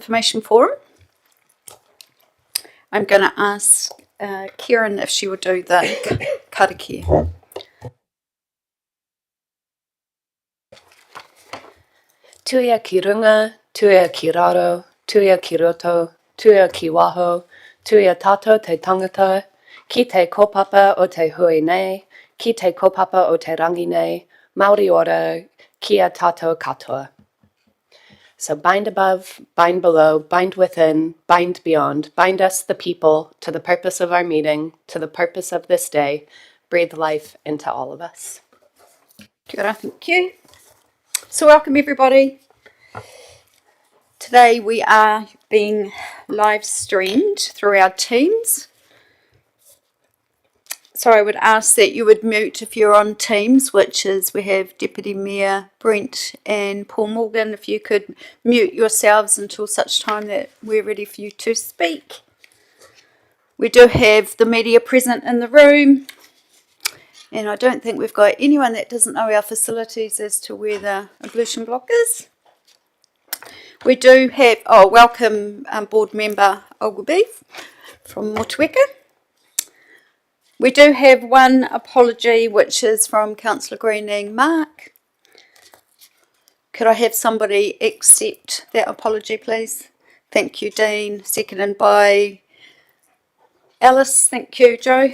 Information Forum. I'm going to ask Kieran if she will do the karakia. Tuia ki runga, tuia ki raro, tuia ki roto, tuia ki waho, tuia tato te tangata, ki te kopapa o te hui nei, ki te kopapa o te rangi nei, Māori ora, kia tato katoa. So bind above, bind below, bind within, bind beyond, bind us, the people, to the purpose of our meeting, to the purpose of this day. Breathe life into all of us. Kia ora, thank you. So welcome everybody. Today we are being live streamed through our Teams. So I would ask that you would mute if you're on Teams, which is we have Deputy Mayor Brent and Paul Morgan. If you could mute yourselves until such time that we're ready for you to speak. We do have the media present in the room, and I don't think we've got anyone that doesn't know our facilities as to where the ablution block is. We do have, welcome board member Ogilvie from Motueka. We do have one apology, which is from Councillor Greening Mark. Could I have somebody accept that apology, please? Thank you, Dean. Seconded by Alice. Thank you, Joe.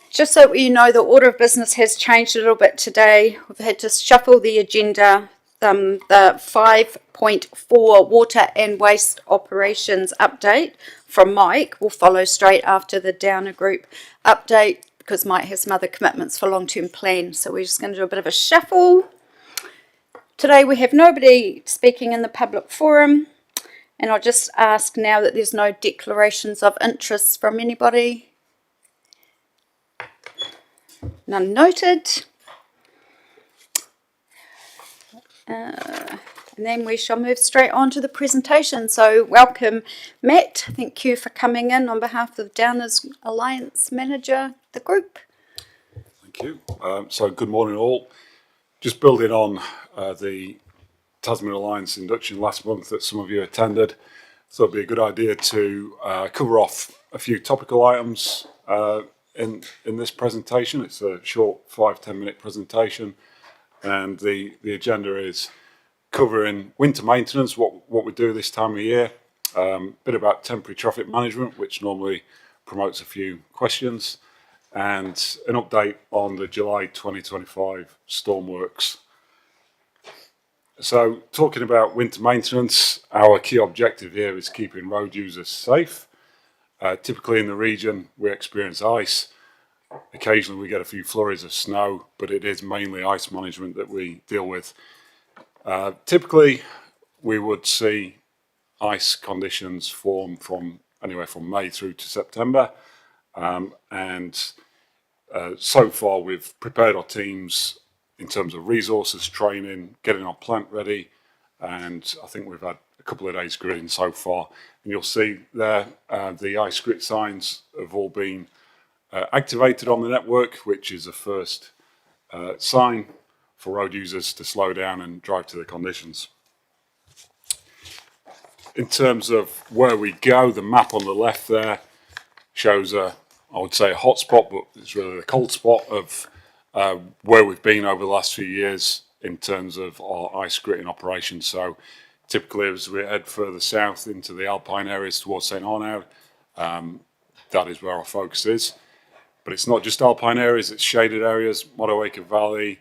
Just so you know, the order of business has changed a little bit today. We've had to shuffle the agenda. The 5.4 water and waste operations update from Mike will follow straight after the Downer Group update because Mike has some other commitments for long-term plan. So we're just going to do a bit of a shuffle. Today we have nobody speaking in the public forum, and I'll just ask now that there's no declarations of interest from anybody. None noted. And then we shall move straight on to the presentation. So welcome, Matt. Thank you for coming in on behalf of Downers Alliance Manager, the group. Thank you. So good morning all. Just building on the Tasman Alliance induction last month that some of you attended, so it'd be a good idea to cover off a few topical items in this presentation. It's a short 5-10 minute presentation, and the agenda is covering winter maintenance, what we do this time of year, bit about temporary traffic management, which normally promotes a few questions, and an update on the July 2025 stormworks. So talking about winter maintenance, our key objective here is keeping road users safe. Typically in the region we experience ice. Occasionally we get a few flurries of snow, but it is mainly ice management that we deal with. Typically we would see ice conditions form from anywhere from May through to September, and so far we've prepared our teams in terms of resources, training, getting our plant ready, and I think we've had a couple of days gritting so far. And you'll see there the ice grit signs have all been activated on the network, which is a first sign for road users to slow down and drive to the conditions. In terms of where we go, the map on the left there shows I would say a hot spot, but it's really a cold spot of where we've been over the last few years in terms of our ice gritting operations. So typically as we head further south into the alpine areas towards St Arnaud, that is where our focus is. But it's not just alpine areas, it's shaded areas, Motueka Valley,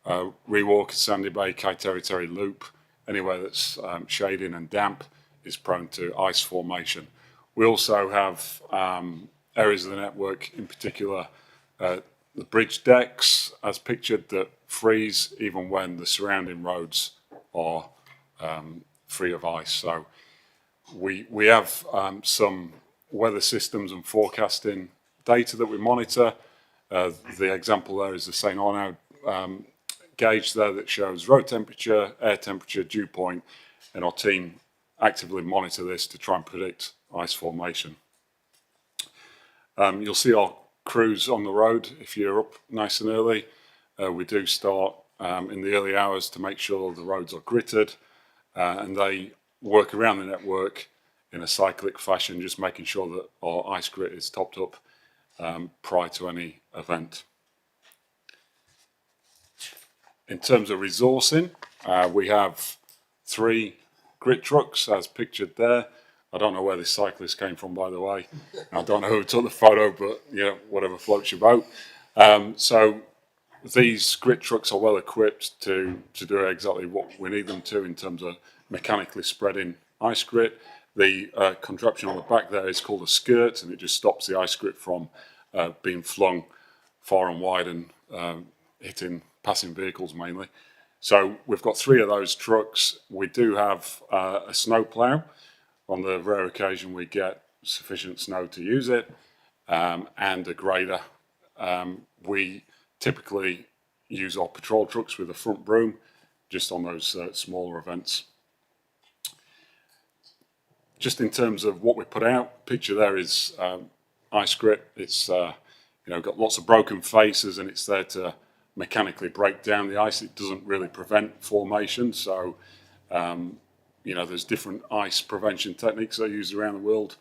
Rewalk, Sandy Bay, Kaitereri Loop, anywhere that's shading and damp is prone to ice formation. We also have areas of the network, in particular the bridge decks as pictured, that freeze even when the surrounding roads are free of ice. So we have some weather systems and forecasting data that we monitor. The example there is the St Arnaud gauge there that shows road temperature, air temperature, dew point, and our team actively monitor this to try and predict ice formation. You'll see our crews on the road if you're up nice and early. We do start in the early hours to make sure the roads are gritted, and they work around the network in a cyclic fashion, just making sure that our ice grit is topped up prior to any event. In terms of resourcing, we have 3 grit trucks as pictured there. I don't know where this cyclist came from, by the way. I don't know who took the photo, but whatever floats your boat. So these grit trucks are well equipped to do exactly what we need them to in terms of mechanically spreading ice grit. The contraption on the back there is called a skirt, and it just stops the ice grit from being flung far and wide and hitting passing vehicles mainly. So we've got 3 of those trucks. We do have a snow plough on the rare occasion we get sufficient snow to use it, and a grader. We typically use our patrol trucks with a front broom just on those smaller events. Just in terms of what we put out, picture there is ice grit. It's got lots of broken faces, and it's there to mechanically break down the ice. It doesn't really prevent formation, so there's different ice prevention techniques that are used around the world.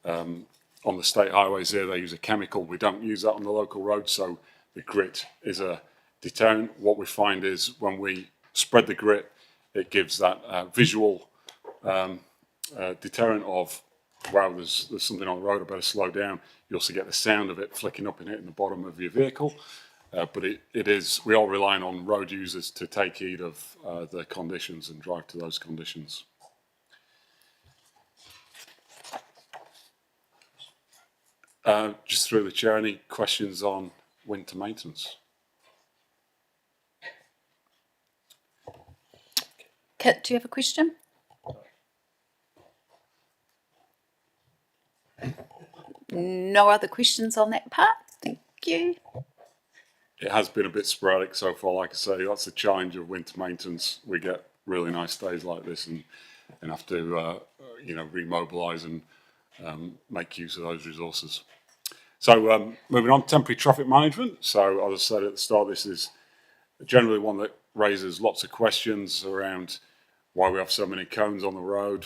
On the state highways here, they use a chemical. We don't use that on the local roads, so the grit is a deterrent. What we find is when we spread the grit, it gives that visual deterrent of, wow, there's something on the road, I better slow down. You also get the sound of it flicking up and hitting the bottom of your vehicle. But we are relying on road users to take heed of the conditions and drive to those conditions. Just through the chair, any questions on winter maintenance? Kit, do you have a question? No other questions on that part? Thank you. It has been a bit sporadic so far. Like I say, that's the challenge of winter maintenance. We get really nice days like this and have to remobilise and make use of those resources. So moving on, temporary traffic management. So as I said at the start, this is generally one that raises lots of questions around why we have so many cones on the road,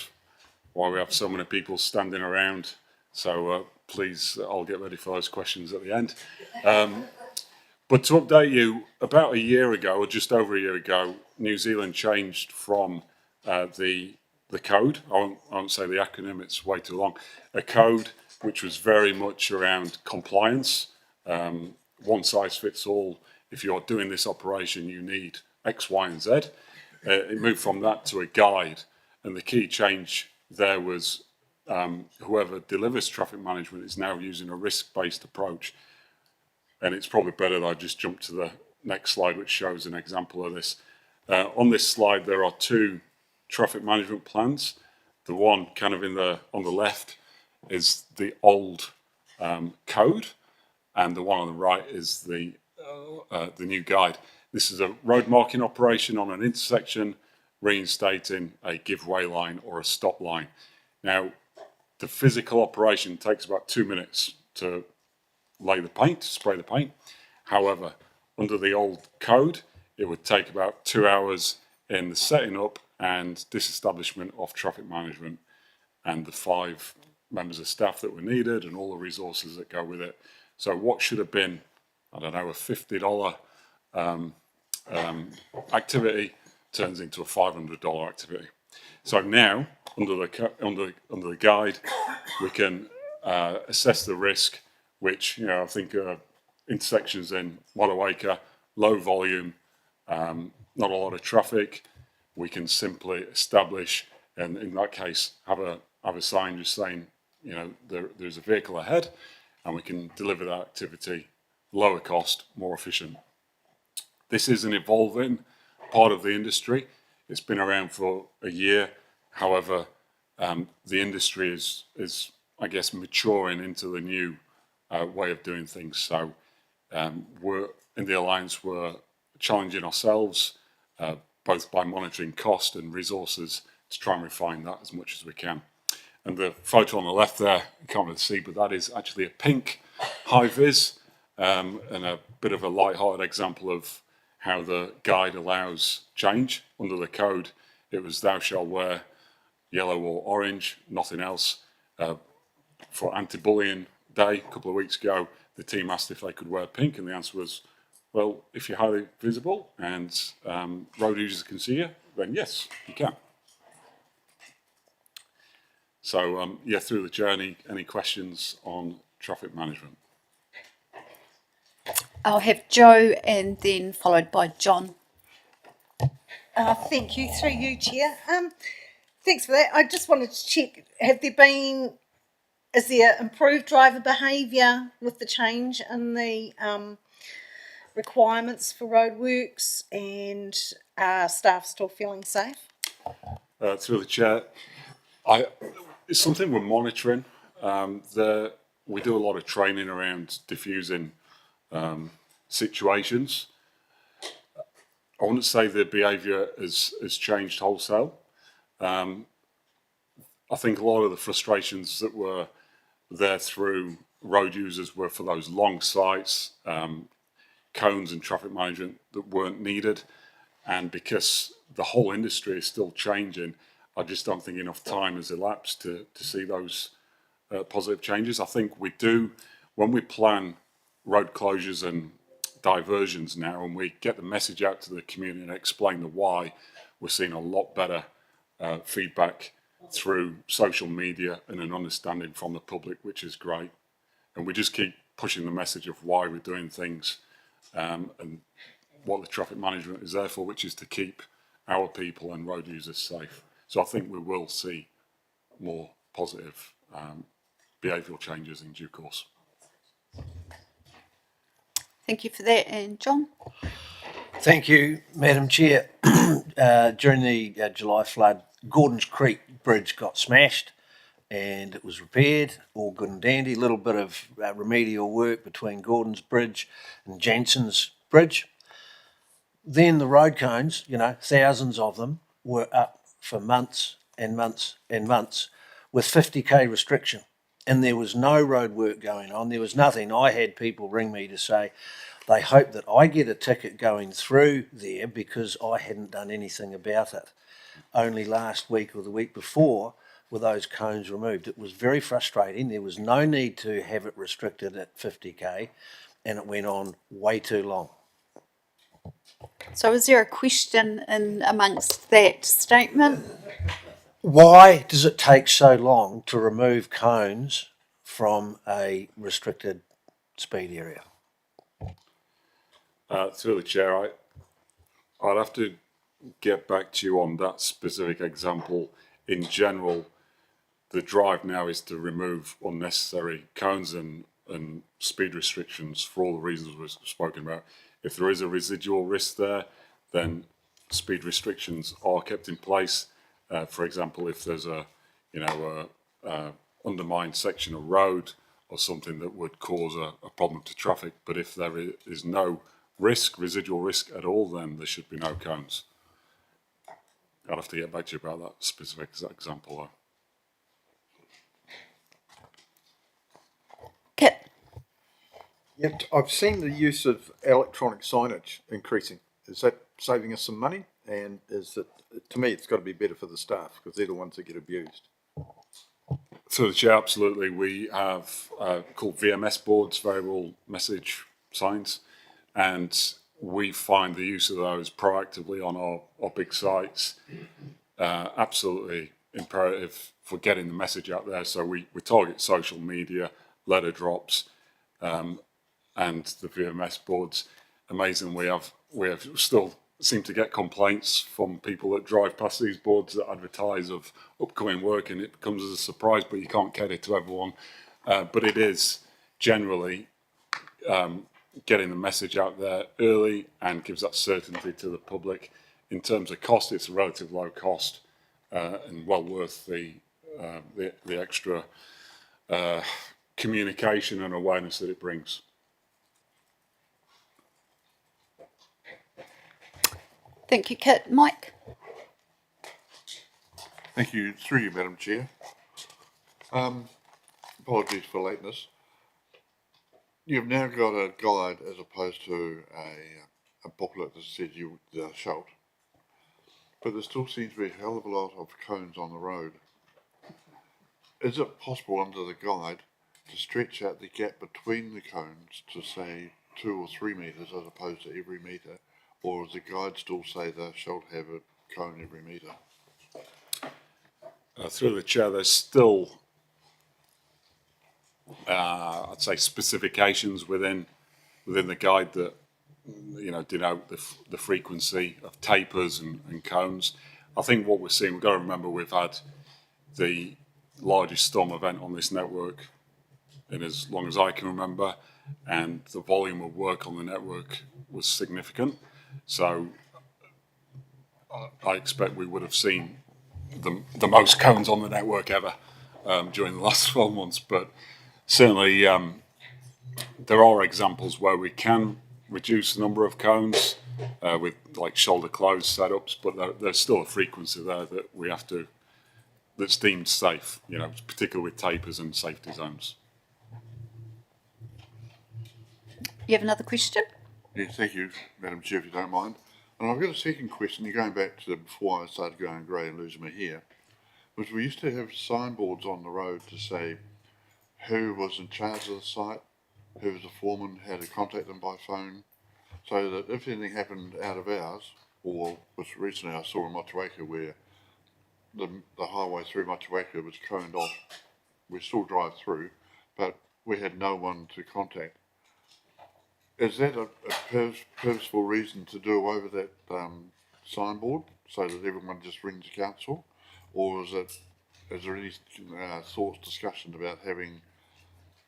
why we have so many people standing around. So please, I'll get ready for those questions at the end. But to update you, about a year ago, or just over a year ago, New Zealand changed from the code. I won't say the acronym, it's way too long. A code which was very much around compliance. One size fits all. If you're doing this operation, you need X, Y, and Z. It moved from that to a guide. And the key change there was whoever delivers traffic management is now using a risk-based approach. And it's probably better that I just jump to the next slide, which shows an example of this. On this slide, there are 2 traffic management plans. The one kind of on the left is the old code, and the one on the right is the new guide. This is a road marking operation on an intersection, reinstating a give-way line or a stop line. Now, the physical operation takes about 2 minutes to lay the paint, spray the paint. However, under the old code, it would take about 2 hours in the setting up and disestablishment of traffic management and the 5 members of staff that were needed and all the resources that go with it. So what should have been, I don't know, a $50 activity turns into a $500 activity. So now, under the guide, we can assess the risk, which I think intersections in Motueka, low volume, not a lot of traffic. We can simply establish, and in that case, have a sign just saying, there's a vehicle ahead, and we can deliver that activity lower cost, more efficient. This is an evolving part of the industry. It's been around for a year. However, the industry is, I guess, maturing into the new way of doing things. So we're in the Alliance, we're challenging ourselves both by monitoring cost and resources to try and refine that as much as we can. And the photo on the left there, you can't really see, but that is actually a pink high-vis and a bit of a light-hearted example of how the guide allows change. Under the code, it was thou shalt wear yellow or orange, nothing else. For anti-bullying day a couple of weeks ago, the team asked if they could wear pink, and the answer was, well, if you're highly visible and road users can see you, then yes, you can. So, yeah, through the journey, any questions on traffic management? I'll have Joe and then followed by John. Thank you, through you, Chair. Thanks for that. I just wanted to check, is there improved driver behaviour with the change in the requirements for roadworks, and are staff still feeling safe? Through the chair, it's something we're monitoring. We do a lot of training around diffusing situations. I wouldn't say the behaviour has changed wholesale. I think a lot of the frustrations that were there through road users were for those long sites, cones and traffic management that weren't needed. And because the whole industry is still changing, I just don't think enough time has elapsed to see those positive changes. I think we do, when we plan road closures and diversions now, and we get the message out to the community and explain the why, we're seeing a lot better feedback through social media and an understanding from the public, which is great. And we just keep pushing the message of why we're doing things and what the traffic management is there for, which is to keep our people and road users safe. So I think we will see more positive behavioural changes in due course. Thank you for that. And John? Thank you, Madam Chair. During the July flood, Gordon's Creek Bridge got smashed and it was repaired, all good and dandy. A little bit of remedial work between Gordon's Bridge and Jensen's Bridge. Then the road cones, thousands of them, were up for months and months and months with 50k restriction. And there was no road work going on. There was nothing. I had people ring me to say they hope that I get a ticket going through there because I hadn't done anything about it. Only last week or the week before were those cones removed. It was very frustrating. There was no need to have it restricted at 50k, and it went on way too long. So is there a question in amongst that statement? Why does it take so long to remove cones from a restricted speed area? Through the chair, I'd have to get back to you on that specific example. In general, the drive now is to remove unnecessary cones and speed restrictions for all the reasons we've spoken about. If there is a residual risk there, then speed restrictions are kept in place. For example, if there's a undermined section of road or something that would cause a problem to traffic, but if there is no residual risk at all, then there should be no cones. I'll have to get back to you about that specific example though. Kit? Yep, I've seen the use of electronic signage increasing. Is that saving us some money? And is it, to me, it's got to be better for the staff because they're the ones that get abused. Through the chair, absolutely. We have called VMS boards, variable message signs, and we find the use of those proactively on our big sites absolutely imperative for getting the message out there. So we target social media, letter drops, and the VMS boards. Amazing, we have still seem to get complaints from people that drive past these boards that advertise of upcoming work, and it comes as a surprise, but you can't get it to everyone. But it is generally getting the message out there early and gives that certainty to the public. In terms of cost, it's a relatively low cost and well worth the extra communication and awareness that it brings. Thank you, Kit. Mike? Thank you, through you, Madam Chair. Apologies for lateness. You've now got a guide as opposed to a booklet that said you shalt. but there still seems to be a hell of a lot of cones on the road. Is it possible under the guide to stretch out the gap between the cones to say 2 or 3 metres as opposed to every metre, or does the guide still say they shall have a cone every metre? Through the chair, there's still, I'd say, specifications within the guide that denote the frequency of tapers and cones. I think what we're seeing, we've got to remember we've had the largest storm event on this network in as long as I can remember, and the volume of work on the network was significant. So I expect we would have seen the most cones on the network ever during the last 12 months. But certainly there are examples where we can reduce the number of cones with like shoulder closed setups, but there's still a frequency there that we have to, that's deemed safe, particularly with tapers and safety zones. You have another question? Yeah, thank you, Madam Chair, if you don't mind. And I've got a second question. You're going back to before I started going grey and losing my hair. Was we used to have signboards on the road to say who was in charge of the site, who was the foreman, how to contact them by phone, so that if anything happened out of hours, or which recently I saw in Motueka where the highway through Motueka was coned off, we still drive through, but we had no one to contact. Is that a purposeful reason to do away with that signboard so that everyone just rings the council, or is there any thoughts, discussion about having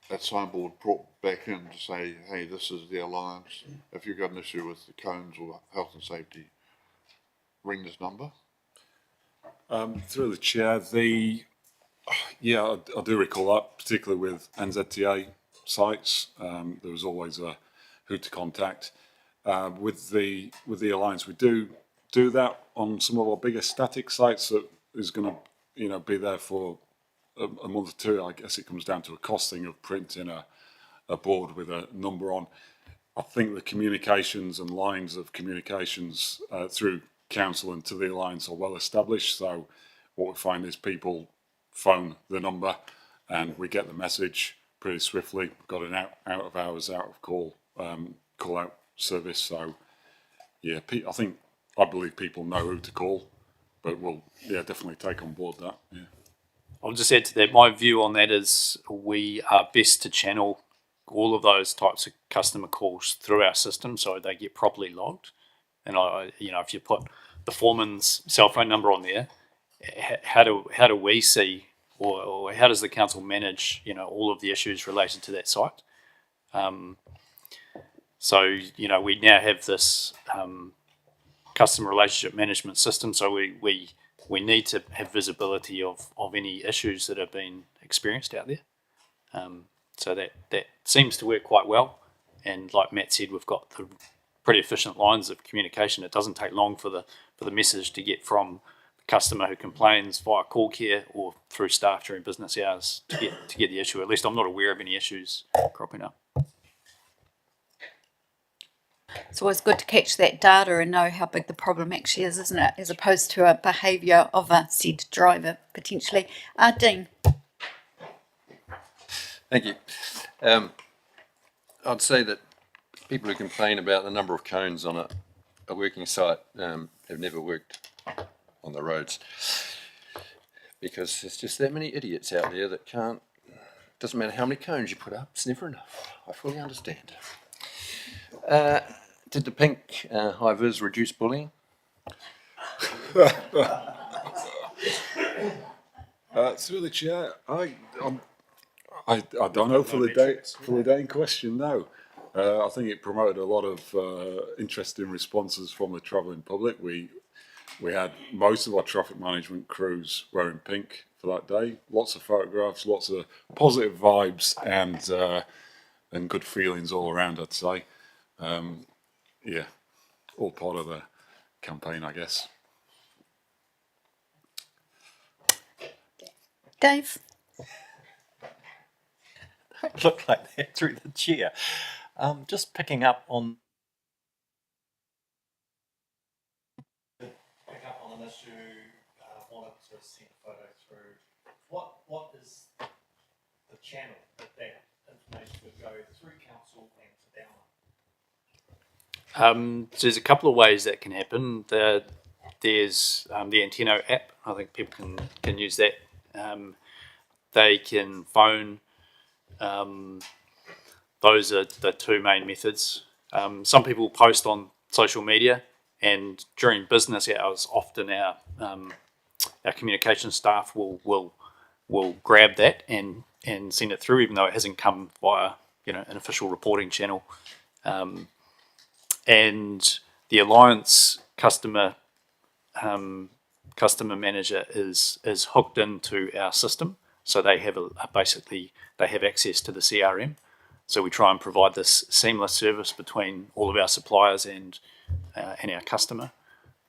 that signboard brought back in to say, hey, this is the Alliance. If you've got an issue with the cones or health and safety, ring this number? Through the chair, I do recall that, particularly with NZTA sites. There was always a who to contact. With the Alliance, we do that on some of our bigger static sites that is going to be there for a month or two. I guess it comes down to a costing of printing a board with a number on. I think the communications and lines of communications through council and to the Alliance are well established. So what we find is people phone the number and we get the message pretty swiftly. We've got an out of hours, out of call out service. So yeah, I believe people know who to call, but we'll definitely take on board that. Yeah. I'll just add to that. My view on that is we are best to channel all of those types of customer calls through our system so they get properly logged. And if you put the foreman's cell phone number on there, how do we see, or how does the council manage, all of the issues related to that site? So we now have this customer relationship management system. So we need to have visibility of any issues that have been experienced out there. So that seems to work quite well. And like Matt said, we've got the pretty efficient lines of communication. It doesn't take long for the message to get from the customer who complains via call care or through staff during business hours to get the issue. At least I'm not aware of any issues cropping up. It's always good to catch that data and know how big the problem actually is, isn't it? As opposed to a behaviour of a said driver, potentially. Dean. Thank you. I'd say that people who complain about the number of cones on a working site have never worked on the roads, because there's just that many idiots out there that can't, doesn't matter how many cones you put up, it's never enough. I fully understand. Did the pink high vis reduce bullying? Through the chair, I don't know for the day in question. No, I think it promoted a lot of interesting responses from the travelling public. We had most of our traffic management crews wearing pink for that day. Lots of photographs, lots of positive vibes, and good feelings all around, I'd say. Yeah, all part of the campaign, I guess. Dave. Look like that through the chair. Just picking up on what is the channel that that information would go through council and to Downer? So there's a couple of ways that can happen. There's the Anteno app. I think people can use that. They can phone. Those are the two main methods. Some people post on social media, and during business hours, often our communication staff will grab that and send it through, even though it hasn't come via an official reporting channel. And the Alliance customer manager is hooked into our system, so they have basically access to the CRM. So we try and provide this seamless service between all of our suppliers and our customer.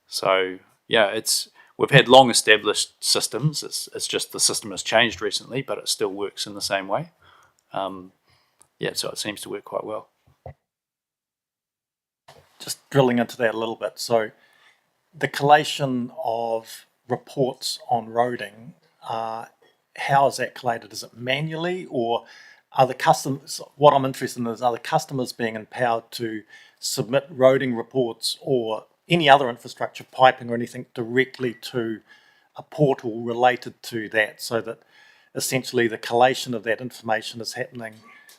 So yeah, we've had long established systems. It's just the system has changed recently, but it still works in the same way. So it seems to work quite well. Just drilling into that a little bit. So the collation of reports on roading, how is that collated? Is it manually, or are the customers, what I'm interested in is, are the customers being empowered to submit roading reports or any other infrastructure, piping or anything, directly to a portal related to that, so that essentially the collation of that information is happening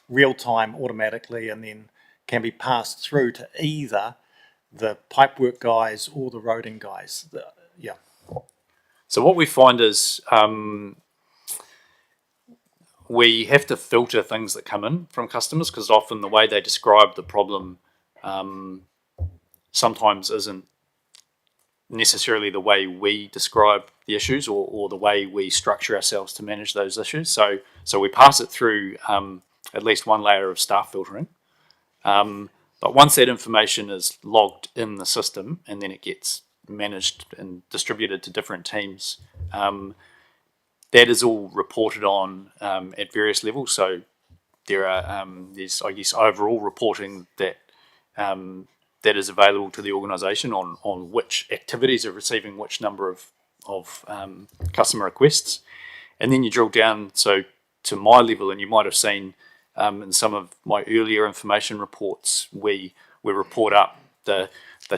real time automatically and then can be passed through to either the pipework guys or the roading guys? So what we find is we have to filter things that come in from customers, because often the way they describe the problem sometimes isn't necessarily the way we describe the issues or the way we structure ourselves to manage those issues. So we pass it through at least one layer of staff filtering. But once that information is logged in the system and then it gets managed and distributed to different teams, that is all reported on at various levels. So there's, I guess, overall reporting that that is available to the organisation on which activities are receiving which number of customer requests, and then you drill down to my level, and you might have seen in some of my earlier information reports, we report up the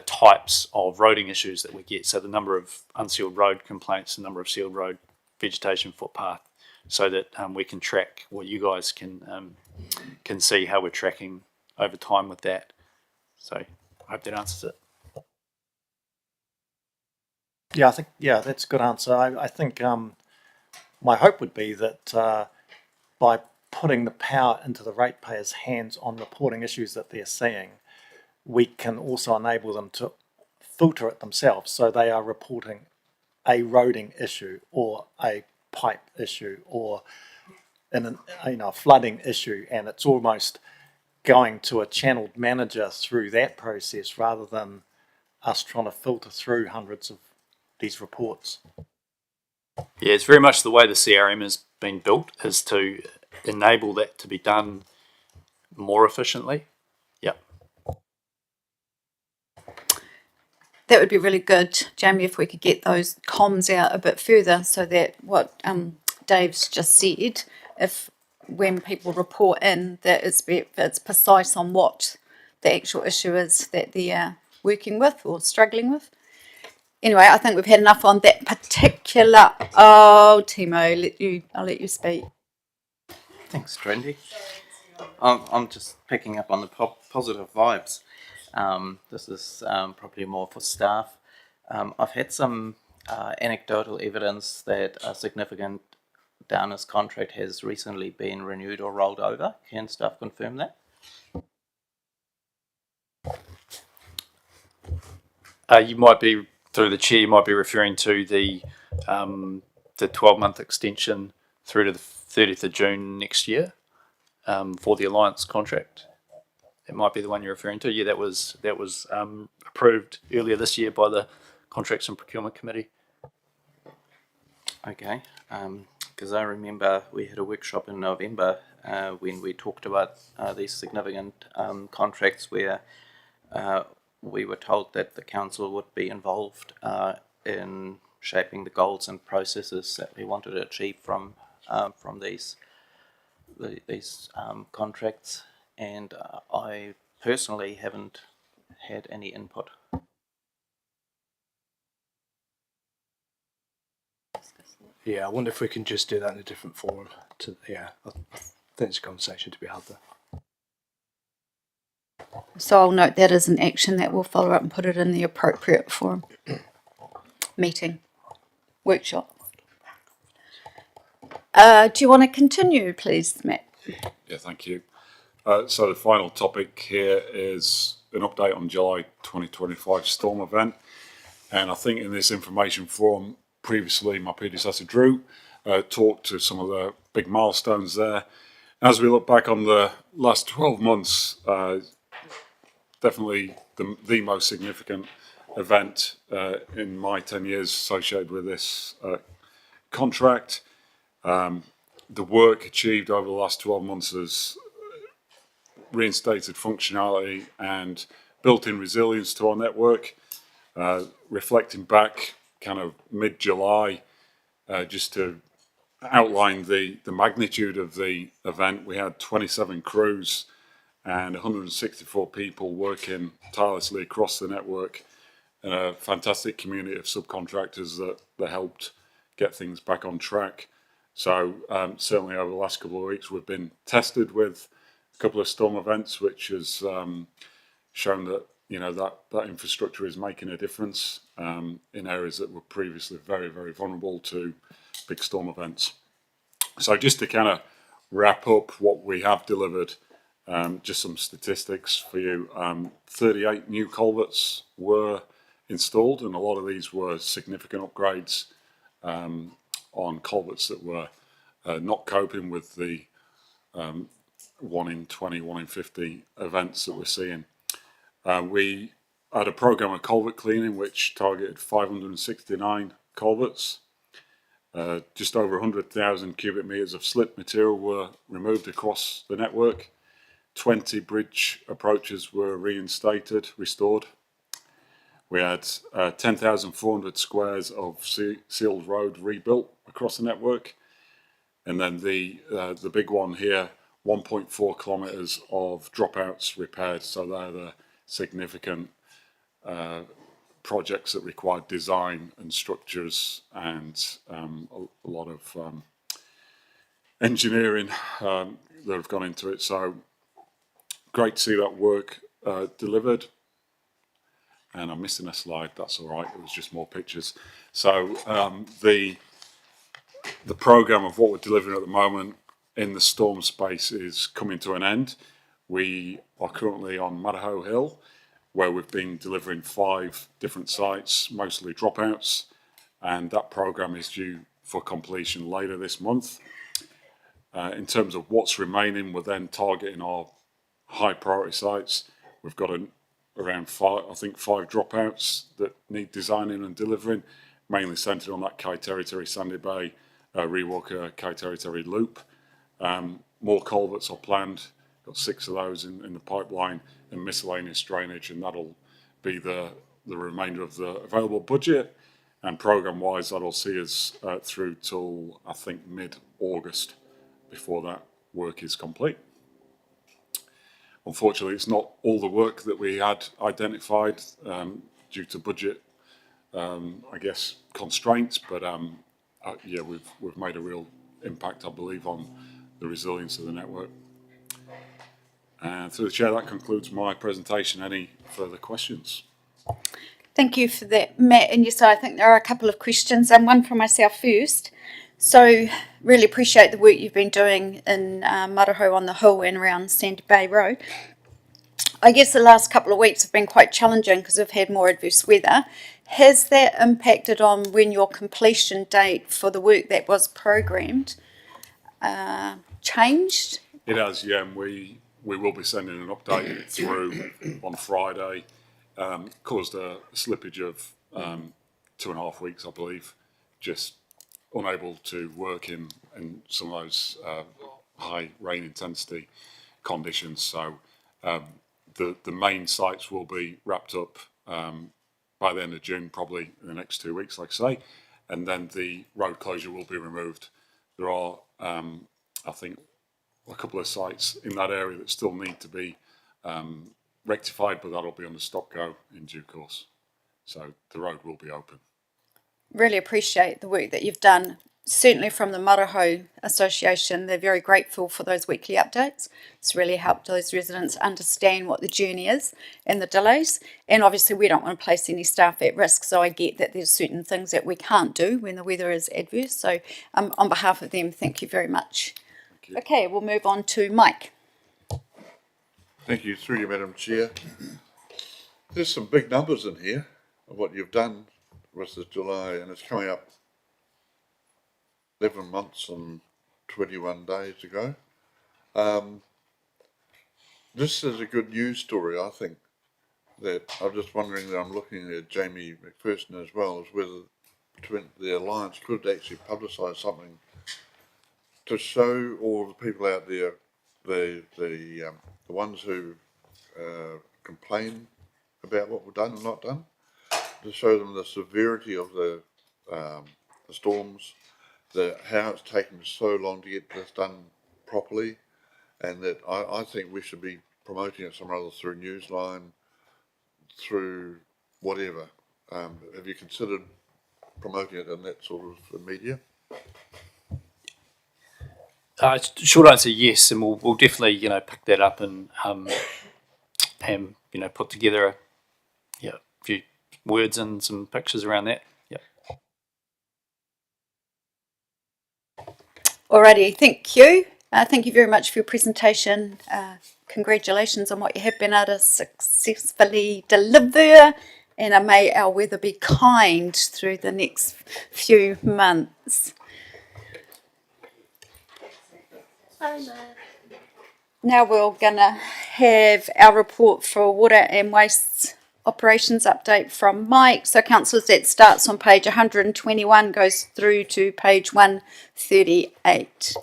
types of roading issues that we get. So the number of unsealed road complaints, the number of sealed road vegetation footpath, so that we can track what you guys can see how we're tracking over time with that. So I hope that answers it. Yeah, I think, that's a good answer. I think my hope would be that by putting the power into the ratepayers' hands on reporting issues that they're seeing, we can also enable them to filter it themselves, so they are reporting a roading issue or a pipe issue or a flooding issue, and it's almost going to a channeled manager through that process rather than us trying to filter through hundreds of these reports. Yeah, it's very much the way the CRM has been built, is to enable that to be done more efficiently. Yep. That would be really good, Jamie, if we could get those comms out a bit further, so that what Dave's just said, if when people report in, that it's precise on what the actual issue is that they're working with or struggling with. Anyway, I think we've had enough on that particular. Oh, Timo, I'll let you speak. Thanks, Trendy. I'm just picking up on the positive vibes. This is probably more for staff. I've had some anecdotal evidence that a significant Downer's contract has recently been renewed or rolled over. Can staff confirm that? You might be, through the chair, you might be referring to the 12-month extension through to the 30th of June next year for the Alliance contract. It might be the one you're referring to. Yeah, that was approved earlier this year by the Contracts and Procurement Committee. Okay, because I remember we had a workshop in November when we talked about these significant contracts where we were told that the council would be involved in shaping the goals and processes that we wanted to achieve from from these contracts, and I personally haven't had any input. Yeah, I wonder if we can just do that in a different forum. I think it's a conversation to be had there. So I'll note that as an action that we'll follow up and put it in the appropriate forum. Meeting, workshop. Do you want to continue, please, Matt? Yeah, thank you. So the final topic here is an update on July 2025 storm event. And I think in this information forum, previously my predecessor Drew talked to some of the big milestones there. As we look back on the last 12 months, definitely the most significant event in my 10 years associated with this contract. The work achieved over the last 12 months has reinstated functionality and built-in resilience to our network. Reflecting back kind of mid-July, just to outline the magnitude of the event, we had 27 crews and 164 people working tirelessly across the network, and a fantastic community of subcontractors that helped get things back on track. So certainly over the last couple of weeks, we've been tested with a couple of storm events, which has shown that that infrastructure is making a difference in areas that were previously very, very vulnerable to big storm events. So just to kind of wrap up what we have delivered, just some statistics for you. 38 new culverts were installed, and a lot of these were significant upgrades on culverts that were not coping with the 1 in 20, 1 in 50 events that we're seeing. We had a program of culvert cleaning which targeted 569 culverts. Just over 100,000 cubic metres of slip material were removed across the network. 20 bridge approaches were restored. We had 10,400 squares of sealed road rebuilt across the network. And then the big one here, 1.4 kilometres of dropouts repaired. So they're the significant projects that require design and structures and a lot of engineering that have gone into it. So great to see that work delivered. And I'm missing a slide, that's all right, it was just more pictures. So the programme of what we're delivering at the moment in the storm space is coming to an end. We are currently on Madaho Hill, where we've been delivering 5 different sites, mostly dropouts, and that programme is due for completion later this month. In terms of what's remaining, we're then targeting our high priority sites. We've got around 5 dropouts that need designing and delivering, mainly centred on that Kaiterikeri Sandy Bay, Rewalker Kaiterikeri loop. More culverts are planned, got 6 of those in the pipeline, and miscellaneous drainage, and that'll be the remainder of the available budget. And programme wise, that'll see us through till I think mid-August before that work is complete. Unfortunately, it's not all the work that we had identified due to budget, I guess, constraints. But yeah, we've made a real impact, I believe, on the resilience of the network. And through the chair, that concludes my presentation. Any further questions? Thank you for that, Matt. And yes, I think there are a couple of questions, and one from myself first. So really appreciate the work you've been doing in Madaho on the hill and around Sandy Bay Road. I guess the last couple of weeks have been quite challenging because we've had more adverse weather. Has that impacted on when your completion date for the work that was programmed changed? It has, yeah. And we will be sending an update through on Friday. Caused a slippage of 2.5 weeks, I believe. Just unable to work in some of those high rain intensity conditions. So the main sites will be wrapped up by the end of June, probably in the next 2 weeks, like I say, and then the road closure will be removed. There are I think a couple of sites in that area that still need to be rectified, but that'll be on the stop go in due course. So the road will be open. Really appreciate the work that you've done. Certainly from the Maraho Association, they're very grateful for those weekly updates. It's really helped those residents understand what the journey is and the delays. And obviously we don't want to place any staff at risk, so I get that there's certain things that we can't do when the weather is adverse. So on behalf of them, thank you very much. Okay, we'll move on to Mike. Thank you, through you, Madam Chair. There's some big numbers in here of what you've done with this July, and it's coming up 11 months and 21 days ago. This is a good news story, I think. That I'm just wondering, that I'm looking at Jamie McPherson as well, is whether the Alliance could actually publicise something to show all the people out there, the ones who complain about what we've done and not done, to show them the severity of the storms, how it's taken so long to get this done properly, and that I think we should be promoting it somewhere else through Newsline, through whatever. Have you considered promoting it in that sort of media? Short answer, yes, and we'll definitely pick that up and Pam put together a few words and some pictures around that. Yeah. Alrighty, thank you. Thank you very much for your presentation. Congratulations on what you have been able to successfully deliver, and may our weather be kind through the next few months. Now we're going to have our report for water and waste operations update from Mike. So councillors, that starts on page 121, goes through to page 138.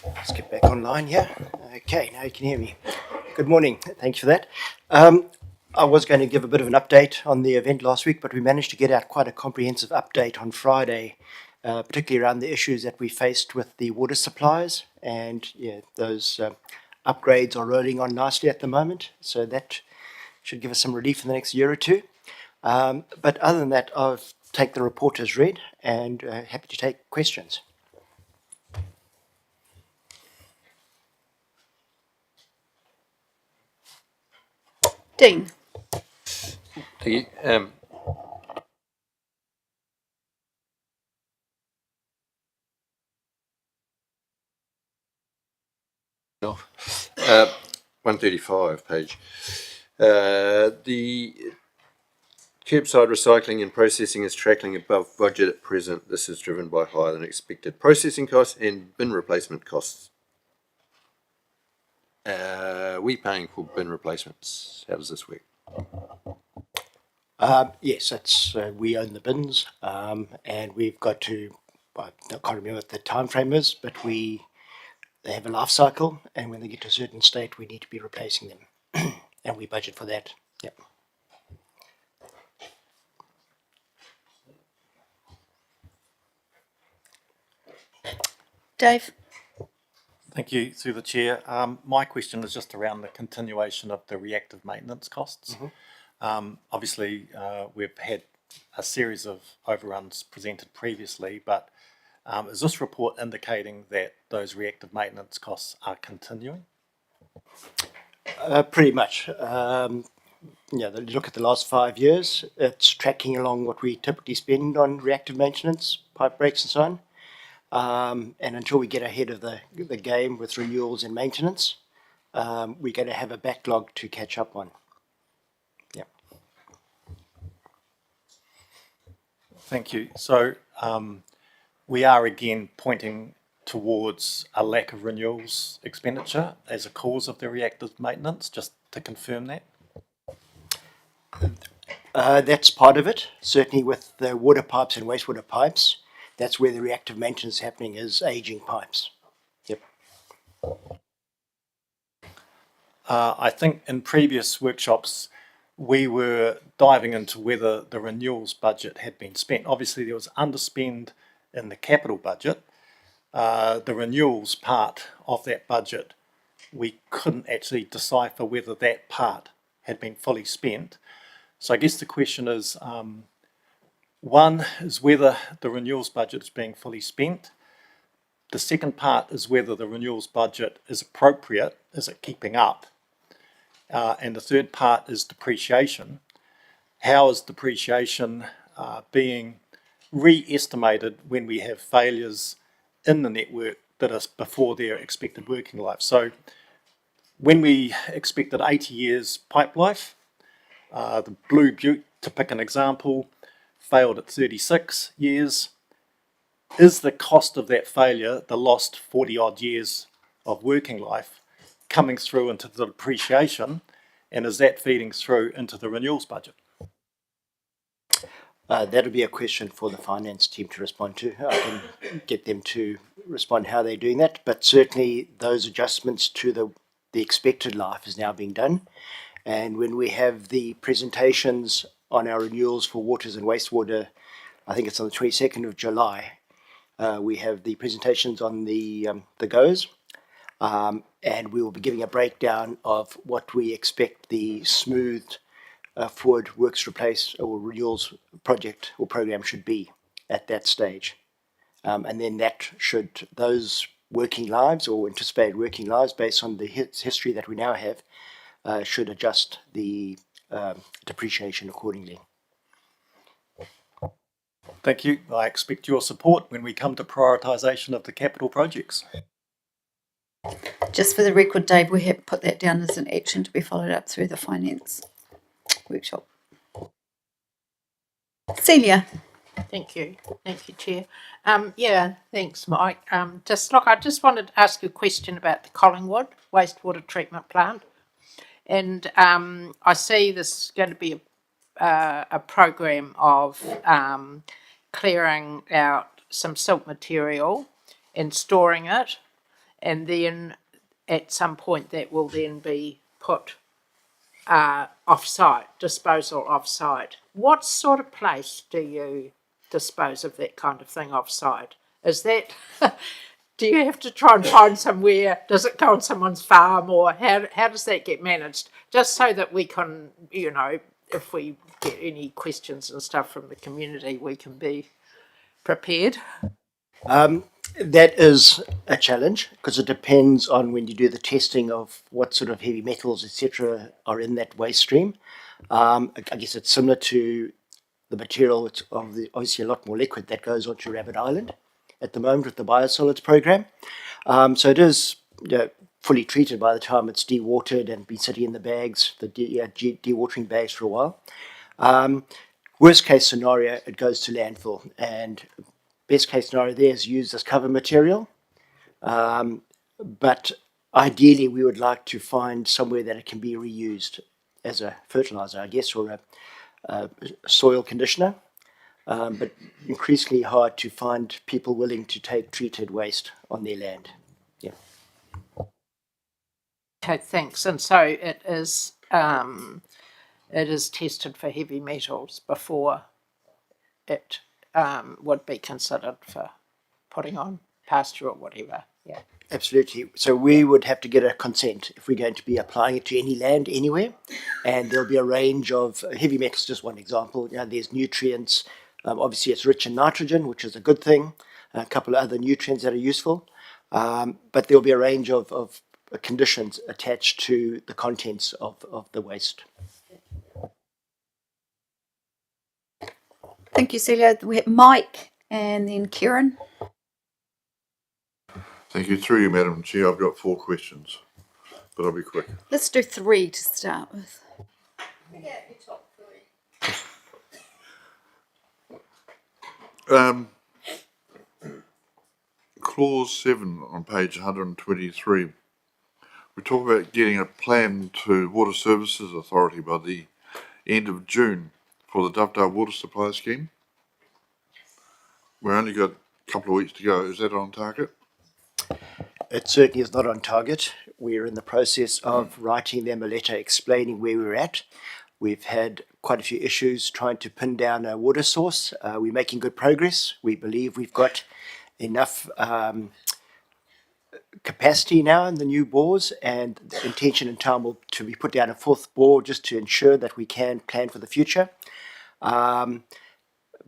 Let's get back online here. Okay, now you can hear me. Good morning. Thanks for that. I was going to give a bit of an update on the event last week, but we managed to get out quite a comprehensive update on Friday, particularly around the issues that we faced with the water supplies. And yeah, those upgrades are rolling on nicely at the moment. So that should give us some relief in the next year or two. But other than that, I'll take the report as read and happy to take questions. Dean. The, no, 135 page. The curbside recycling and processing is tracking above budget at present. This is driven by higher than expected processing costs and bin replacement costs. We paying for bin replacements? How does this work? Yes, it's we own the bins, and we've got to. I can't remember what the time frame is, but they have a life cycle, and when they get to a certain state, we need to be replacing them, and we budget for that. Yep. Dave. Thank you, through the chair. My question is just around the continuation of the reactive maintenance costs. Obviously, we've had a series of overruns presented previously, but is this report indicating that those reactive maintenance costs are continuing? Pretty much. Yeah, look at the last 5 years, it's tracking along what we typically spend on reactive maintenance, pipe breaks and so on. And until we get ahead of the game with renewals and maintenance, we're going to have a backlog to catch up on. Yeah. Thank you. So we are again pointing towards a lack of renewals expenditure as a cause of the reactive maintenance, just to confirm that? That's part of it, certainly with the water pipes and wastewater pipes. That's where the reactive maintenance is happening, is aging pipes. Yep. I think in previous workshops, we were diving into whether the renewals budget had been spent. Obviously, there was underspend in the capital budget. The renewals part of that budget, we couldn't actually decipher whether that part had been fully spent. So I guess the question is, one is whether the renewals budget is being fully spent. The second part is whether the renewals budget is appropriate, is it keeping up? And the third part is depreciation. How is depreciation being re-estimated when we have failures in the network that are before their expected working life? So when we expected 80 years pipe life, the Blue Butte, to pick an example, failed at 36 years. Is the cost of that failure, the lost 40 odd years of working life, coming through into the depreciation, and is that feeding through into the renewals budget? That'll be a question for the finance team to respond to. I can get them to respond how they're doing that, but certainly those adjustments to the expected life is now being done. And when we have the presentations on our renewals for waters and wastewater, I think it's on the 22nd of July, we have the presentations on the GOES, and we will be giving a breakdown of what we expect the smooth forward works replace or renewals project or program should be at that stage. And then that should, those working lives or anticipated working lives based on the history that we now have, should adjust the depreciation accordingly. Thank you. I expect your support when we come to prioritisation of the capital projects. Just for the record, Dave, we have put that down as an action to be followed up through the finance workshop. Celia. Thank you, Chair. Yeah, thanks, Mike. I just wanted to ask you a question about the Collingwood wastewater treatment plant, and I see this is going to be a program of clearing out some silt material and storing it, and then at some point that will then be put off-site, disposal off-site. What sort of place do you dispose of that kind of thing off-site? Is that, do you have to try and find somewhere, does it go on someone's farm, or how does that get managed? Just so that we can, you know, if we get any questions and stuff from the community, we can be prepared. That is a challenge because it depends on when you do the testing of what sort of heavy metals, etc., are in that waste stream. I guess it's similar to the material. It's obviously a lot more liquid that goes onto Rabbit Island at the moment with the biosolids program. So it is fully treated by the time it's dewatered and been sitting in the bags, the dewatering bags for a while. Worst case scenario, it goes to landfill, and best case scenario there is used as cover material. But ideally, we would like to find somewhere that it can be reused as a fertilizer, I guess, or a soil conditioner. But increasingly hard to find people willing to take treated waste on their land. Yeah. Okay, thanks. And so it is tested for heavy metals before it would be considered for putting on pasture or whatever. Yeah. Absolutely. So we would have to get a consent if we're going to be applying it to any land anywhere, and there'll be a range of heavy metals. Just one example. You know, there's nutrients. Obviously, it's rich in nitrogen, which is a good thing. A couple of other nutrients that are useful, but there'll be a range of conditions attached to the contents of the waste. Thank you, Celia. We have Mike and then Kieran. Thank you. Through you, Madam Chair, I've got 4 questions, but I'll be quick. Let's do 3 to start with. Clause 7 on page 123. We talk about getting a plan to Water Services Authority by the end of June for the Dovedale Water Supply Scheme. We've only got a couple of weeks to go. Is that on target? It certainly is not on target. We're in the process of writing them a letter explaining where we're at. We've had quite a few issues trying to pin down a water source. We're making good progress. We believe we've got enough capacity now in the new bores, and the intention in time will to be put down a fourth bore just to ensure that we can plan for the future.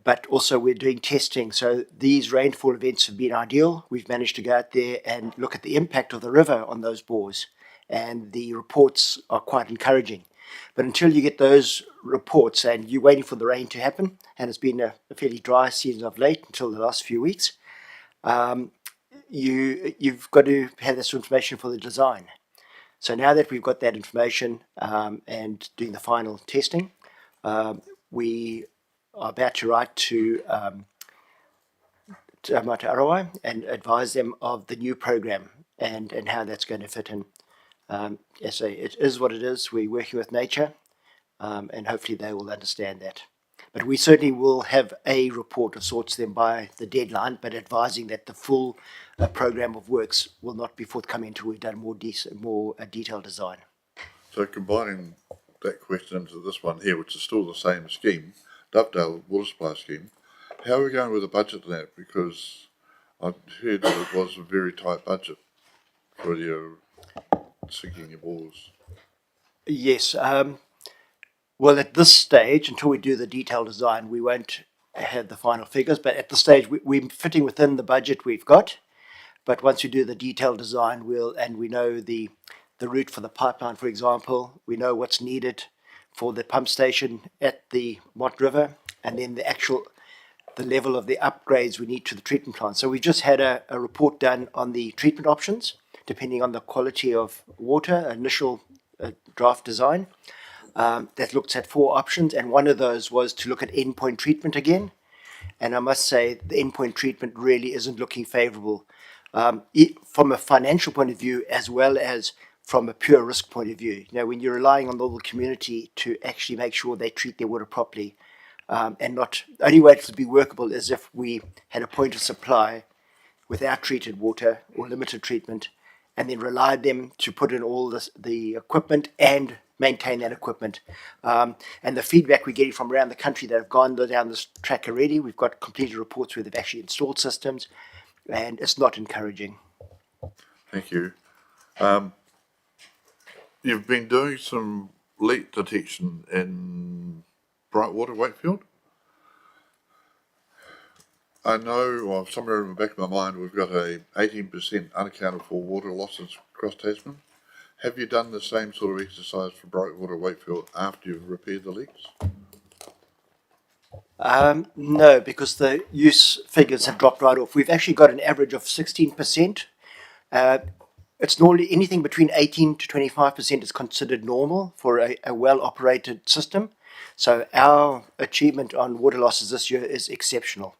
But also we're doing testing. So these rainfall events have been ideal. We've managed to go out there and look at the impact of the river on those bores, and the reports are quite encouraging. But until you get those reports and you're waiting for the rain to happen, and it's been a fairly dry season of late until the last few weeks, you've got to have this information for the design. So now that we've got that information and doing the final testing, we are about to write to Mata Arawai and advise them of the new program and how that's going to fit in. Yes, it is what it is. We're working with nature, and hopefully they will understand that. But we certainly will have a report of sorts to them by the deadline, but advising that the full program of works will not be forthcoming until we've done more detailed design. So combining that question into this one here, which is still the same scheme, Dovedale Water Supply Scheme, how are we going with the budget on that? Because I've heard that it was a very tight budget for your sinking your bores. Yes. Well, at this stage, until we do the detailed design, we won't have the final figures. But at this stage, we're fitting within the budget we've got. But once we do the detailed design, we know the route for the pipeline, for example, we know what's needed for the pump station at the Mott River, and then the level of the upgrades we need to the treatment plant. So we just had a report done on the treatment options, depending on the quality of water, initial draft design. That looks at 4 options, and one of those was to look at endpoint treatment again. And I must say the endpoint treatment really isn't looking favourable from a financial point of view as well as from a pure risk point of view. You know, when you're relying on the local community to actually make sure they treat their water properly, and not, the only way it would be workable is if we had a point of supply without treated water or limited treatment, and then relied them to put in all the equipment and maintain that equipment. And the feedback we're getting from around the country that have gone down this track already, we've got completed reports where they've actually installed systems, and it's not encouraging. Thank you. You've been doing some leak detection in Brightwater, Wakefield. I know, well, somewhere in the back of my mind, we've got a 18% unaccounted for water losses across Tasman. Have you done the same sort of exercise for Brightwater, Wakefield after you've repaired the leaks? No, because the use figures have dropped right off. We've actually got an average of 16%. It's normally anything between 18 to 25% is considered normal for a well-operated system. So our achievement on water losses this year is exceptional.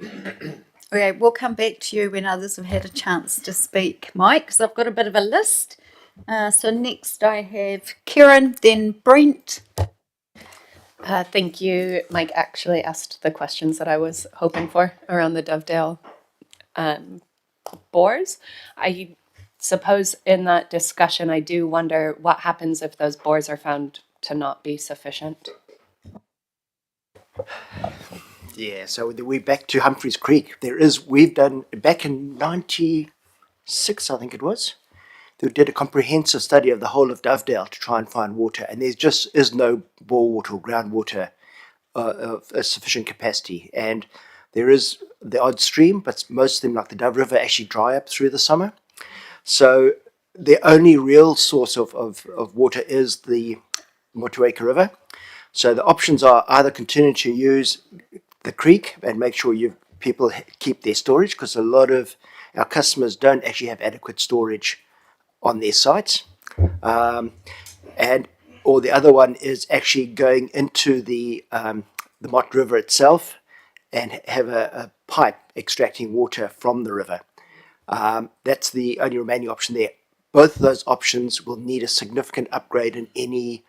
Okay, we'll come back to you when others have had a chance to speak, Mike, because I've got a bit of a list. So next I have Kieran, then Brent. Thank you. Mike actually asked the questions that I was hoping for around the Dovedale bores. I suppose in that discussion, I do wonder what happens if those bores are found to not be sufficient. Yeah, so we're back to Humphreys Creek. We've done, back in 96, I think it was, they did a comprehensive study of the whole of Dovedale to try and find water, and there just is no bore water or groundwater of a sufficient capacity. And there is the odd stream, but most of them, like the Dove River, actually dry up through the summer. So the only real source of water is the Motueka River. So the options are either continue to use the creek and make sure people keep their storage, because a lot of our customers don't actually have adequate storage on their sites, or the other one is actually going into the Mott River itself and have a pipe extracting water from the river. That's the only remaining option there. Both of those options will need a significant upgrade in any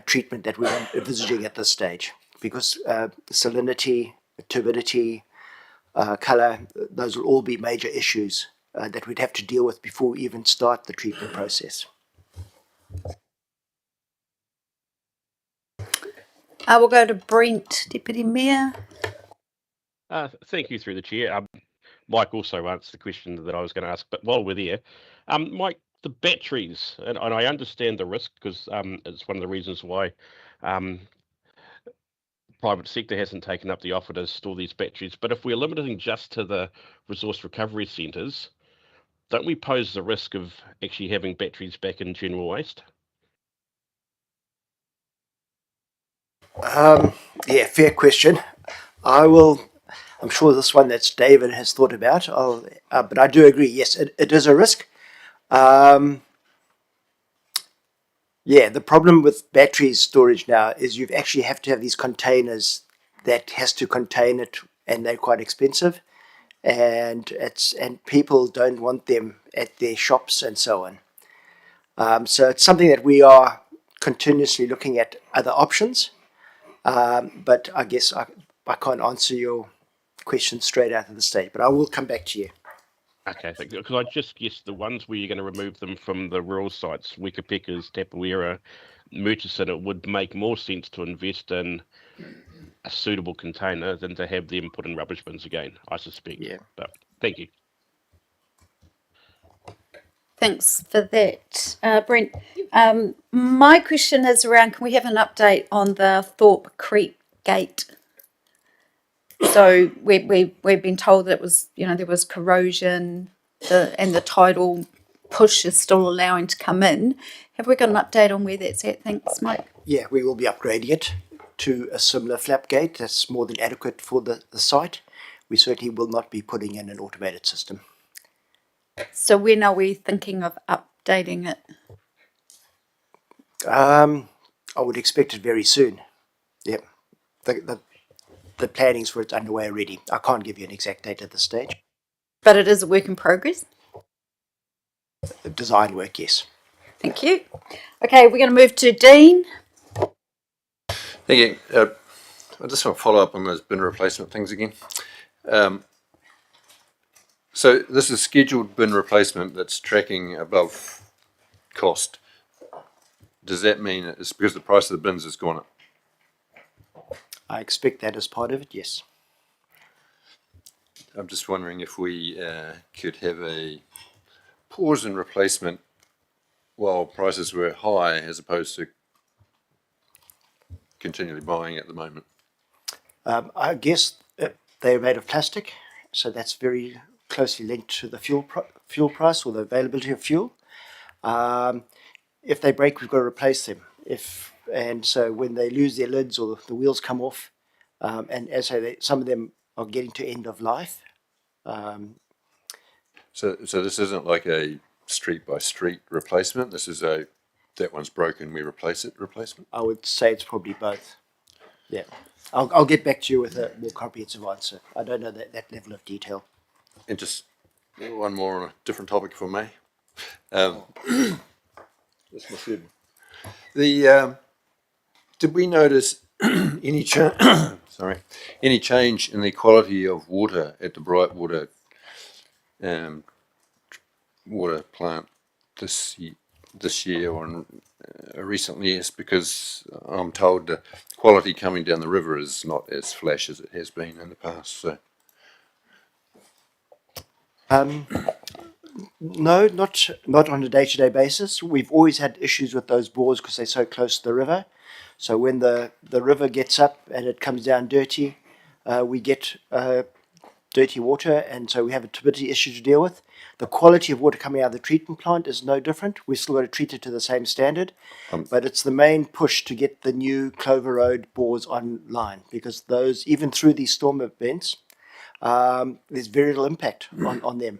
treatment that we're envisaging at this stage, because salinity, turbidity, colour, those will all be major issues that we'd have to deal with before we even start the treatment process. We'll go to Brent, Deputy Mayor. Thank you through the chair. Mike also answered the question that I was going to ask, but while we're there, Mike, the batteries, and I understand the risk because it's one of the reasons why private sector hasn't taken up the offer to store these batteries. But if we're limiting just to the resource recovery centres, don't we pose the risk of actually having batteries back in general waste? Yeah, fair question. I'm sure this one that's David has thought about, but I do agree, yes, it is a risk. Yeah, the problem with battery storage now is you actually have to have these containers that has to contain it, and they're quite expensive, and people don't want them at their shops and so on. So it's something that we are continuously looking at other options, but I guess I can't answer your question straight out of the stage, but I will come back to you. Okay, thank you. Because I just guess the ones where you're going to remove them from the rural sites, Wekapekas, Tapawera, Murchison, it would make more sense to invest in a suitable container than to have them put in rubbish bins again, I suspect. Yeah. But thank you. Thanks for that, Brent. My question is around, can we have an update on the Thorpe Creek gate? So we've been told that it was, there was corrosion, and the tidal push is still allowing to come in. Have we got an update on where that's at? Thanks, Mike. Yeah, we will be upgrading it to a similar flap gate that's more than adequate for the site. We certainly will not be putting in an automated system. So when are we thinking of updating it? I would expect it very soon. Yep. The planning's for it's underway already. I can't give you an exact date at this stage. But it is a work in progress? The design work, yes. Thank you. Okay, we're going to move to Dean. Thank you. I just want to follow up on those bin replacement things again. So this is scheduled bin replacement that's tracking above cost. Does that mean it's because the price of the bins has gone up? I expect that as part of it, yes. I'm just wondering if we could have a pause in replacement while prices were high as opposed to continually buying at the moment. I guess they're made of plastic, so that's very closely linked to the fuel price or the availability of fuel. If they break, we've got to replace them. And so when they lose their lids or the wheels come off, and as I say, some of them are getting to end of life. So this isn't like a street by street replacement. This is that one's broken, we replace it replacement. I would say it's probably both. Yeah, I'll get back to you with a more comprehensive answer. I don't know that level of detail. And just one more on a different topic for me. That's my food. Did we notice any change in the quality of water at the Brightwater water plant this year or in recent years? Because I'm told the quality coming down the river is not as flash as it has been in the past. So. No, not on a day-to-day basis. We've always had issues with those bores because they're so close to the river. So when the river gets up and it comes down dirty, we get dirty water, and so we have a turbidity issue to deal with. The quality of water coming out of the treatment plant is no different. We've still got to treat it to the same standard, but it's the main push to get the new Clover Road bores online, because those, even through these storm events, there's very little impact on them.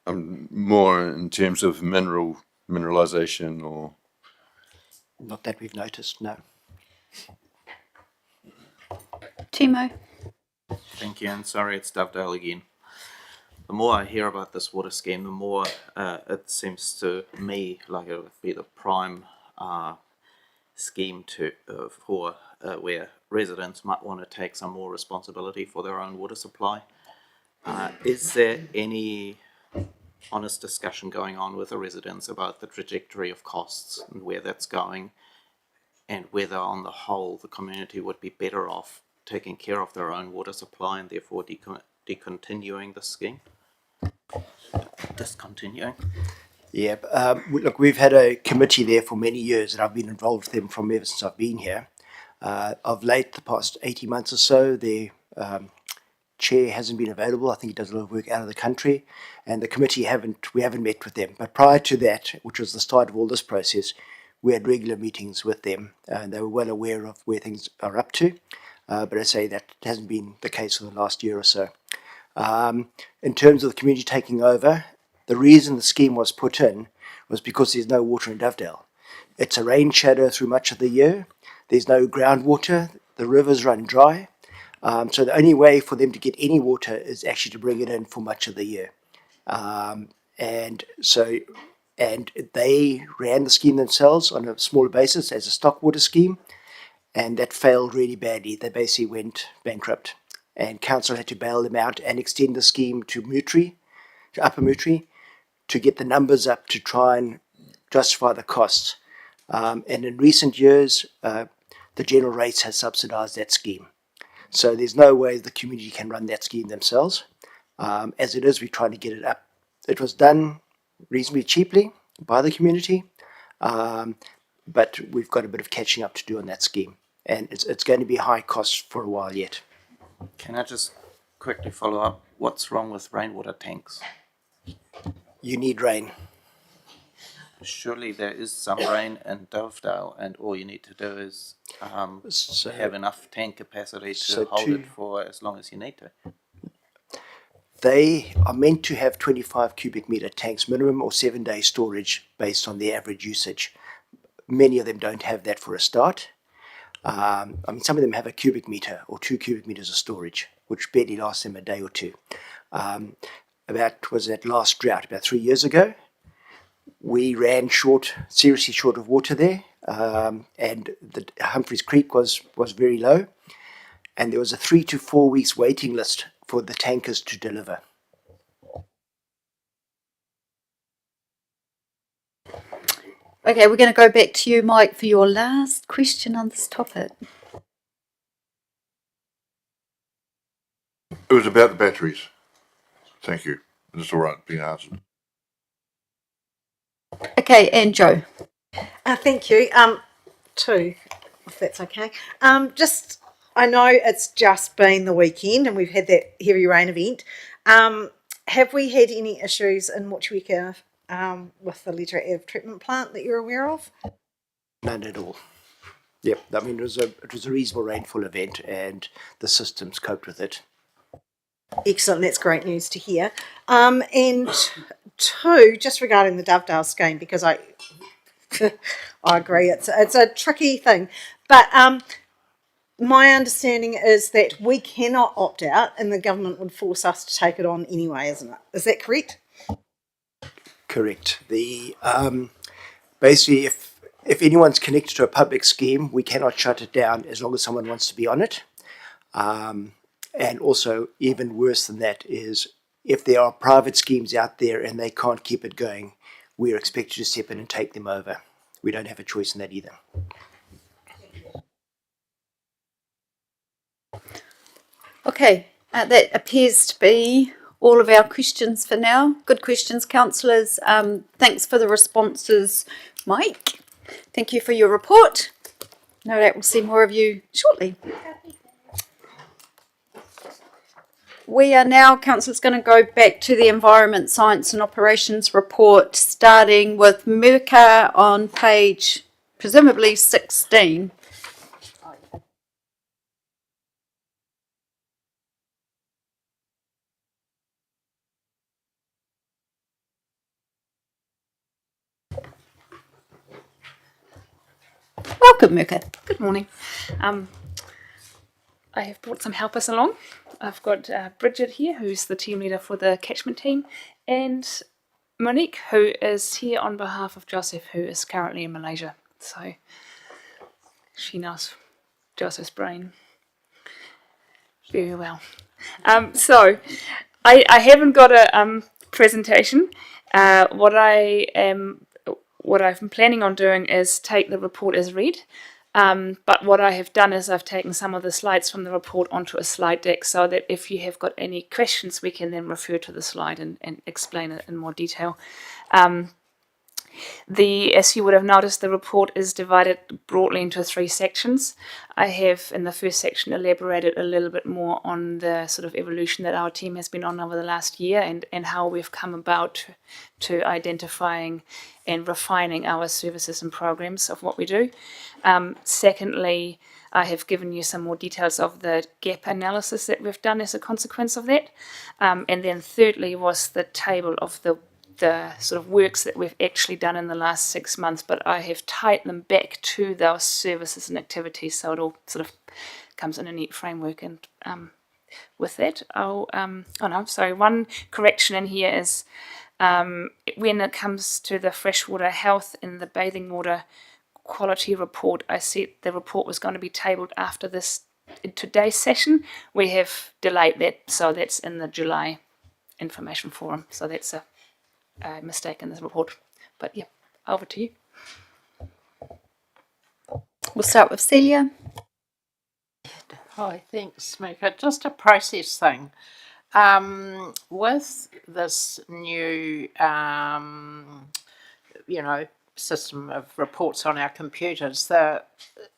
More in terms of mineralization or? Not that we've noticed, no. Timo. Thank you, and sorry, it's Dovedale again. The more I hear about this water scheme, the more it seems to me like it would be the prime scheme for where residents might want to take some more responsibility for their own water supply. Is there any honest discussion going on with the residents about the trajectory of costs and where that's going, and whether on the whole the community would be better off taking care of their own water supply and therefore discontinuing the scheme? Discontinuing? Yeah, look, we've had a committee there for many years, and I've been involved with them from ever since I've been here. Of late, the past 18 months or so, the chair hasn't been available. I think he does a lot of work out of the country, and the committee we haven't met with them. But prior to that, which was the start of all this process, we had regular meetings with them, and they were well aware of where things are up to. But I say that hasn't been the case for the last year or so. In terms of the community taking over, the reason the scheme was put in was because there's no water in Dovedale. It's a rain shadow through much of the year. There's no groundwater. The rivers run dry. So the only way for them to get any water is actually to bring it in for much of the year. And they ran the scheme themselves on a smaller basis as a stock water scheme, and that failed really badly. They basically went bankrupt, and council had to bail them out and extend the scheme to Upper Mutri, to get the numbers up to try and justify the costs. And in recent years, the general rates has subsidised that scheme. So there's no way the community can run that scheme themselves. As it is, we're trying to get it up. It was done reasonably cheaply by the community, but we've got a bit of catching up to do on that scheme. And it's going to be high cost for a while yet. Can I just quickly follow up? What's wrong with rainwater tanks? You need rain. Surely there is some rain in Dovedale, and all you need to do is have enough tank capacity to hold it for as long as you need to. They are meant to have 25 cubic meter tanks minimum, or 7-day storage based on the average usage. Many of them don't have that for a start. Some of them have a cubic meter or 2 cubic meters of storage, which barely lasts them a day or two. Was that last drought about 3 years ago? We ran seriously short of water there, and the Humphreys Creek was very low, and there was a 3 to 4 weeks waiting list for the tankers to deliver. Okay, we're going to go back to you, Mike, for your last question on this topic. It was about the batteries. Thank you. It's all right being answered. Okay, and Joe. Thank you. Two, if that's okay. I know it's just been the weekend and we've had that heavy rain event. Have we had any issues in Motueka with the Ledger Ave treatment plant that you're aware of? None at all. Yep, it was a reasonable rainfall event, and the systems coped with it. Excellent, that's great news to hear. And two, just regarding the Dovedale scheme, because I agree it's a tricky thing, but my understanding is that we cannot opt out, and the government would force us to take it on anyway, isn't it? Is that correct? Correct. Basically, if anyone's connected to a public scheme, we cannot shut it down as long as someone wants to be on it. And also, even worse than that is, if there are private schemes out there and they can't keep it going, we are expected to step in and take them over. We don't have a choice in that either. Okay, that appears to be all of our questions for now. Good questions, councillors. Thanks for the responses, Mike. Thank you for your report. No doubt we'll see more of you shortly. We are now, councillors, going to go back to the Environment, Science and Operations report, starting with Mirka on page, presumably 16. Welcome, Mirka. Good morning. I have brought some helpers along. I've got Bridget here, who's the team leader for the catchment team, and Monique, who is here on behalf of Joseph, who is currently in Malaysia. So she knows Joseph's brain very well. I haven't got a presentation. What I've been planning on doing is take the report as read. But what I have done is I've taken some of the slides from the report onto a slide deck so that if you have got any questions, we can then refer to the slide and explain it in more detail. As you would have noticed, the report is divided broadly into 3 sections. I have, in the first section, elaborated a little bit more on the sort of evolution that our team has been on over the last year and how we've come about to identifying and refining our services and programs of what we do. Secondly, I have given you some more details of the gap analysis that we've done as a consequence of that. And then thirdly was the table of the sort of works that we've actually done in the last 6 months, but I have tied them back to those services and activities, so it all sort of comes in a neat framework. And with that, one correction in here is when it comes to the freshwater health and the bathing water quality report, I said the report was going to be tabled after today's session. We have delayed that, so that's in the July information forum. So that's a mistake in this report. But yeah, over to you. We'll start with Celia. Hi, thanks, Mika. Just a process thing. With this new, system of reports on our computers,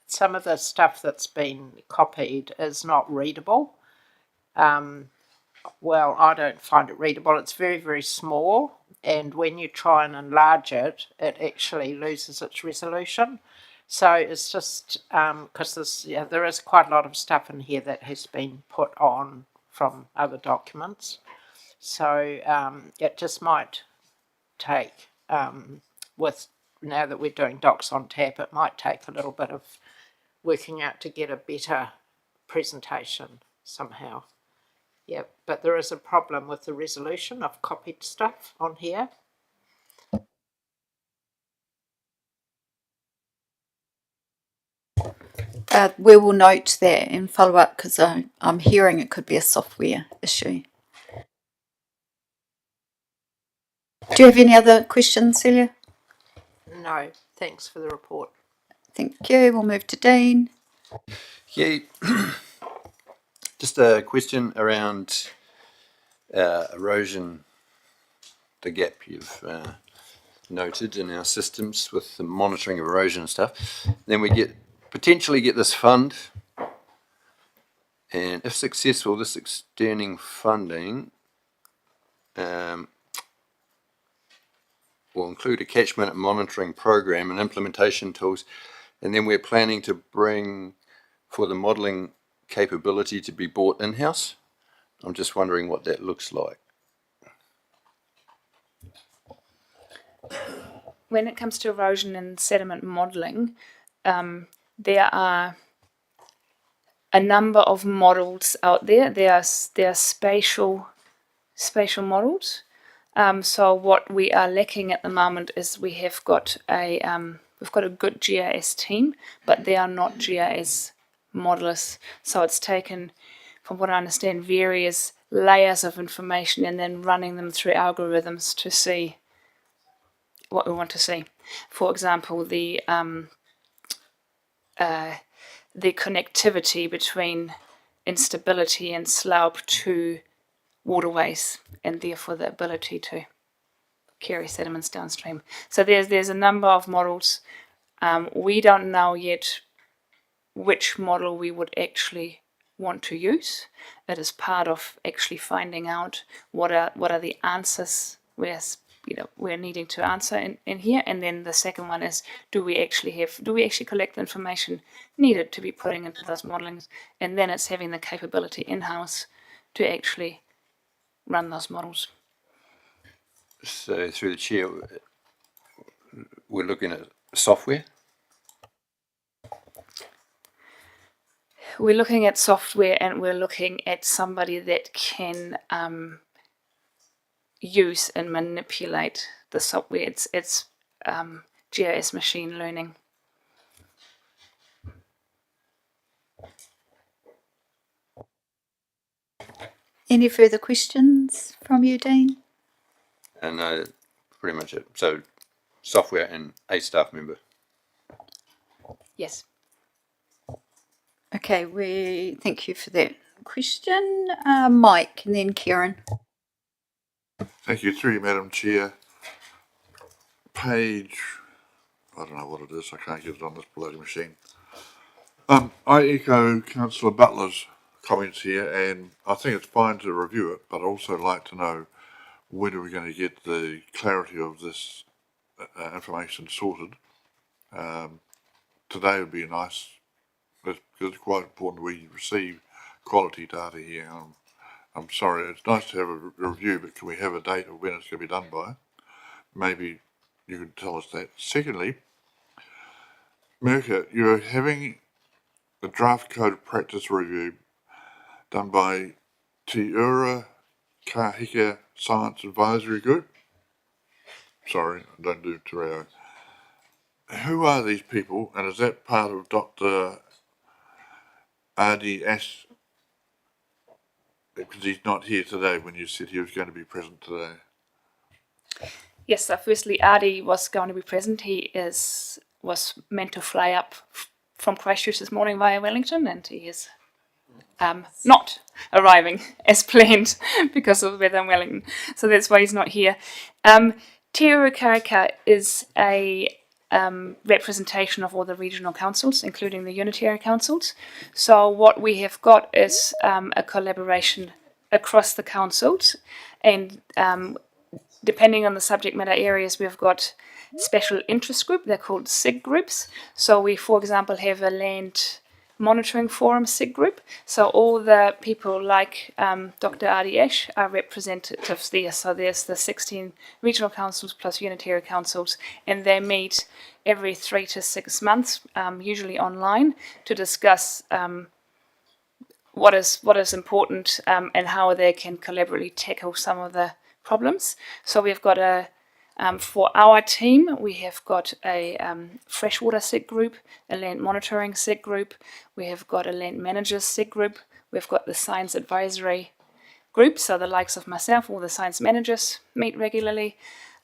some of the stuff that's been copied is not readable. Well, I don't find it readable. It's very, very small, and when you try and enlarge it, it actually loses its resolution. So it's just because there is quite a lot of stuff in here that has been put on from other documents. So it just might take, now that we're doing Docs on Tap, it might take a little bit of working out to get a better presentation somehow. Yeah, but there is a problem with the resolution of copied stuff on here. We will note that and follow up because I'm hearing it could be a software issue. Do you have any other questions, Celia? No, thanks for the report. Thank you. We'll move to Dean. Yeah, just a question around erosion, the gap you've noted in our systems with the monitoring of erosion and stuff. Then we potentially get this fund, and if successful, this extending funding will include a catchment monitoring program and implementation tools, and then we're planning to bring for the modelling capability to be bought in-house. I'm just wondering what that looks like. When it comes to erosion and sediment modelling, there are a number of models out there. There are spatial models. So what we are lacking at the moment is we've got a good GIS team, but they are not GIS modelers. So it's taken, from what I understand, various layers of information and then running them through algorithms to see what we want to see. For example, the connectivity between instability and slope to waterways, and therefore the ability to carry sediments downstream. So there's a number of models. We don't know yet which model we would actually want to use. It is part of actually finding out what are the answers we're needing to answer in here. And then the second one is, do we actually collect the information needed to be putting into those modelings? And then it's having the capability in-house to actually run those models. So through the chair, we're looking at software? We're looking at software, and we're looking at somebody that can use and manipulate the software. It's GIS machine learning. Any further questions from you, Dean? And pretty much it. So software and a staff member. Yes. Okay, we thank you for that question. Mike and then Kieran. Thank you, through you, Madam Chair. Page, I don't know what it is, I can't get it on this bloody machine. I echo Councillor Butler's comments here, and I think it's fine to review it, but I'd also like to know when are we going to get the clarity of this information sorted. Today would be nice, because it's quite important we receive quality data here. I'm sorry, it's nice to have a review, but can we have a date of when it's going to be done by? Maybe you could tell us that. Secondly, Mirka, you're having a draft code of practice review done by Te Ura Kahika Science Advisory Group. Sorry, I don't do Te Reo. Who are these people, and is that part of Dr. Adi Ash? Because he's not here today when you said he was going to be present today. Yes, so firstly, Adi was going to be present. He was meant to fly up from Christchurch this morning via Wellington, and he is not arriving as planned because of the weather in Wellington. So that's why he's not here. Te Ura Karaka is a representation of all the regional councils, including the unitary councils. So what we have got is a collaboration across the councils, and depending on the subject matter areas, we've got special interest group. They're called SIG groups. So we, for example, have a land monitoring forum SIG group. So all the people like Dr. Adi Ash are representatives there. So there's the 16 regional councils plus unitary councils, and they meet every 3 to 6 months, usually online, to discuss what is important and how they can collaboratively tackle some of the problems. So we've got for our team, we have got a freshwater SIG group, a land monitoring SIG group, we have got a land managers SIG group, we've got the science advisory group, so the likes of myself, all the science managers meet regularly.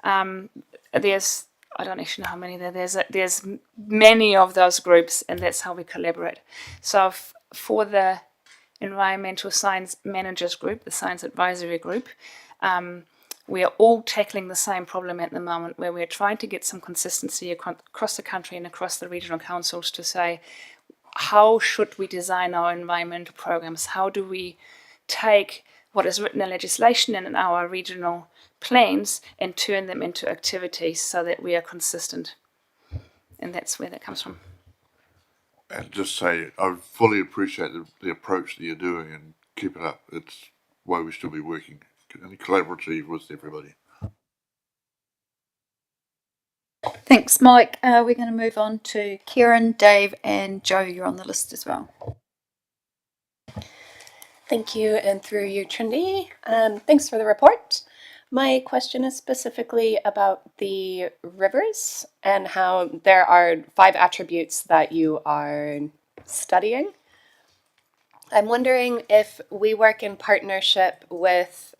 There's, I don't actually know how many there's many of those groups, and that's how we collaborate. So for the environmental science managers group, the science advisory group, we are all tackling the same problem at the moment, where we're trying to get some consistency across the country and across the regional councils to say, how should we design our environmental programs? How do we take what is written in legislation and in our regional plans and turn them into activities so that we are consistent? And that's where that comes from. And just say, I fully appreciate the approach that you're doing, and keep it up. It's why we should be working and collaborative with everybody. Thanks, Mike. We're going to move on to Kieran, Dave, and Joe. You're on the list as well. Thank you, and through you, Trindy. Thanks for the report. My question is specifically about the rivers and how there are 5 attributes that you are studying. I'm wondering if we work in partnership with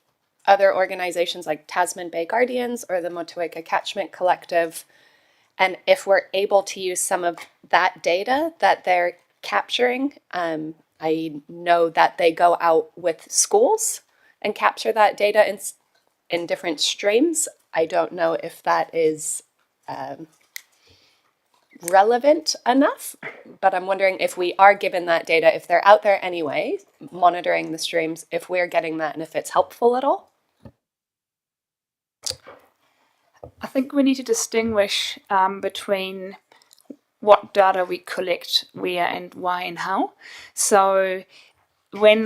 other organizations like Tasman Bay Guardians or the Motueka Catchment Collective, and if we're able to use some of that data that they're capturing. I know that they go out with schools and capture that data in different streams. I don't know if that is relevant enough, but I'm wondering if we are given that data, if they're out there anyway, monitoring the streams, if we're getting that and if it's helpful at all. I think we need to distinguish between what data we collect, where and why and how. So when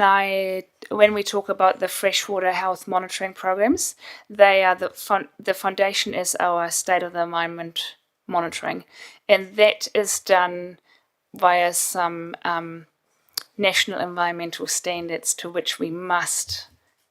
we talk about the freshwater health monitoring programs, they are the foundation is our state of the environment monitoring, and that is done via some national environmental standards to which we must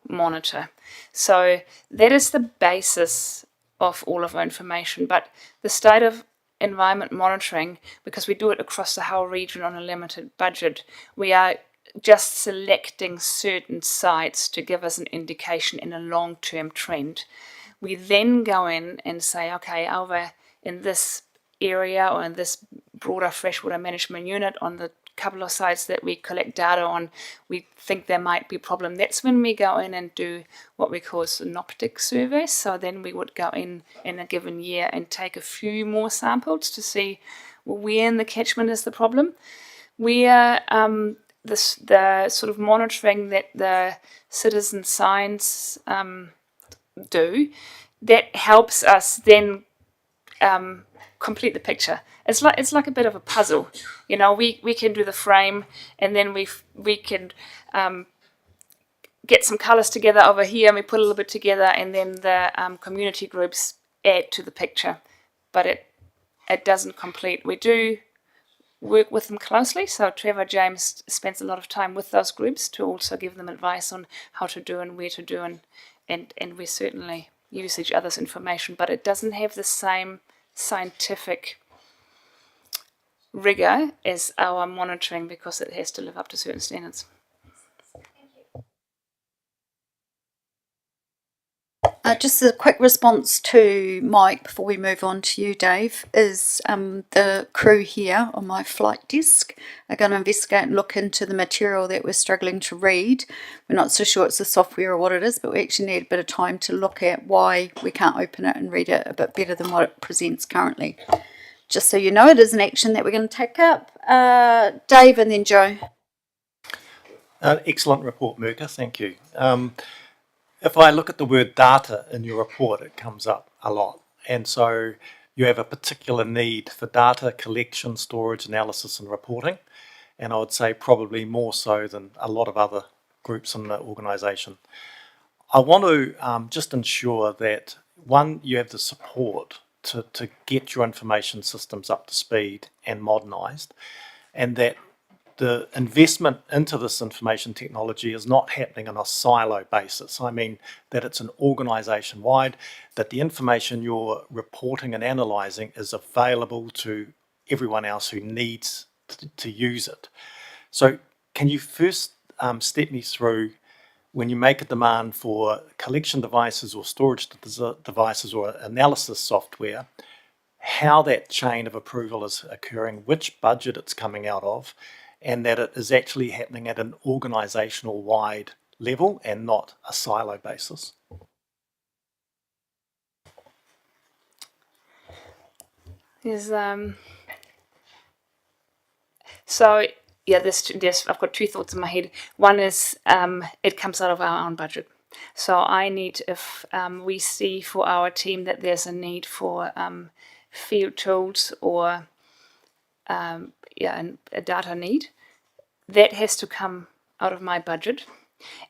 monitor. So that is the basis of all of our information. But the state of environment monitoring, because we do it across the whole region on a limited budget, we are just selecting certain sites to give us an indication in a long-term trend. We then go in and say, okay, over in this area or in this broader freshwater management unit on the couple of sites that we collect data on, we think there might be a problem. That's when we go in and do what we call synoptic surveys. So then we would go in a given year and take a few more samples to see, well, where in the catchment is the problem. We are the sort of monitoring that the citizen science do, that helps us then complete the picture. It's like a bit of a puzzle, you know. We can do the frame, and then we can get some colours together over here, and we put a little bit together, and then the community groups add to the picture. But it doesn't complete. We do work with them closely. So Trevor James spends a lot of time with those groups to also give them advice on how to do and where to do, and we certainly use each other's information, but it doesn't have the same scientific rigor as our monitoring because it has to live up to certain standards. Just a quick response to Mike before we move on to you, Dave, is the crew here on my flight desk are going to investigate and look into the material that we're struggling to read. We're not so sure it's the software or what it is, but we actually need a bit of time to look at why we can't open it and read it a bit better than what it presents currently. Just so you know, it is an action that we're going to take up. Dave and then Joe. Excellent report, Mirka, thank you. If I look at the word data in your report, it comes up a lot. And so you have a particular need for data collection, storage, analysis and reporting. And I would say probably more so than a lot of other groups in the organisation. I want to just ensure that, one, you have the support to get your information systems up to speed and modernised, and that the investment into this information technology is not happening on a silo basis. I mean that it's an organisation wide, that the information you're reporting and analysing is available to everyone else who needs to use it. So can you first step me through, when you make a demand for collection devices or storage devices or analysis software, how that chain of approval is occurring, which budget it's coming out of, and that it is actually happening at an organisational wide level and not a silo basis? There's so yeah, there's I've got two thoughts in my head. One is it comes out of our own budget. So I need, if we see for our team that there's a need for field tools or and a data need, that has to come out of my budget,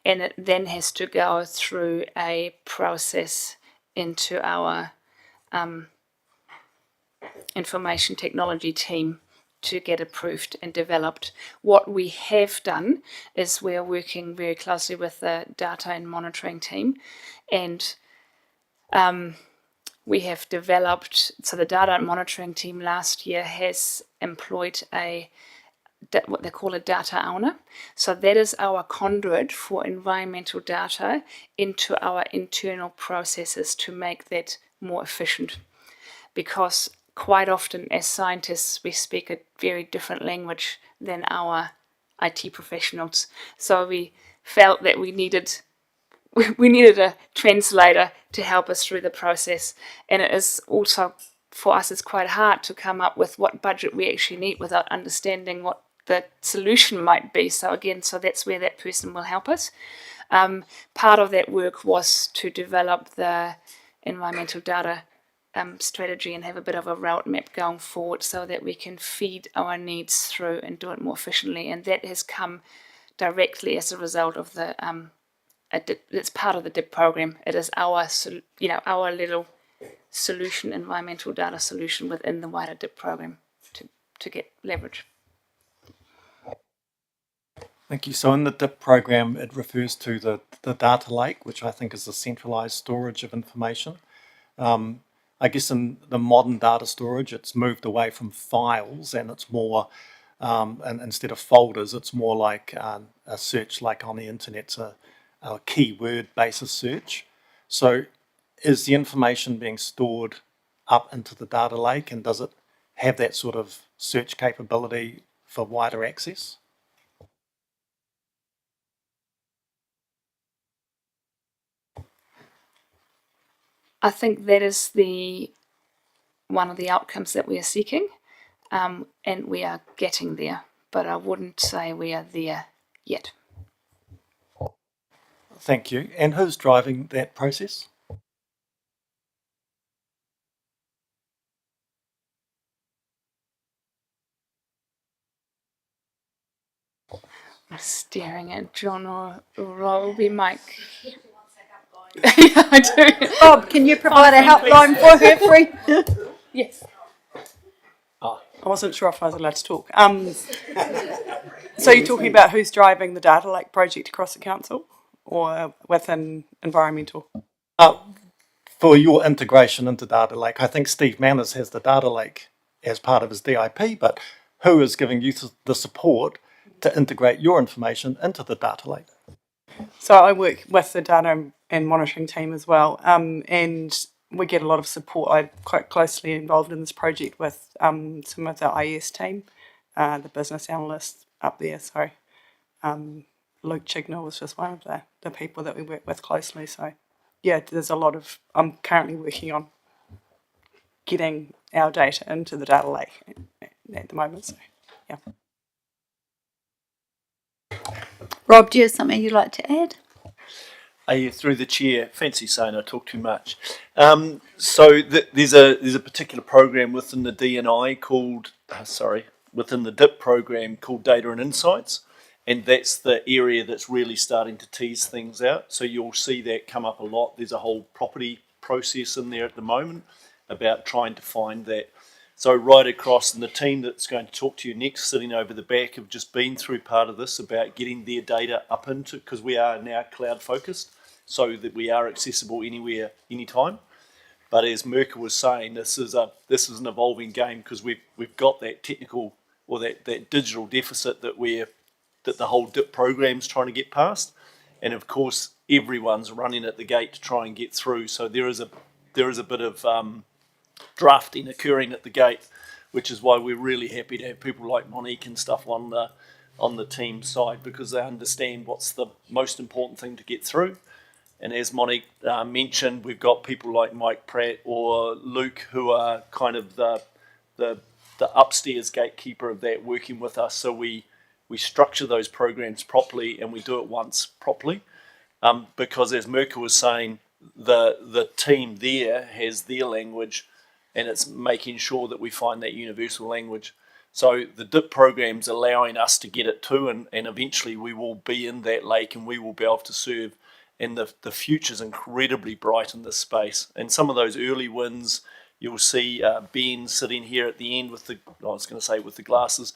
and it then has to go through a process into our information technology team to get approved and developed. What we have done is we're working very closely with the data and monitoring team, and we have developed, so the data and monitoring team last year has employed what they call a data owner. So that is our conduit for environmental data into our internal processes to make that more efficient. Because quite often as scientists we speak a very different language than our IT professionals. So we felt that we needed a translator to help us through the process. And it is also, for us, it's quite hard to come up with what budget we actually need without understanding what the solution might be. So again, so that's where that person will help us. Part of that work was to develop the environmental data strategy and have a bit of a route map going forward so that we can feed our needs through and do it more efficiently. And that has come directly as a result of the it's part of the DIP program. It is our little solution, environmental data solution within the wider DIP program to get leverage. Thank you. So in the DIP program, it refers to the data lake, which I think is the centralised storage of information. I guess in the modern data storage, it's moved away from files and it's more and instead of folders, it's more like a search like on the internet, a keyword basis search. So is the information being stored up into the data lake, and does it have that sort of search capability for wider access? I think that is one of the outcomes that we are seeking, and we are getting there, but I wouldn't say we are there yet. Thank you. And who's driving that process? I'm staring at John or Robbie, Mike. Yeah, I do. Bob, can you provide a helpline for her, free? Yes. I wasn't sure if I was allowed to talk. So you're talking about who's driving the data lake project across the council, or within environmental? For your integration into data lake, I think Steve Manners has the data lake as part of his DIP, but who is giving you the support to integrate your information into the data lake? So I work with the data and monitoring team as well, and we get a lot of support. I'm quite closely involved in this project with some of the IS team, the business analysts up there. So Luke Chignall was just one of the people that we work with closely. So yeah, there's a lot of, I'm currently working on getting our data into the data lake at the moment. So yeah. Rob, do you have something you'd like to add? Through the chair, fancy saying I talk too much. There's a particular program within the DNI called, within the DIP program called Data and Insights, and that's the area that's really starting to tease things out. So you'll see that come up a lot. There's a whole property process in there at the moment about trying to find that. So right across, and the team that's going to talk to you next, sitting over the back, have just been through part of this about getting their data up into, because we are now cloud focused, so that we are accessible anywhere, anytime. But as Mirka was saying, this is an evolving game, because we've got that technical or that digital deficit that the whole DIP program's trying to get past, and of course everyone's running at the gate to try and get through. So there is a bit of drafting occurring at the gate, which is why we're really happy to have people like Monique and stuff on the team side, because they understand what's the most important thing to get through. And as Monique mentioned, we've got people like Mike Pratt or Luke who are kind of the upstairs gatekeeper of that, working with us. So we structure those programs properly, and we do it once properly, because as Mirka was saying, the team there has their language, and it's making sure that we find that universal language. So the DIP program's allowing us to get it too, and eventually we will be in that lake and we will be able to serve. And the future's incredibly bright in this space. And some of those early wins, you'll see Ben sitting here at the end with the glasses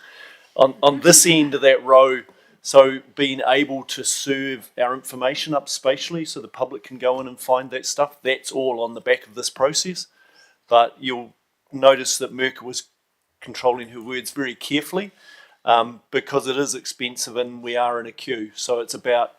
on this end of that row. So being able to serve our information up spatially so the public can go in and find that stuff, that's all on the back of this process. But you'll notice that Mirka was controlling her words very carefully, because it is expensive and we are in a queue. So it's about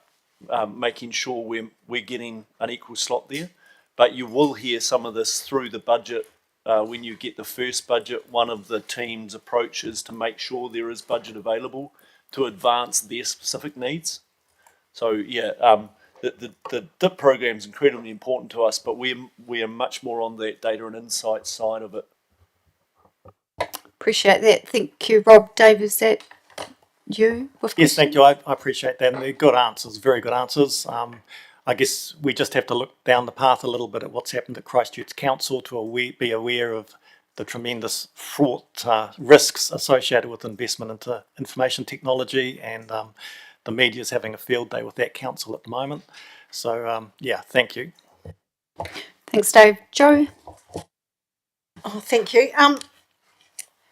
making sure we're getting an equal slot there. But you will hear some of this through the budget. When you get the first budget, one of the team's approach is to make sure there is budget available to advance their specific needs. So yeah, the DIP program is incredibly important to us, but we are much more on that data and insights side of it. Appreciate that. Thank you, Rob. Dave, is that you? Yes, thank you. I appreciate that. And they're good answers, very good answers. I guess we just have to look down the path a little bit at what's happened at Christchurch Council to be aware of the tremendous fraught risks associated with investment into information technology, and the media's having a field day with that council at the moment. So yeah, thank you. Thanks, Dave. Joe? Oh, thank you.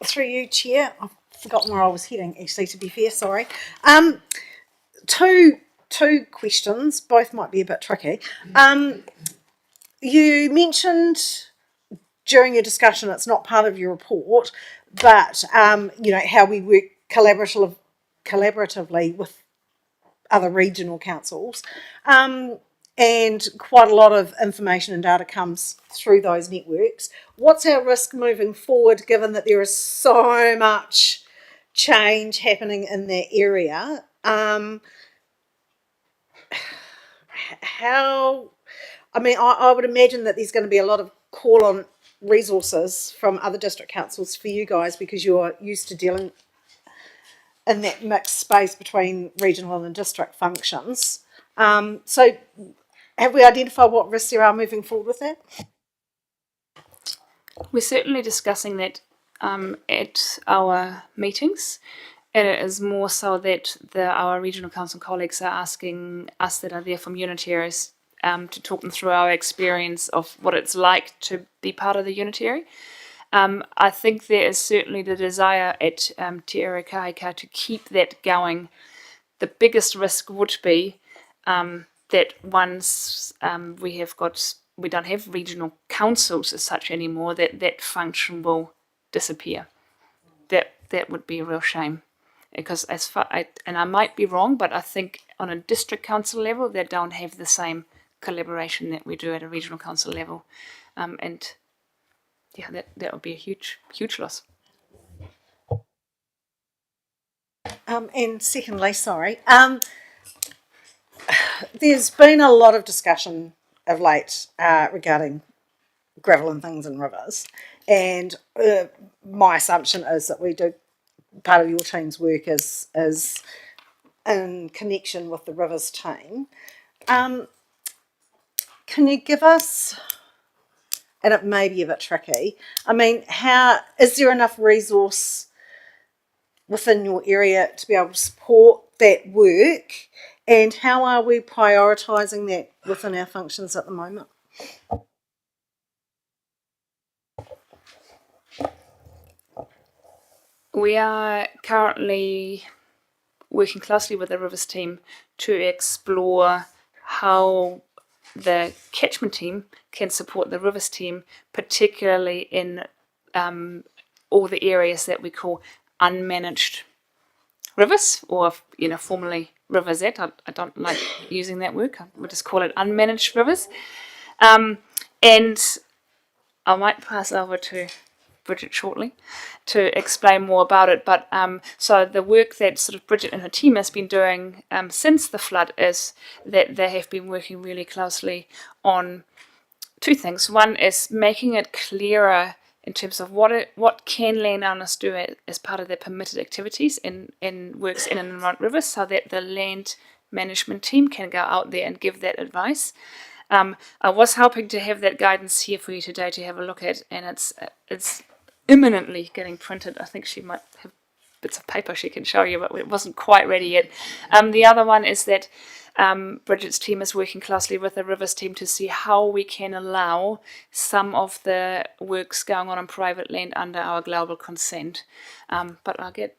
Through you, Chair. I've forgotten where I was heading, actually, to be fair, sorry. Two questions, both might be a bit tricky. You mentioned during your discussion, it's not part of your report, but you know, how we work collaboratively with other regional councils. And quite a lot of information and data comes through those networks. What's our risk moving forward, given that there is so much change happening in that area? I would imagine that there's going to be a lot of call on resources from other district councils for you guys, because you're used to dealing in that mixed space between regional and district functions. So have we identified what risks there are moving forward with that? We're certainly discussing that at our meetings, and it is more so that our regional council colleagues are asking us that are there from Unitaries to talk them through our experience of what it's like to be part of the Unitary. I think there is certainly the desire at Te Arikahika to keep that going. The biggest risk would be that once we don't have regional councils as such anymore, that function will disappear. That would be a real shame, because and I might be wrong, but I think on a district council level they don't have the same collaboration that we do at a regional council level, and yeah, that would be a huge loss. And secondly, there's been a lot of discussion of late regarding gravel and things in rivers, and my assumption is that part of your team's work is in connection with the rivers team. Can you give us, and it may be a bit tricky, is there enough resource within your area to be able to support that work, and how are we prioritising that within our functions at the moment? We are currently working closely with the Rivers team to explore how the catchment team can support the Rivers team, particularly in all the areas that we call unmanaged rivers, or formerly Rivers. I don't like using that word. We'll just call it unmanaged rivers. And I might pass over to Bridget shortly to explain more about it. But so the work that sort of Bridget and her team has been doing since the flood is that they have been working really closely on two things. One is making it clearer in terms of what can landowners do as part of their permitted activities in works in and around rivers, so that the land management team can go out there and give that advice. I was hoping to have that guidance here for you today to have a look at, and it's imminently getting printed. I think she might have bits of paper she can show you, but it wasn't quite ready yet. The other one is that Bridget's team is working closely with the Rivers team to see how we can allow some of the works going on private land under our global consent. But I'll get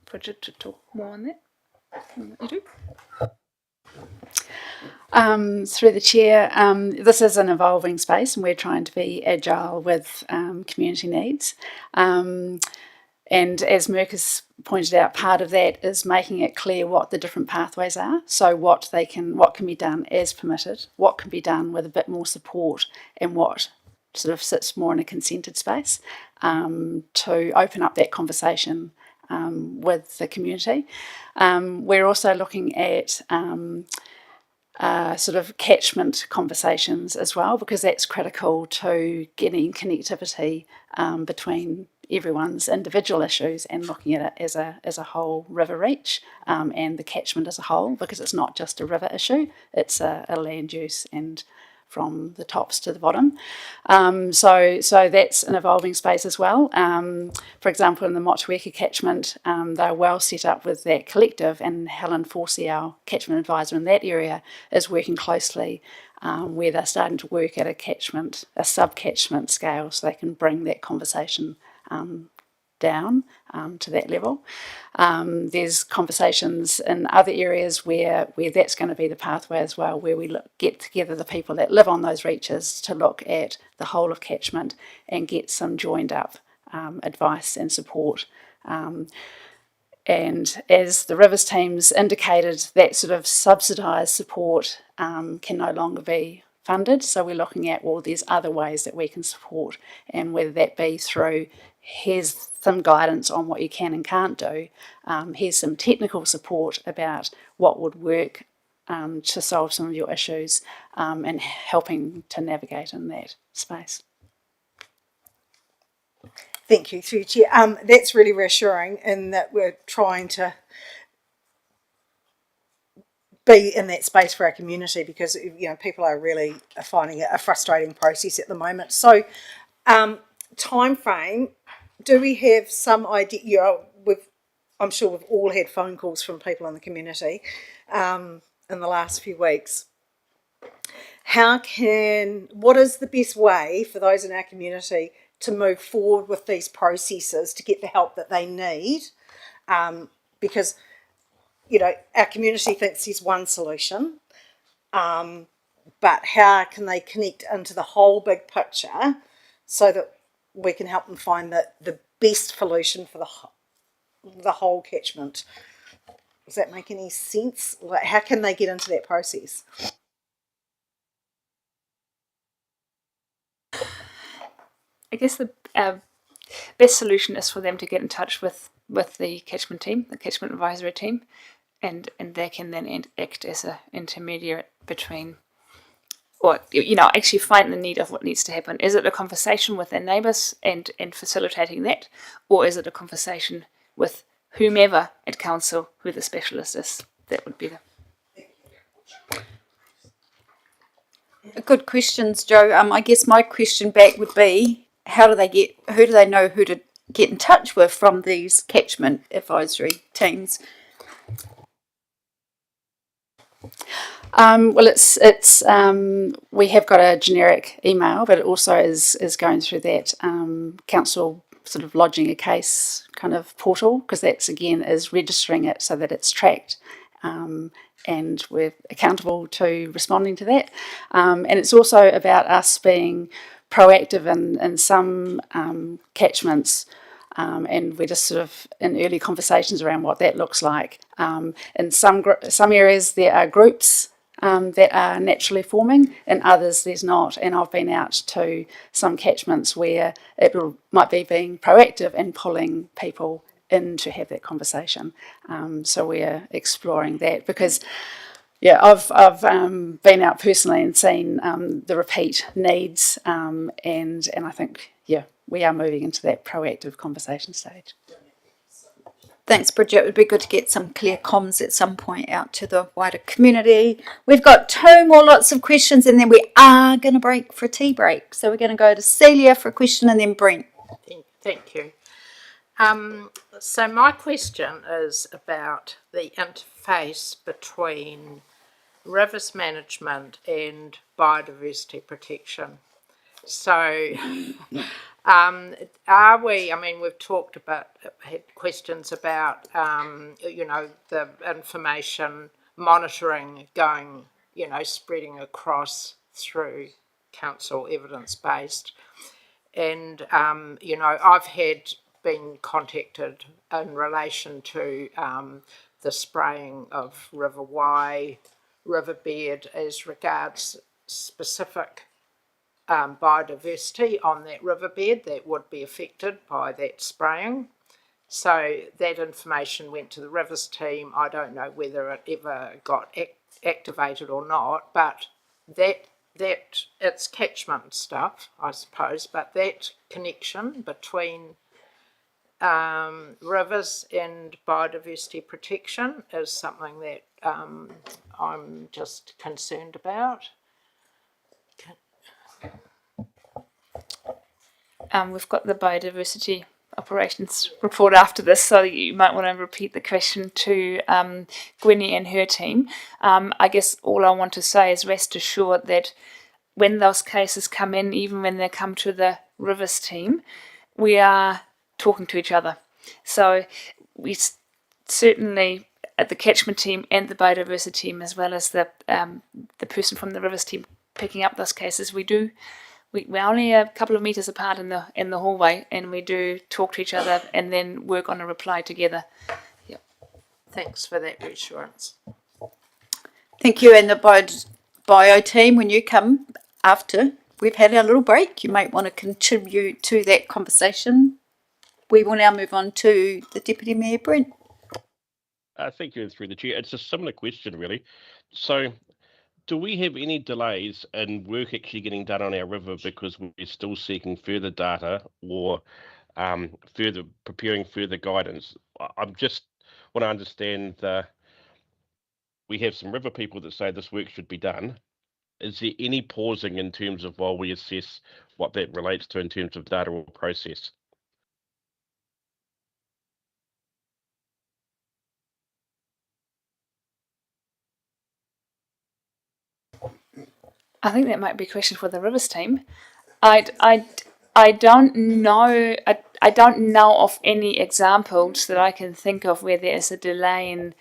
Bridget to talk more on that. You do? Through the chair, this is an evolving space, and we're trying to be agile with community needs. And as Merc has pointed out, part of that is making it clear what the different pathways are. So what can be done as permitted, what can be done with a bit more support, and what sort of sits more in a consented space, to open up that conversation with the community. We're also looking at sort of catchment conversations as well, because that's critical to getting connectivity between everyone's individual issues and looking at it as a whole river reach, and the catchment as a whole, because it's not just a river issue, it's a land use and from the tops to the bottom. So that's an evolving space as well. For example, in the Motueka catchment, they're well set up with that collective, and Helen Forsey, our catchment advisor in that area, is working closely where they're starting to work at a sub-catchment scale, so they can bring that conversation down to that level. There's conversations in other areas where that's going to be the pathway as well, where we get together the people that live on those reaches to look at the whole of catchment and get some joined up advice and support. And as the Rivers teams indicated, that sort of subsidised support can no longer be funded. So we're looking at, well, there's other ways that we can support, and whether that be through, here's some guidance on what you can and can't do, here's some technical support about what would work to solve some of your issues, and helping to navigate in that space. Thank you, through you, Chair. That's really reassuring in that we're trying to be in that space for our community, because people are really finding it a frustrating process at the moment. So, time frame. Do we have some idea? I'm sure we've all had phone calls from people in the community in the last few weeks. What is the best way for those in our community to move forward with these processes to get the help that they need? Because, our community thinks there's one solution, but how can they connect into the whole big picture so that we can help them find the best solution for the whole catchment? Does that make any sense? Like, how can they get into that process? I guess the best solution is for them to get in touch with the catchment team, the catchment advisory team, and they can then act as an intermediary between, or actually find the need of what needs to happen. Is it a conversation with their neighbours and facilitating that, or is it a conversation with whomever at council who the specialist is? That would be the... Good questions, Joe. I guess my question back would be, who do they know who to get in touch with from these catchment advisory teams? Well, it's we have got a generic email, but it also is going through that council sort of lodging a case kind of portal, because that's again is registering it so that it's tracked. And we're accountable to responding to that. And it's also about us being proactive in some catchments, and we're just sort of in early conversations around what that looks like. In some areas there are groups that are naturally forming, in others there's not. And I've been out to some catchments where it might be being proactive and pulling people in to have that conversation. So we're exploring that, because I've been out personally and seen the repeat needs, and I think we are moving into that proactive conversation stage. Thanks, Bridget. It would be good to get some clear comms at some point out to the wider community. We've got two more lots of questions, and then we are going to break for a tea break. So we're going to go to Celia for a question, and then Brent. Thank you. So my question is about the interface between rivers management and biodiversity protection. So are we, we've talked about, had questions about, the information monitoring going, spreading across through council evidence-based. And, I've been contacted in relation to the spraying of River Wye, riverbed, as regards specific biodiversity on that riverbed that would be affected by that spraying. So that information went to the Rivers team. I don't know whether it ever got activated or not, but that it's catchment stuff, I suppose, but that connection between rivers and biodiversity protection is something that I'm just concerned about. We've got the biodiversity operations report after this, so you might want to repeat the question to Gwenny and her team. I guess all I want to say is rest assured that when those cases come in, even when they come to the Rivers team, we are talking to each other. So we certainly, at the catchment team and the biodiversity team, as well as the person from the Rivers team picking up those cases, we're only a couple of metres apart in the hallway, and we do talk to each other and then work on a reply together. Yep. Thanks for that reassurance. Thank you. And the bio team, when you come after we've had our little break, you might want to contribute to that conversation. We will now move on to the Deputy Mayor, Brent. Thank you, through the chair. It's a similar question, really. So, do we have any delays in work actually getting done on our river because we're still seeking further data or further preparing further guidance? I'm just want to understand we have some river people that say this work should be done. Is there any pausing in terms of while we assess what that relates to in terms of data or process? I think that might be a question for the Rivers team. I don't know. I don't know of any examples that I can think of where there is a delay in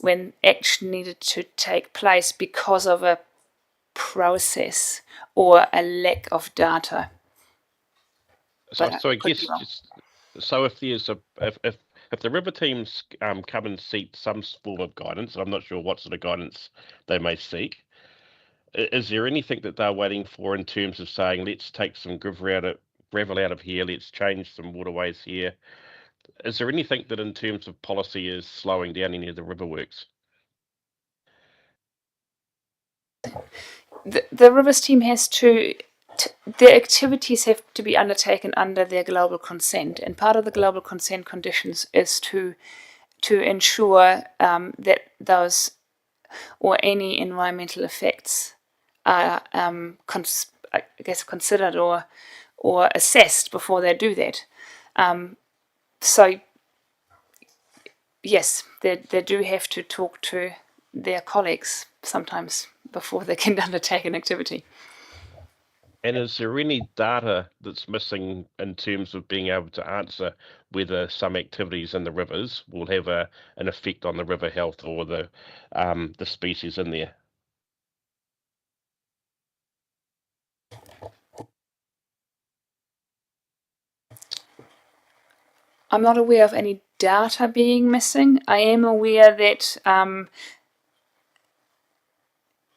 when action needed to take place because of a process or a lack of data. So But I could guess be wrong. just so if there's if the river teams come and seek some form of guidance, and I'm not sure what sort of guidance they may seek, is there anything that they're waiting for in terms of saying, let's take some gravel out of here, let's change some waterways here? Is there anything that in terms of policy is slowing down any of the river works? The Rivers team has to. Their activities have to be undertaken under their global consent, and part of the global consent conditions is to ensure that those or any environmental effects are considered or assessed before they do that. So yes, they do have to talk to their colleagues sometimes before they can undertake an activity. And is there any data that's missing in terms of being able to answer whether some activities in the rivers will have an effect on the river health or the species in there? I'm not aware of any data being missing. I am aware that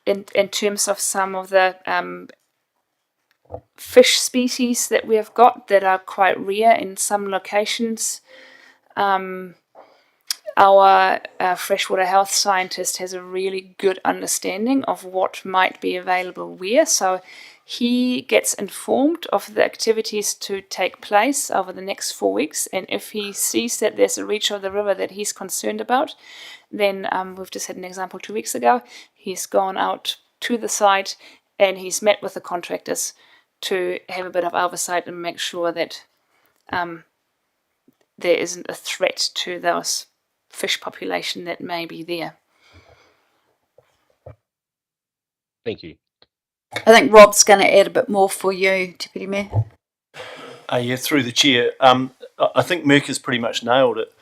in terms of some of the fish species that we have got that are quite rare in some locations, our freshwater health scientist has a really good understanding of what might be available where. So he gets informed of the activities to take place over the next 4 weeks. And if he sees that there's a reach of the river that he's concerned about, then we've just had an example 2 weeks ago. He's gone out to the site and he's met with the contractors to have a bit of oversight and make sure that there isn't a threat to those fish population that may be there. Thank you. I think Rob's going to add a bit more for you, Deputy Mayor. Yeah, through the chair. I think Merck has pretty much nailed it.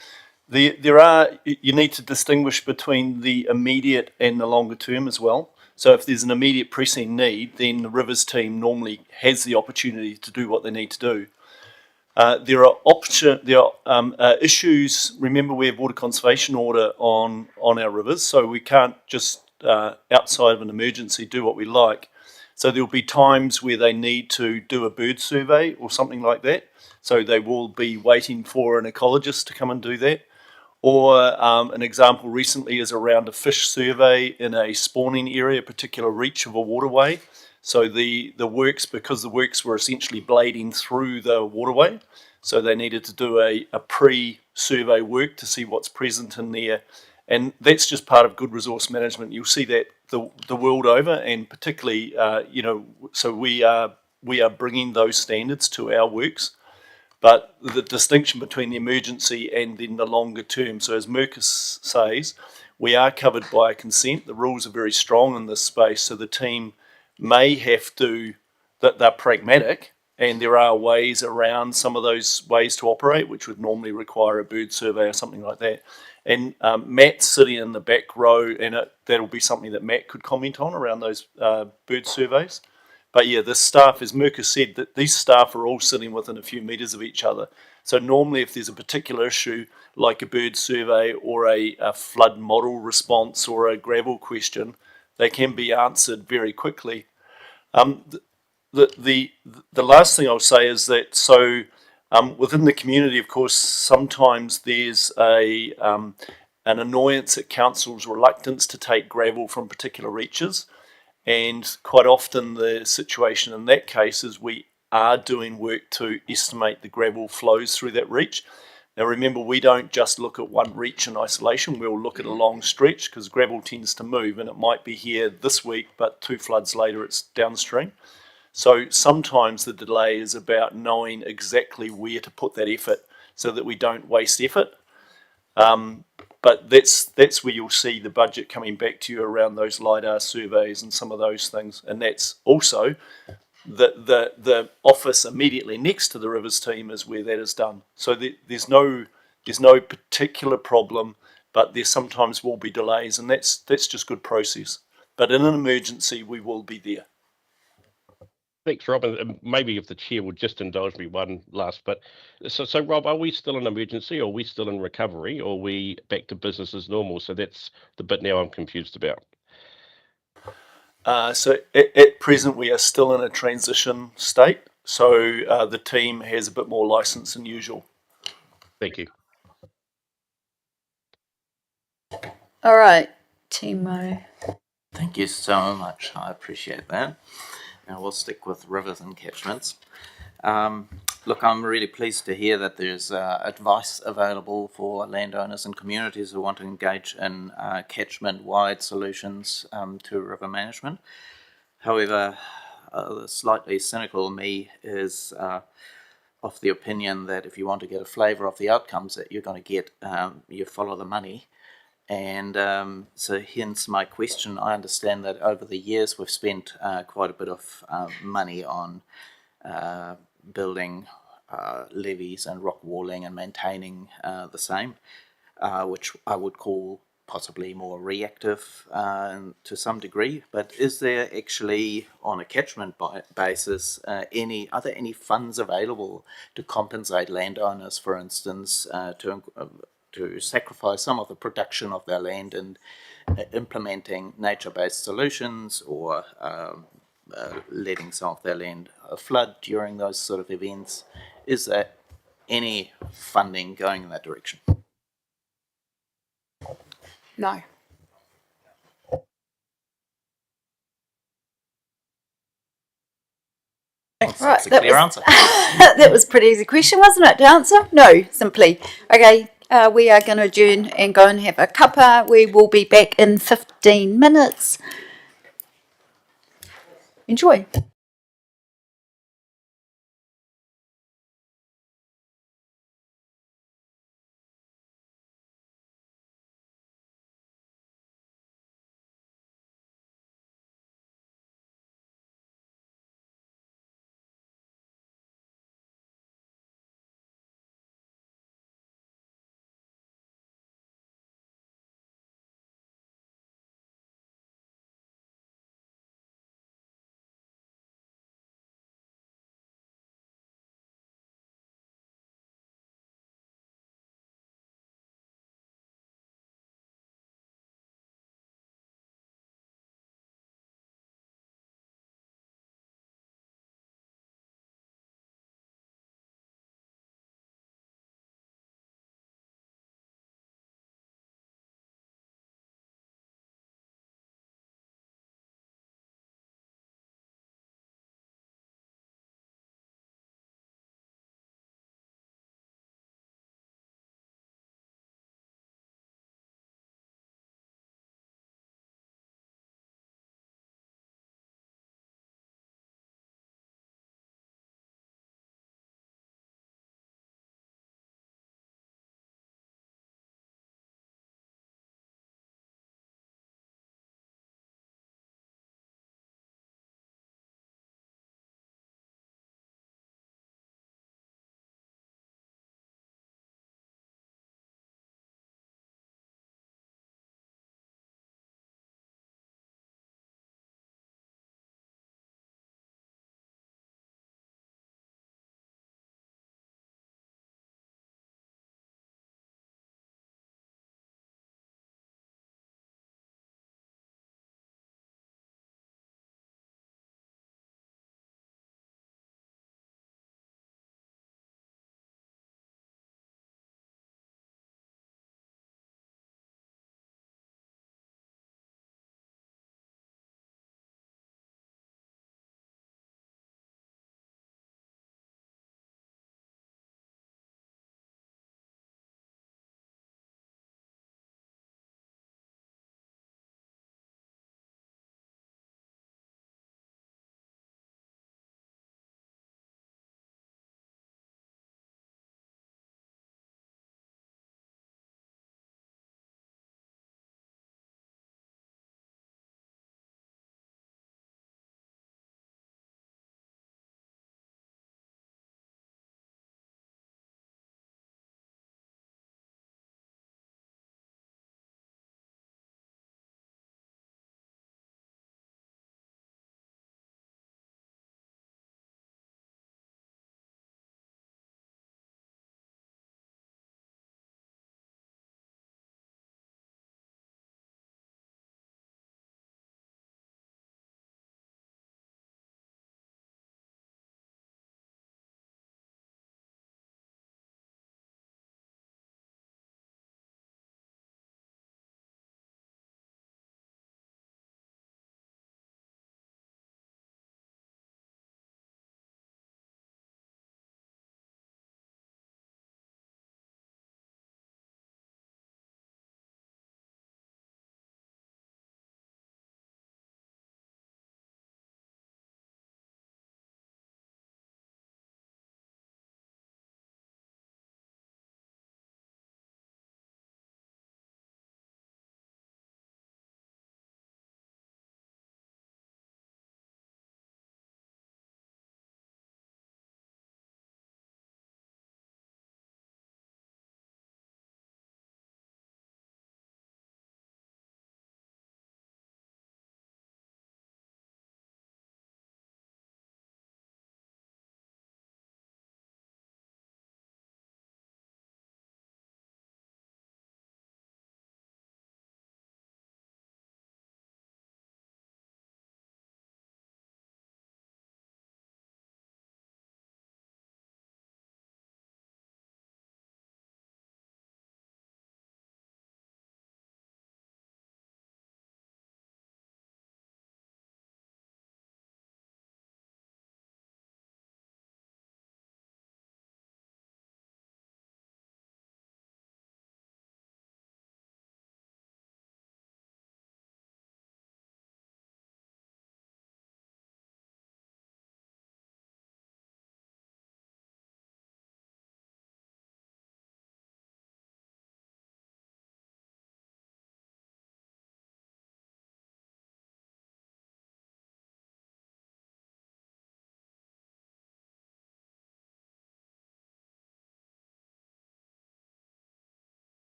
You need to distinguish between the immediate and the longer term as well. So if there's an immediate pressing need, then the Rivers team normally has the opportunity to do what they need to do. There are issues. Remember, we have water conservation order on our rivers, so we can't just outside of an emergency do what we like. So there'll be times where they need to do a bird survey or something like that. So they will be waiting for an ecologist to come and do that. Or an example recently is around a fish survey in a spawning area, a particular reach of a waterway. So the works, because the works were essentially blading through the waterway, so they needed to do a pre-survey work to see what's present in there. And that's just part of good resource management. You'll see that the world over, and particularly, so we are bringing those standards to our works. But the distinction between the emergency and then the longer term. So as Mercus says, we are covered by a consent. The rules are very strong in this space. So the team may have to, that they're pragmatic, and there are ways around some of those ways to operate, which would normally require a bird survey or something like that. And Matt's sitting in the back row, and that'll be something that Matt could comment on around those bird surveys. But yeah, the staff, as Mercus said, that these staff are all sitting within a few metres of each other. So normally if there's a particular issue like a bird survey or a flood model response or a gravel question, they can be answered very quickly. The last thing I'll say is that within the community, of course, sometimes there's an annoyance at council's reluctance to take gravel from particular reaches, and quite often the situation in that case is we are doing work to estimate the gravel flows through that reach. Now remember, we don't just look at one reach in isolation, we'll look at a long stretch because gravel tends to move, and it might be here this week but 2 floods later it's downstream. So sometimes the delay is about knowing exactly where to put that effort so that we don't waste effort. But that's where you'll see the budget coming back to you around those LiDAR surveys and some of those things. And that's also the office immediately next to the Rivers team is where that is done. So there's no particular problem, but there sometimes will be delays, and that's just good process. But in an emergency, we will be there. Thanks, Rob. And maybe if the chair would just indulge me one last bit. So Rob, are we still in emergency, or are we still in recovery, or are we back to business as normal? So that's the bit now I'm confused about. So at present, we are still in a transition state. So the team has a bit more license than usual. Thank you. All right, Timo. Thank you so much. I appreciate that. Now we'll stick with rivers and catchments. Look, I'm really pleased to hear that there's advice available for landowners and communities who want to engage in catchment-wide solutions to river management. However, the slightly cynical me is of the opinion that if you want to get a flavour of the outcomes that you're going to get, you follow the money. And so hence my question. I understand that over the years we've spent quite a bit of money on building levees and rock walling and maintaining the same, which I would call possibly more reactive to some degree. But is there actually, on a catchment basis, are there any funds available to compensate landowners, for instance, to sacrifice some of the production of their land and implementing nature-based solutions, or letting some of their land flood during those sort of events? Is there any funding going in that direction? No. Thanks. Right, That's a clear answer. That was a pretty easy question, wasn't it, to answer? No, simply. Okay, we are going to adjourn and go and have a cuppa. We will be back in 15 minutes. Enjoy.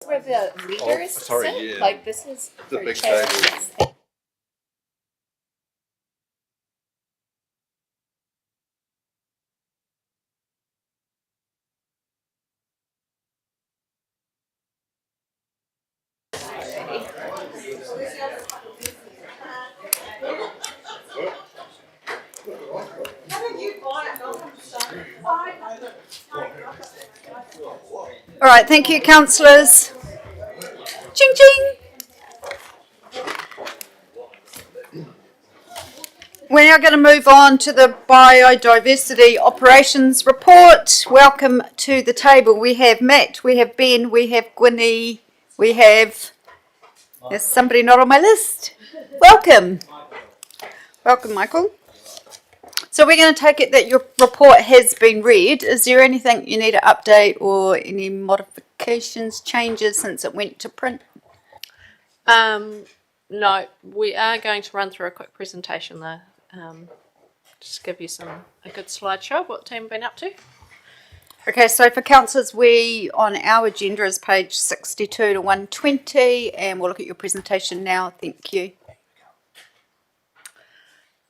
where the leaders sorry, sit. yeah. Like this is The for big charities. All right, thank you, councillors. Ching ching. We're now going to move on to the biodiversity operations report. Welcome to the table. We have Matt, we have Ben, we have Gwynny, we have... There's somebody not on my list. Welcome. Welcome, Michael. So we're going to take it that your report has been read. Is there anything you need to update or any modifications, changes since it went to print? No, we are going to run through a quick presentation though. Just give you a good slideshow of what the team have been up to. Okay, so for councillors, we on our agenda is page 62 to 120, and we'll look at your presentation now. Thank you.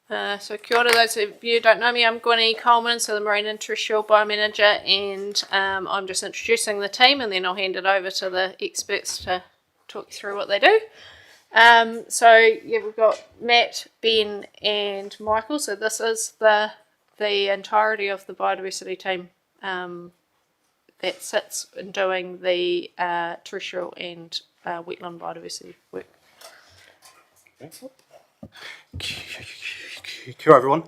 So kia ora, those of you who don't know me, I'm Gwynny Coleman, so the Marine and Terrestrial Biomanager, and I'm just introducing the team and then I'll hand it over to the experts to talk you through what they do. So yeah, we've got Matt, Ben and Michael, so this is the entirety of the biodiversity team that sits in doing the terrestrial and wetland biodiversity work. Kia ora everyone.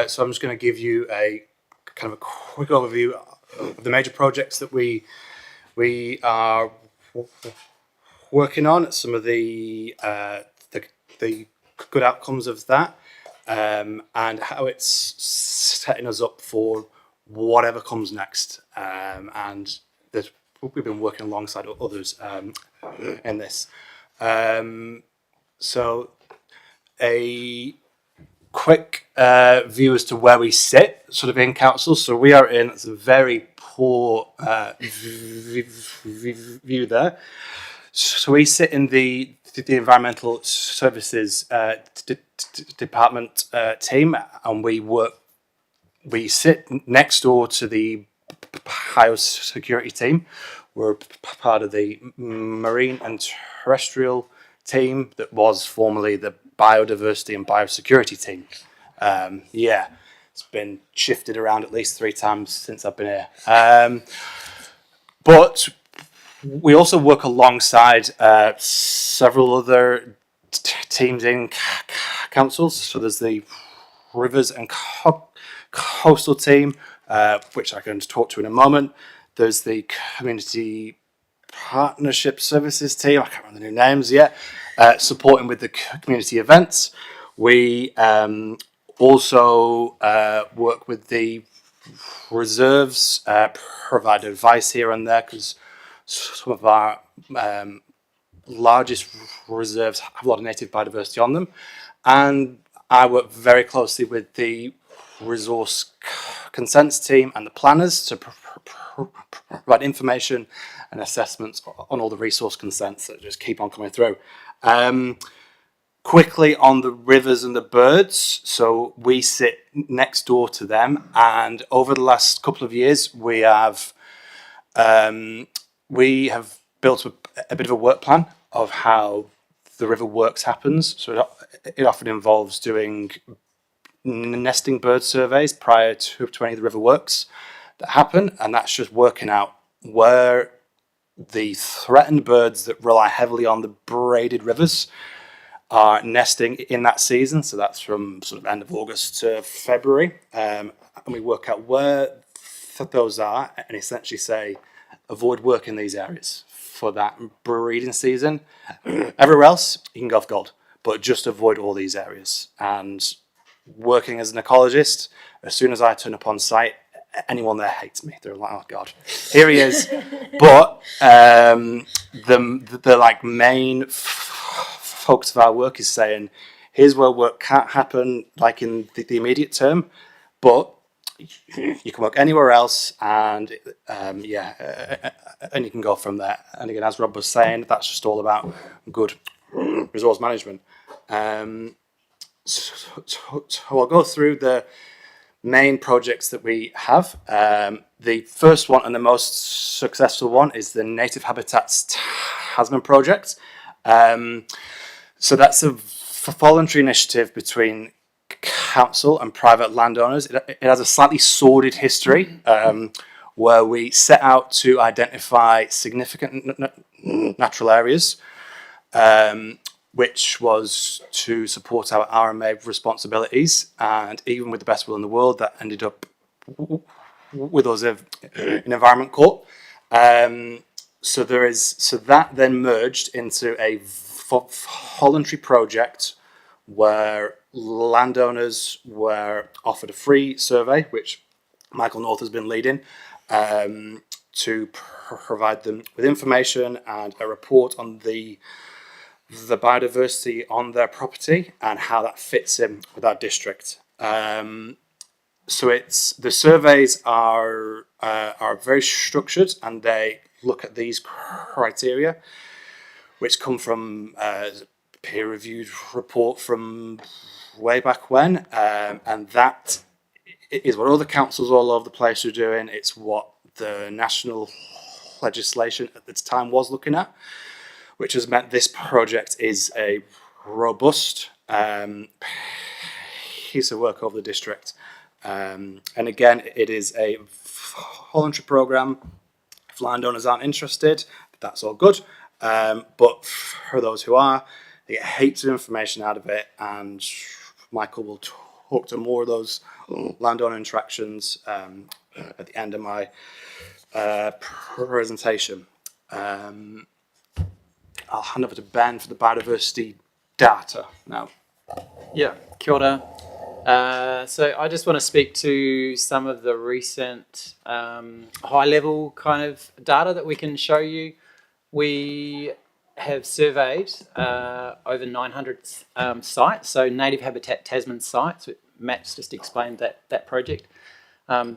So I'm just going to give you a kind of a quick overview of the major projects that we are working on, some of the good outcomes of that, and how it's setting us up for whatever comes next. And that we've been working alongside others in this. So a quick view as to where we sit sort of in council. So we are in a very poor view there. So we sit in the environmental services department team, and we sit next door to the biosecurity team. We're part of the marine and terrestrial team that was formerly the biodiversity and biosecurity team. It's been shifted around at least 3 times since I've been here. But we also work alongside several other teams in councils. So there's the rivers and coastal team, which I'm going to talk to in a moment. There's the community partnership services team. I can't remember the new names yet. Supporting with the community events. We also work with the reserves, provide advice here and there, because some of our largest reserves have a lot of native biodiversity on them. And I work very closely with the resource consents team and the planners to provide information and assessments on all the resource consents that just keep on coming through. Quickly on the rivers and the birds, so we sit next door to them, and over the last couple of years we have built a bit of a work plan of how the river works happens. So it often involves doing nesting bird surveys prior to any of the river works that happen, and that's just working out where the threatened birds that rely heavily on the braided rivers are nesting in that season. So that's from sort of end of August to February, and we work out where those are and essentially say avoid work in these areas for that breeding season. Everywhere else you can go for gold, but just avoid all these areas. And working as an ecologist, as soon as I turn up on site, anyone there hates me. They're like, oh God, here he is. But the like main focus of our work is saying, here's where work can't happen like in the immediate term, but you can work anywhere else, and and you can go from there. And again, as Rob was saying, that's just all about good resource management. So I'll go through the main projects that we have. The first one and the most successful one is the Native Habitats Tasman project. So that's a voluntary initiative between council and private landowners. It has a slightly sordid history, where we set out to identify significant natural areas, which was to support our RMA responsibilities. And even with the best will in the world, that ended up with us in Environment Court. So that then merged into a voluntary project where landowners were offered a free survey, which Michael North has been leading, to provide them with information and a report on the biodiversity on their property and how that fits in with our district. So the surveys are very structured, and they look at these criteria, which come from a peer-reviewed report from way back when, and that is what other councils all over the place are doing. It's what the national legislation at the time was looking at, which has meant this project is a robust piece of work over the district. And again, it is a voluntary programme. If landowners aren't interested, that's all good. But for those who are, they get heaps of information out of it, and Michael will talk to more of those landowner interactions at the end of my presentation. I'll hand over to Ben for the biodiversity data now. Yeah, kia ora. So I just want to speak to some of the recent high-level kind of data that we can show you. We have surveyed over 900 sites, so Native Habitat Tasman sites. Matt's just explained that project.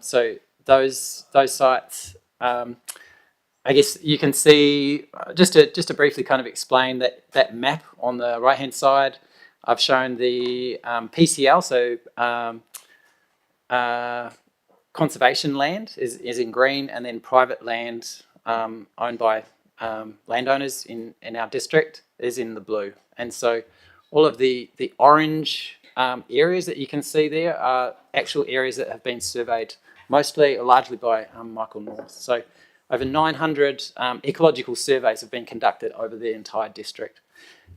So those sites, I guess you can see, just to briefly kind of explain that map on the right-hand side. I've shown the PCL, so conservation land is in green, and then private land owned by landowners in our district is in the blue. And so all of the orange areas that you can see there are actual areas that have been surveyed mostly or largely by Michael North. So over 900 ecological surveys have been conducted over the entire district.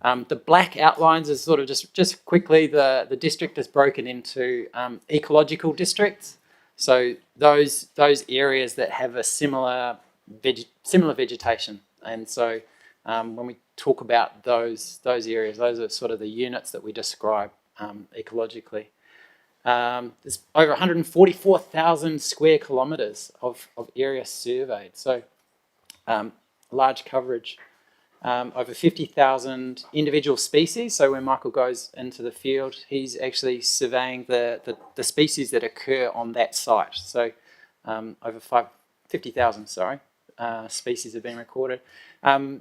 The black outlines is sort of just quickly, the district is broken into ecological districts. So those areas that have a similar vegetation. And so when we talk about those areas, those are sort of the units that we describe ecologically. There's over 144,000 square kilometres of area surveyed. So large coverage. Over 50,000 individual species. So when Michael goes into the field, he's actually surveying the species that occur on that site. So over 50,000, species have been recorded. Yeah,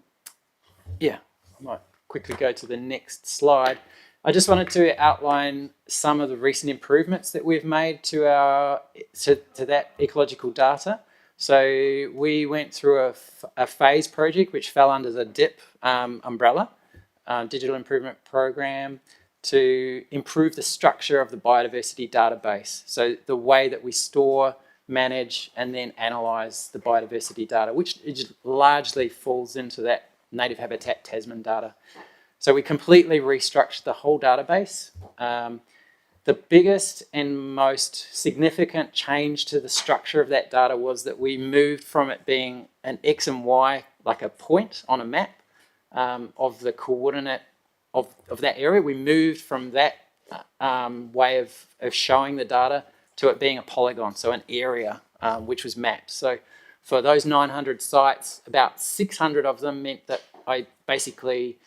I might quickly go to the next slide. I just wanted to outline some of the recent improvements that we've made to that ecological data. So we went through a phase project which fell under the DIP umbrella, Digital Improvement Program, to improve the structure of the biodiversity database. So the way that we store, manage, and then analyse the biodiversity data, which largely falls into that Native Habitat Tasman data. So we completely restructured the whole database. The biggest and most significant change to the structure of that data was that we moved from it being an X and Y, like a point on a map of the coordinate of that area. We moved from that way of showing the data to it being a polygon, so an area which was mapped. So for those 900 sites, about 600 of them meant that I basically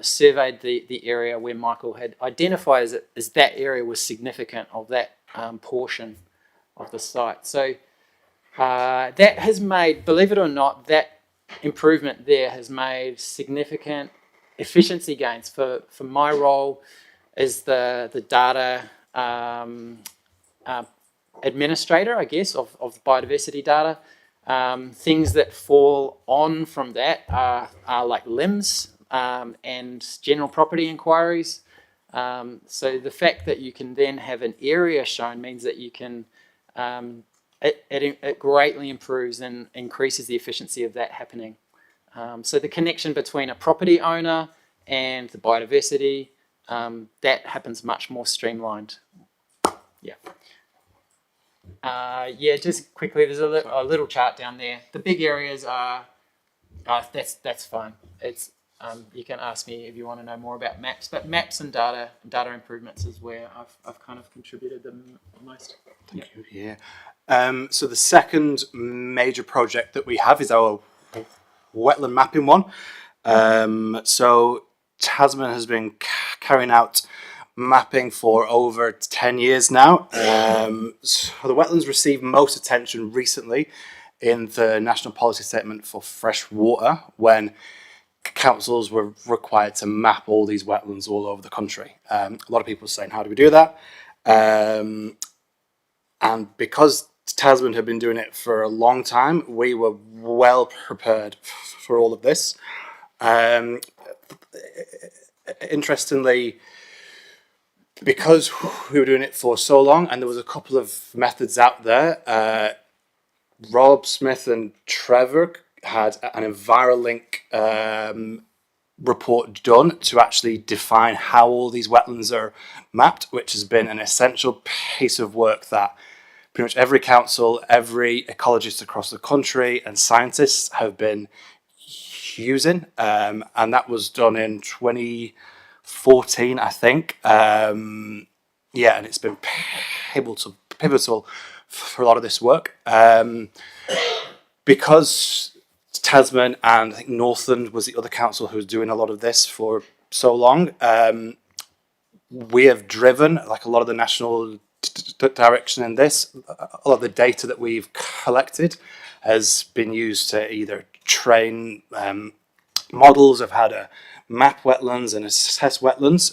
surveyed the area where Michael had identified as that area was significant of that portion of the site. So that has made, believe it or not, that improvement there has made significant efficiency gains for my role as the data administrator, I guess, of biodiversity data. Things that fall on from that are like limbs and general property inquiries. So the fact that you can then have an area shown means that you can, it greatly improves and increases the efficiency of that happening. So the connection between a property owner and the biodiversity, that happens much more streamlined. Yeah. Yeah, just quickly, there's a little chart down there. The big areas are, that's fine. It's you can ask me if you want to know more about maps, but maps and data improvements is where I've kind of contributed the most. Thank you. Yeah. So the second major project that we have is our wetland mapping one. So Tasman has been carrying out mapping for over 10 years now. So the wetlands received most attention recently in the National Policy Statement for Fresh Water, when councils were required to map all these wetlands all over the country. A lot of people are saying, how do we do that? And because Tasman had been doing it for a long time, we were well prepared for all of this. Interestingly, because we were doing it for so long and there was a couple of methods out there, Rob Smith and Trevor had an EnviroLink report done to actually define how all these wetlands are mapped, which has been an essential piece of work that pretty much every council, every ecologist across the country and scientists have been using, and that was done in 2014, I think. Yeah, and it's been pivotal for a lot of this work. Because Tasman and I think Northland was the other council who was doing a lot of this for so long, we have driven like a lot of the national direction in this. A lot of the data that we've collected has been used to either train models of how to map wetlands and assess wetlands,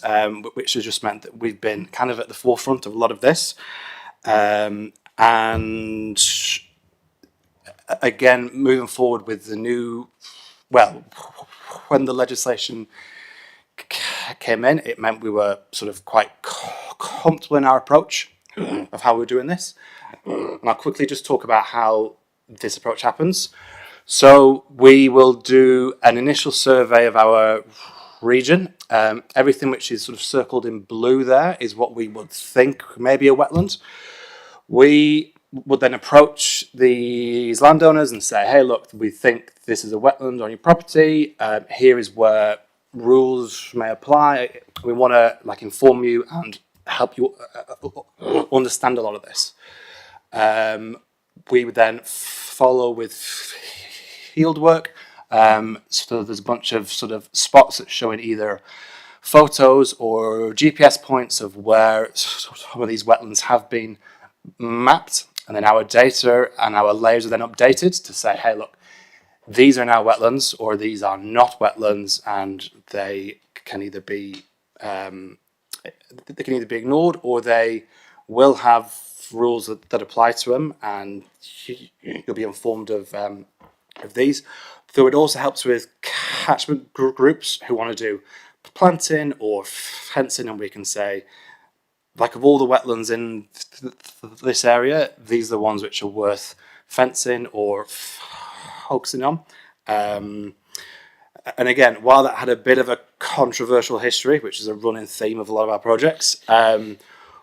which has just meant that we've been kind of at the forefront of a lot of this. And again, moving forward with the new, well, when the legislation came in, it meant we were sort of quite comfortable in our approach of how we're doing this. And I'll quickly just talk about how this approach happens. So we will do an initial survey of our region. Everything which is sort of circled in blue there is what we would think may be a wetland. We would then approach these landowners and say, hey, look, we think this is a wetland on your property. Here is where rules may apply. We want to like inform you and help you understand a lot of this. We would then follow with field work. So there's a bunch of sort of spots that showing either photos or GPS points of where some of these wetlands have been mapped. And then our data and our layers are then updated to say, hey, look, these are now wetlands or these are not wetlands, and they can either be ignored or they will have rules that apply to them, and you'll be informed of these. Though it also helps with catchment groups who want to do planting or fencing, and we can say, like, of all the wetlands in this area, these are the ones which are worth fencing or focusing on. And again, while that had a bit of a controversial history, which is a running theme of a lot of our projects,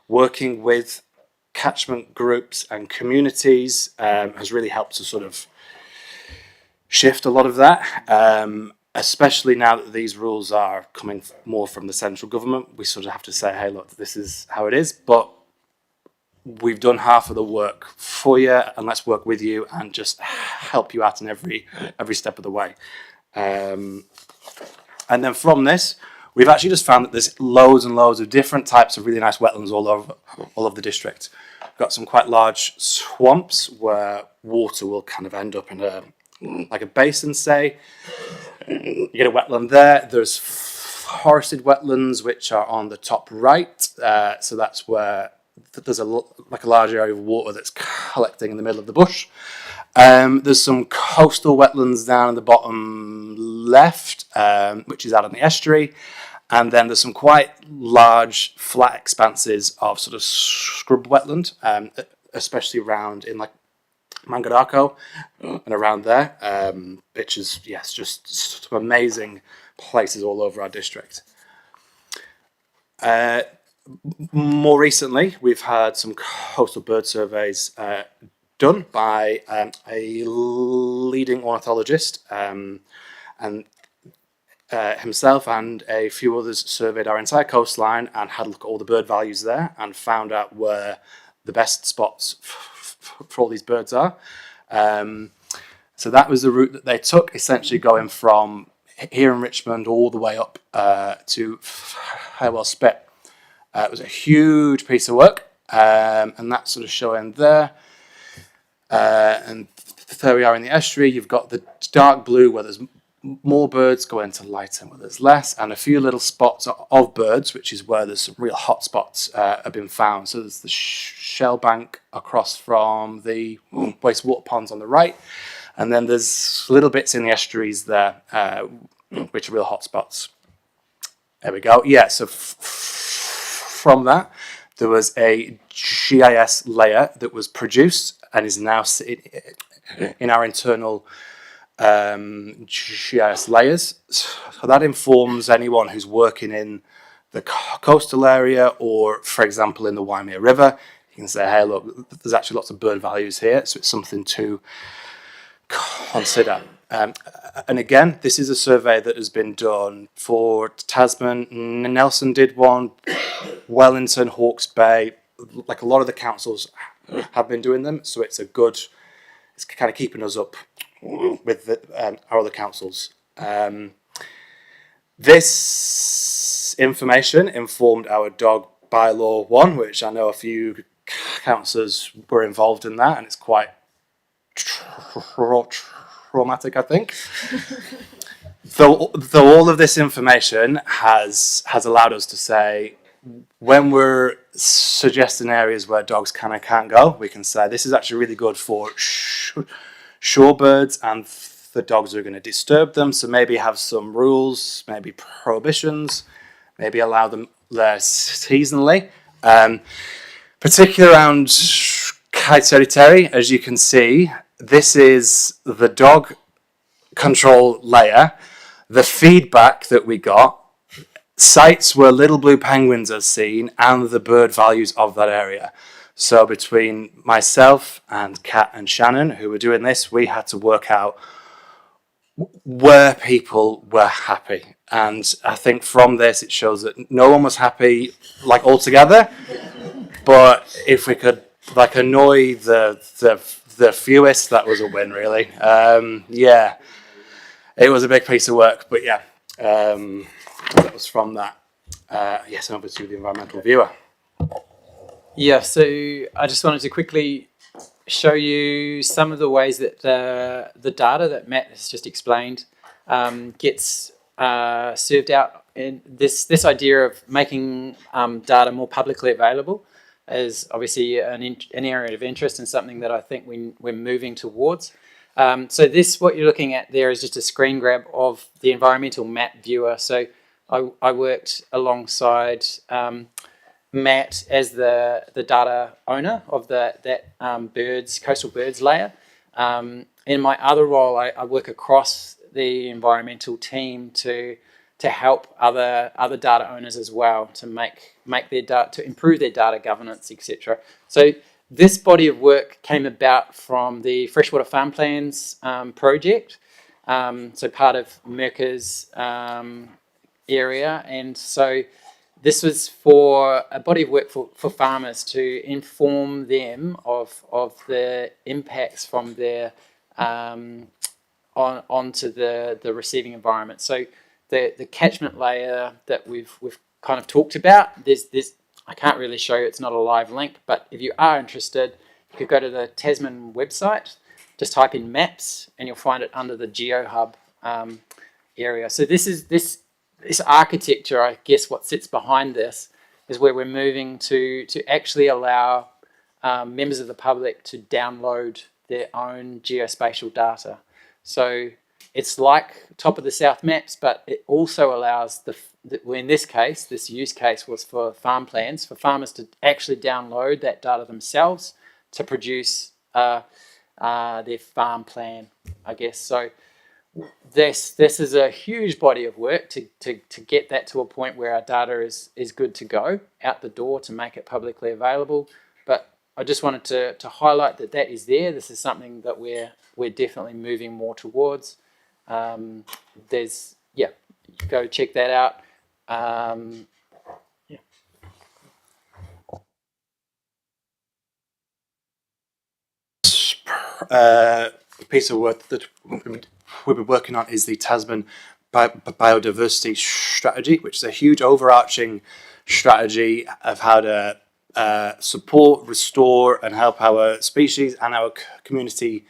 working with catchment groups and communities has really helped to sort of shift a lot of that. Especially now that these rules are coming more from the central government, we sort of have to say, hey, look, this is how it is, but we've done half of the work for you, and let's work with you and just help you out in every step of the way. And then from this, we've actually just found that there's loads and loads of different types of really nice wetlands all over the district. got some quite large swamps where water will kind of end up in like a basin, say. You get a wetland there. There's forested wetlands, which are on the top right. So that's where there's a large area of water that's collecting in the middle of the bush. There's some coastal wetlands down in the bottom left, which is out on the estuary. And then there's some quite large flat expanses of sort of scrub wetland, especially around in like Mangarako and around there, which is, yes, just some amazing places all over our district. More recently, we've had some coastal bird surveys done by a leading ornithologist, and himself and a few others surveyed our entire coastline and had a look at all the bird values there and found out where the best spots for all these birds are. So that was the route that they took, essentially going from here in Richmond all the way up to Haywell Spit. It was a huge piece of work, and that's sort of showing there. And there we are in the estuary. You've got the dark blue where there's more birds going to lighter where there's less, and a few little spots of birds, which is where there's some real hot spots have been found. So there's the shell bank across from the wastewater ponds on the right, and then there's little bits in the estuaries there, which are real hot spots. There we go. Yeah, so from that, there was a GIS layer that was produced and is now sitting in our internal GIS layers. So that informs anyone who's working in the coastal area or, for example, in the Waimea River. You can say, hey, look, there's actually lots of bird values here, so it's something to consider. And again, this is a survey that has been done for Tasman. Nelson did one, Wellington, Hawke's Bay, like a lot of the councils have been doing them, so it's kind of keeping us up with our other councils. This information informed our dog bylaw 1, which I know a few councillors were involved in that, and it's quite traumatic, I think. Though all of this information has allowed us to say, when we're suggesting areas where dogs can and can't go, we can say this is actually really good for shorebirds, and the dogs are going to disturb them. So maybe have some rules, maybe prohibitions, maybe allow them there seasonally. Particularly around Kaiteri, as you can see, this is the dog control layer. The feedback that we got, sites where little blue penguins are seen, and the bird values of that area. So between myself and Kat and Shannon, who were doing this, we had to work out where people were happy. And I think from this, it shows that no one was happy, like, altogether. But if we could, like, annoy the fewest, that was a win, really. Yeah, it was a big piece of work, but yeah, that was from that. Yes, and over to the environmental viewer. Yeah, so I just wanted to quickly show you some of the ways that the data that Matt has just explained gets served out. In this idea of making data more publicly available is obviously an area of interest and something that I think we're moving towards. So what you're looking at there is just a screen grab of the environmental map viewer. So I worked alongside Matt as the data owner of that coastal birds layer. In my other role, I work across the environmental team to help other data owners as well to make their data, to improve their data governance, etc. So this body of work came about from the Freshwater Farm Plans project, so part of Merca's area, and so this was for a body of work for farmers to inform them of the impacts from their onto the receiving environment. So the catchment layer that we've kind of talked about, there's I can't really show you, it's not a live link, but if you are interested, you could go to the Tasman website, just type in maps, and you'll find it under the GeoHub area. So this architecture, I guess what sits behind this is where we're moving to actually allow members of the public to download their own geospatial data. So it's like Top of the South Maps, but it also allows in this case, this use case was for farm plans, for farmers to actually download that data themselves to produce their farm plan, I guess. So this is a huge body of work to get that to a point where our data is good to go out the door to make it publicly available. But I just wanted to highlight that is there. This is something that we're definitely moving more towards. Go check that out. Piece of work that we've been working on is the Tasman biodiversity strategy, which is a huge overarching strategy of how to support, restore, and help our species and our community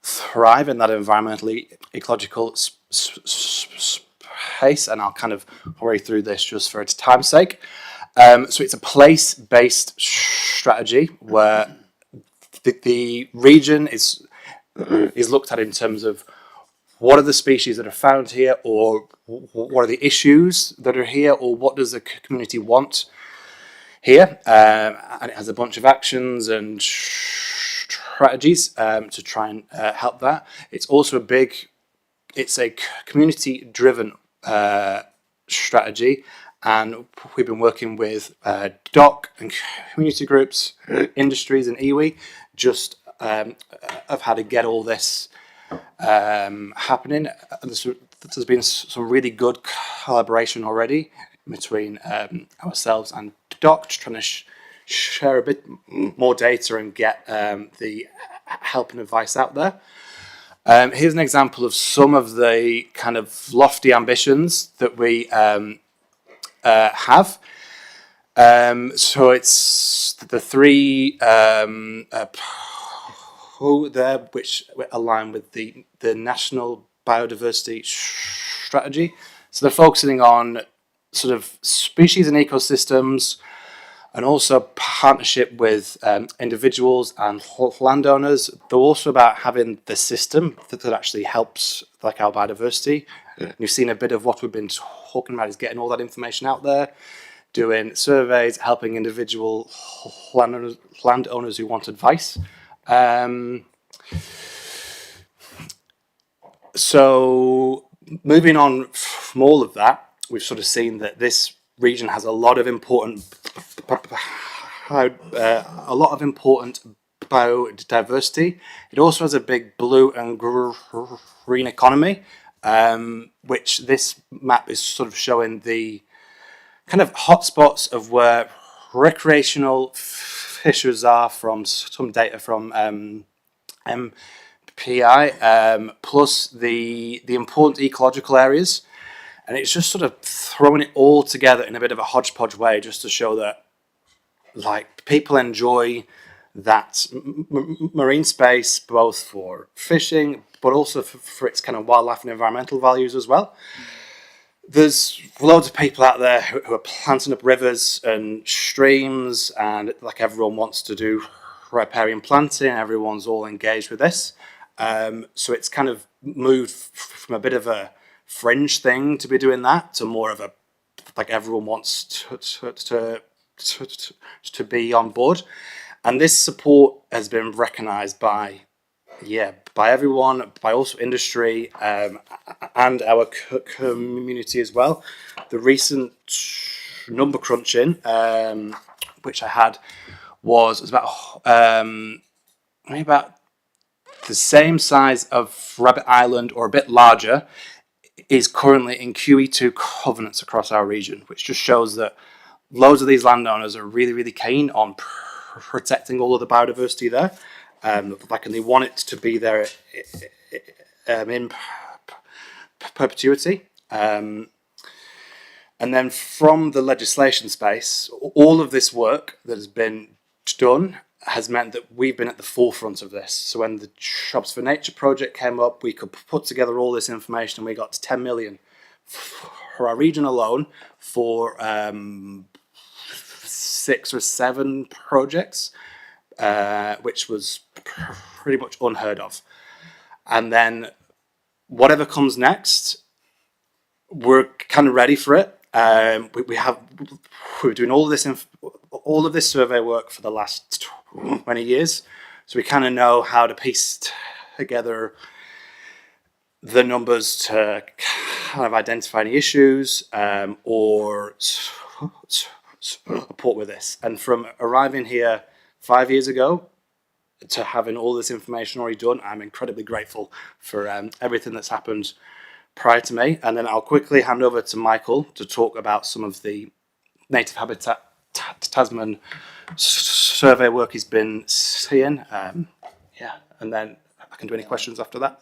thrive in that environmentally ecological space. And I'll kind of hurry through this just for its time's sake. So it's a place-based strategy where the region is looked at in terms of what are the species that are found here, or what are the issues that are here, or what does the community want here, and it has a bunch of actions and strategies to try and help that. It's also it's a community-driven strategy, and we've been working with DOC and community groups, industries and iwi, just of how to get all this happening. There's been some really good collaboration already between ourselves and DOC, trying to share a bit more data and get the help and advice out there. Here's an example of some of the kind of lofty ambitions that we have. So it's the three there, which align with the National Biodiversity Strategy. So they're focusing on sort of species and ecosystems, and also partnership with individuals and landowners. They're also about having the system that actually helps like our biodiversity. You've seen a bit of what we've been talking about is getting all that information out there, doing surveys, helping individual landowners who want advice. So moving on from all of that, we've sort of seen that this region has a lot of important biodiversity. It also has a big blue and green economy, which this map is sort of showing the kind of hotspots of where recreational fishers are from some data from MPI, plus the important ecological areas. And it's just sort of throwing it all together in a bit of a hodgepodge way, just to show that like people enjoy that marine space, both for fishing, but also for its kind of wildlife and environmental values as well. There's loads of people out there who are planting up rivers and streams, and like everyone wants to do riparian planting. Everyone's all engaged with this. So it's kind of moved from a bit of a fringe thing to be doing that to more of a like everyone wants to be on board. And this support has been recognised by everyone, by also industry and our community as well. The recent number crunching, which I had, was about maybe about the same size of Rabbit Island or a bit larger, is currently in QE2 covenants across our region, which just shows that loads of these landowners are really, really keen on protecting all of the biodiversity there. And they want it to be there in perpetuity. And then from the legislation space, all of this work that has been done has meant that we've been at the forefront of this. So when the Shops for Nature project came up, we could put together all this information, and we got to 10 million for our region alone for 6 or 7 projects, which was pretty much unheard of. And then whatever comes next, we're kind of ready for it. We're doing all of this survey work for the last 20 years, so we kind of know how to piece together the numbers to kind of identify any issues or support with this. And from arriving here 5 years ago to having all this information already done, I'm incredibly grateful for everything that's happened prior to me. And then I'll quickly hand over to Michael to talk about some of the Native Habitat Tasman survey work he's been seeing. Yeah, and then I can do any questions after that.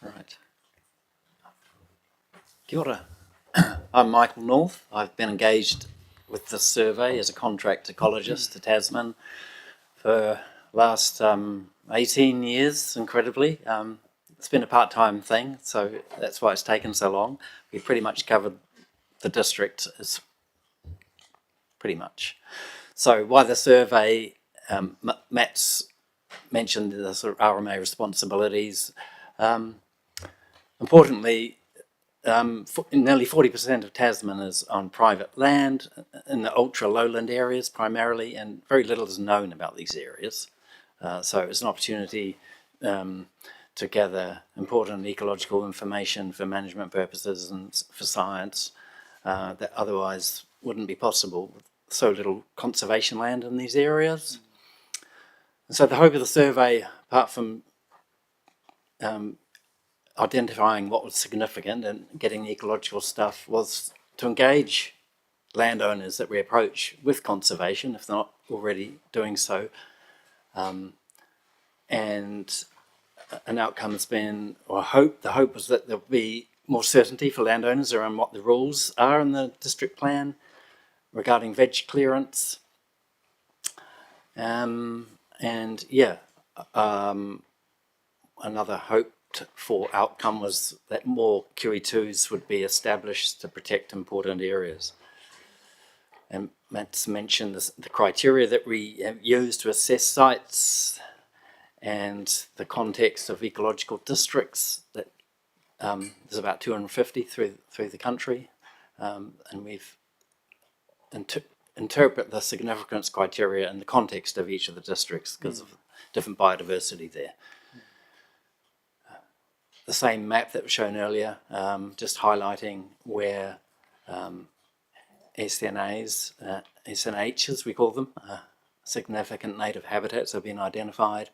Right. Kia ora. I'm Michael North. I've been engaged with this survey as a contract ecologist to Tasman for last 18 years, incredibly. It's been a part-time thing, so that's why it's taken so long. We pretty much covered the district, is pretty much. So why the survey, Matt's mentioned the sort of RMA responsibilities. Importantly, nearly 40% of Tasman is on private land in the ultra lowland areas primarily, and very little is known about these areas. So it's an opportunity to gather important ecological information for management purposes and for science that otherwise wouldn't be possible with so little conservation land in these areas. And so the hope of the survey, apart from identifying what was significant and getting the ecological stuff, was to engage landowners that we approach with conservation, if they're not already doing so. And an outcome has been, or the hope was that there'll be more certainty for landowners around what the rules are in the district plan regarding veg clearance. And yeah, another hope for outcome was that more QE2s would be established to protect important areas. And Matt's mentioned the criteria that we have used to assess sites and the context of ecological districts that there's about 250 through the country, and we've interpret the significance criteria in the context of each of the districts because of different biodiversity there. The same map that was shown earlier, just highlighting where SNAs, SNHs we call them, significant native habitats have been identified.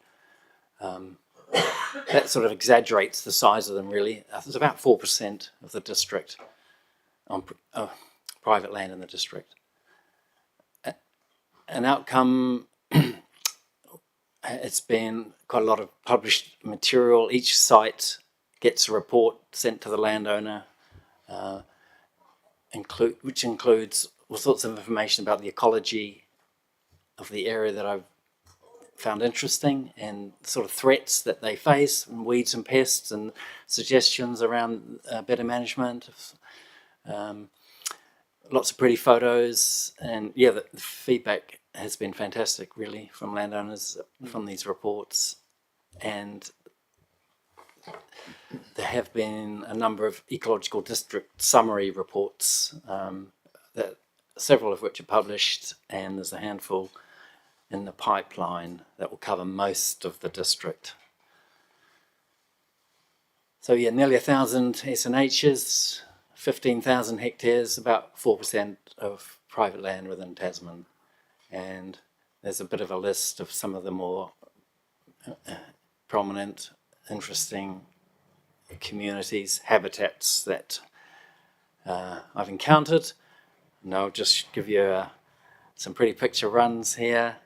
That sort of exaggerates the size of them really. There's about 4% of the district on private land in the district. An outcome, it's been quite a lot of published material. Each site gets a report sent to the landowner, which includes all sorts of information about the ecology of the area that I've found interesting and sort of threats that they face, and weeds and pests, and suggestions around better management. Lots of pretty photos, and yeah, the feedback has been fantastic really from landowners from these reports. And there have been a number of ecological district summary reports, that several of which are published, and there's a handful in the pipeline that will cover most of the district. So yeah, nearly 1,000 SNHs, 15,000 hectares, about 4% of private land within Tasman. And there's a bit of a list of some of the more prominent, interesting communities, habitats that I've encountered. And I'll just give you some pretty picture runs here.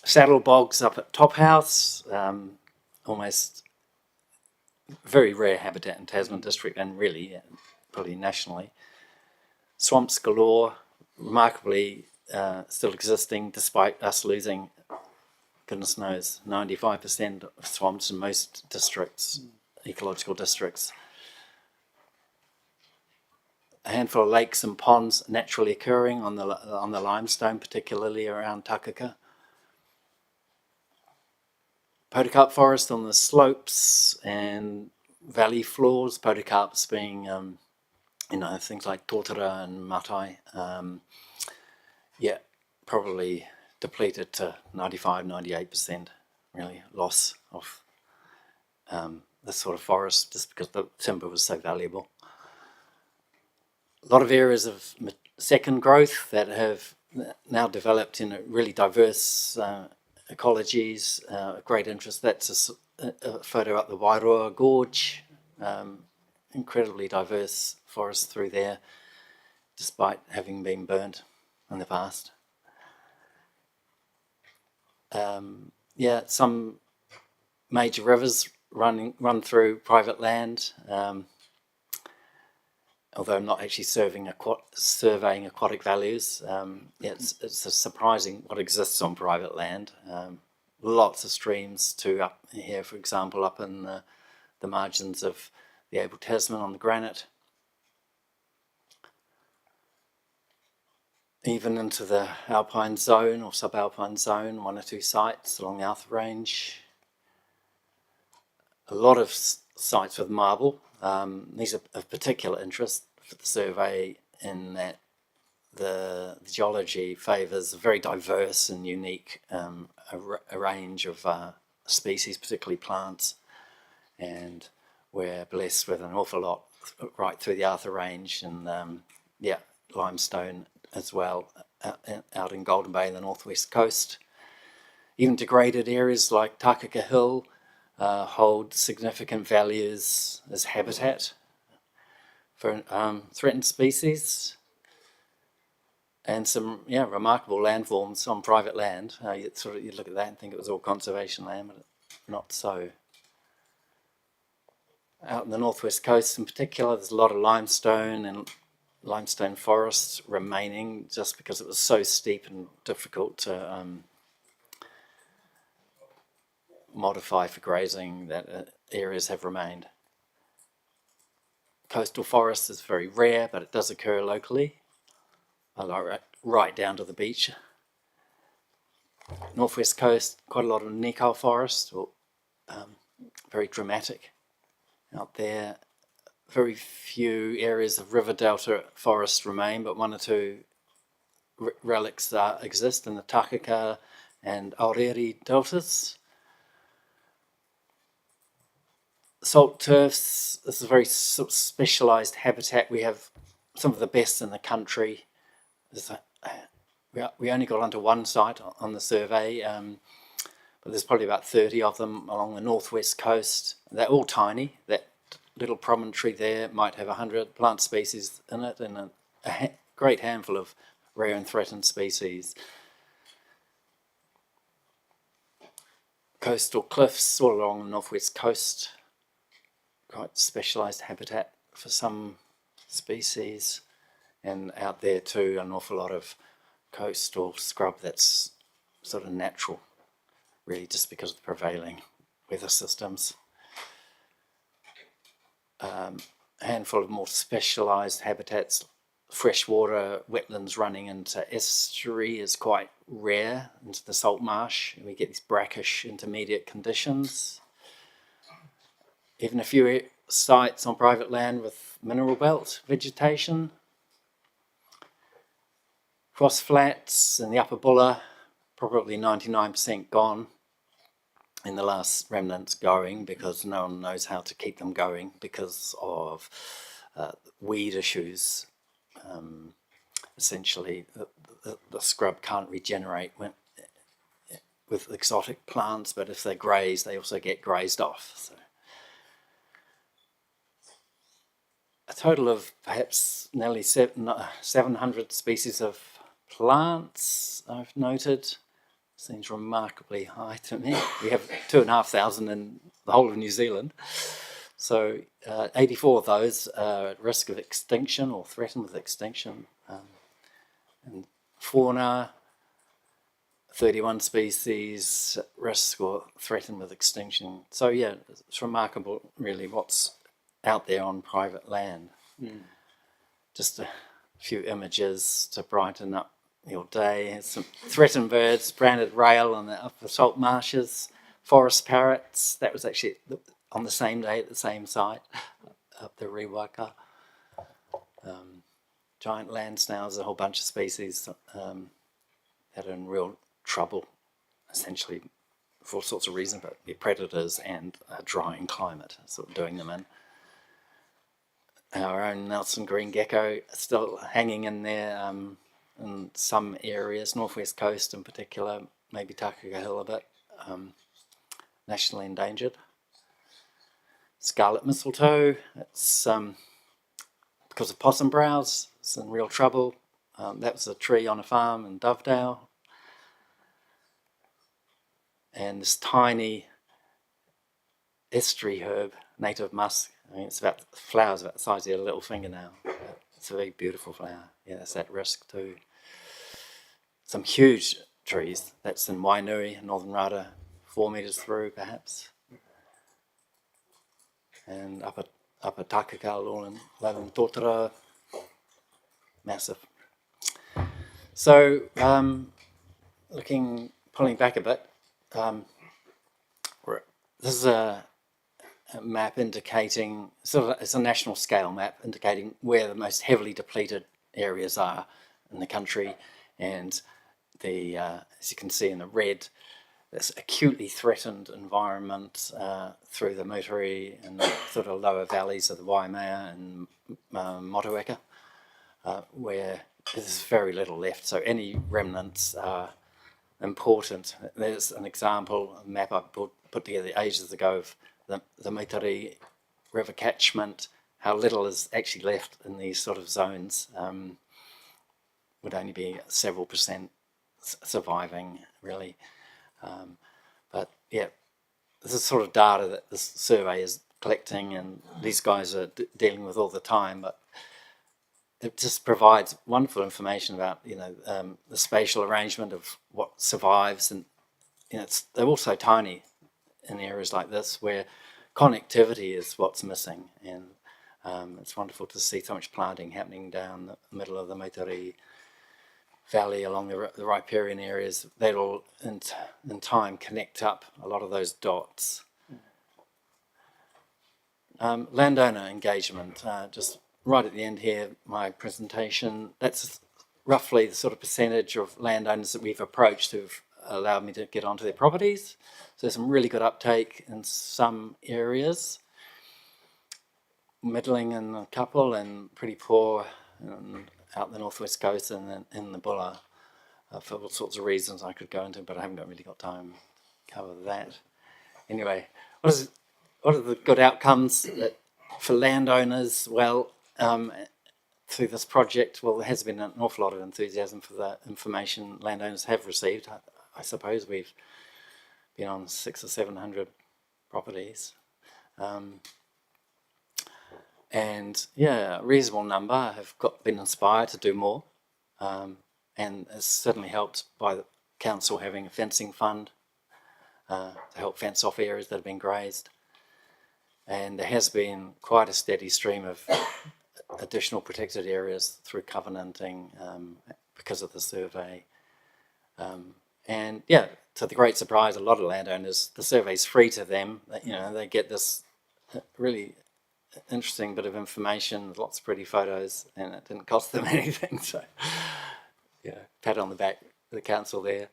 Saddle bogs up at Top House, almost very rare habitat in Tasman district and really probably nationally. Swamps galore, remarkably still existing despite us losing, goodness knows, 95% of swamps in most districts, ecological districts. A handful of lakes and ponds naturally occurring on the limestone, particularly around Takaka. Podocarp forest on the slopes and valley floors, podocarps being, things like totara and matai. Probably depleted to 95, 98%, really, loss of this sort of forest just because the timber was so valuable. A lot of areas of second growth that have now developed in a really diverse ecologies, great interest. That's a photo up the Wairoa Gorge, incredibly diverse forest through there, despite having been burnt in the past. Some major rivers run through private land, although I'm not actually surveying aquatic values. It's surprising what exists on private land. Lots of streams too up here, for example, up in the margins of the Abel Tasman on the granite. Even into the alpine zone or subalpine zone, 1 or 2 sites along the Arthur Range. A lot of sites with marble. These are of particular interest for the survey in that the geology favours a very diverse and unique a range of species, particularly plants, and we're blessed with an awful lot right through the Arthur Range and limestone as well out in Golden Bay and the northwest coast. Even degraded areas like Takaka Hill hold significant values as habitat for threatened species, and some remarkable landforms on private land. You look at that and think it was all conservation land, but not so. Out in the northwest coast in particular, there's a lot of limestone and limestone forests remaining just because it was so steep and difficult to modify for grazing that areas have remained. Coastal forest is very rare, but it does occur locally, right down to the beach. Northwest coast, quite a lot of Nikau forest, very dramatic out there. Very few areas of river delta forest remain, but 1 or 2 relics exist in the Takaka and Aorere deltas. Salt turfs, this is a very specialised habitat. We have some of the best in the country. We only got onto 1 site on the survey, but there's probably about 30 of them along the northwest coast. They're all tiny. That little promontory there might have 100 plant species in it and a great handful of rare and threatened species. Coastal cliffs all along the northwest coast, quite specialised habitat for some species, and out there too an awful lot of coastal scrub that's sort of natural, really just because of the prevailing weather systems. A handful of more specialised habitats. Freshwater wetlands running into estuary is quite rare, into the salt marsh. We get these brackish intermediate conditions. Even a few sites on private land with mineral belt vegetation. Cross flats in the Upper Bulla, probably 99% gone. In the last remnants going because no one knows how to keep them going because of weed issues. Essentially, the scrub can't regenerate with exotic plants, but if they graze, they also get grazed off. So, a total of perhaps nearly 700 species of plants I've noted. Seems remarkably high to me. We have 2,500 in the whole of New Zealand. So 84 of those are at risk of extinction or threatened with extinction. And fauna, 31 species at risk or threatened with extinction. So yeah, it's remarkable really what's out there on private land. Just a few images to brighten up your day. Some threatened birds, branded rail on the upper salt marshes, forest parrots. That was actually on the same day at the same site, up the Riwaka. Giant land snails, a whole bunch of species that are in real trouble, essentially for all sorts of reasons, but they're predators and a drying climate sort of doing them in. Our own Nelson green gecko still hanging in there in some areas, northwest coast in particular, maybe Takaka Hill a bit, nationally endangered. Scarlet mistletoe, it's because of possum browse, it's in real trouble. That was a tree on a farm in Dovedale. And this tiny estuary herb, native musk, I mean, it's about, flowers about the size of your little fingernail. It's a very beautiful flower. Yeah, that's at risk too. Some huge trees, that's in Wainui, Northern Rata, 4 metres through perhaps. And upper Takaka, all in Lauren Totara, massive. So, pulling back a bit, this is a map indicating, it's a national scale map indicating where the most heavily depleted areas are in the country, and the as you can see in the red, this acutely threatened environment through the Moutere and the sort of lower valleys of the Waimea and Motueka, where there's very little left, so any remnants are important. There's an example, a map I put together ages ago of the Moutere River catchment, how little is actually left in these sort of zones. Would only be several percent surviving, really. But yeah, this is sort of data that this survey is collecting and these guys are dealing with all the time, but it just provides wonderful information about, you know, the spatial arrangement of what survives, and you know, they're also tiny in areas like this where connectivity is what's missing, and it's wonderful to see so much planting happening down the middle of the Moutere Valley along the riparian areas. That'll in time connect up a lot of those dots. Landowner engagement, just right at the end here, my presentation, that's roughly the sort of percentage of landowners that we've approached who've allowed me to get onto their properties. So some really good uptake in some areas, middling in a couple, and pretty poor out the northwest coast and in the Bulla, for all sorts of reasons I could go into, but I haven't really got time to cover that. Anyway, what are the good outcomes for landowners? Well, through this project, well, there has been an awful lot of enthusiasm for the information landowners have received. I suppose we've been on 600 or 700 properties. And yeah, a reasonable number have been inspired to do more. And it's certainly helped by the council having a fencing fund to help fence off areas that have been grazed. And there has been quite a steady stream of additional protected areas through covenanting because of the survey. And yeah, to the great surprise, a lot of landowners, the survey's free to them. You know, they get this really interesting bit of information, lots of pretty photos, and it didn't cost them anything. So yeah, pat on the back for the council there.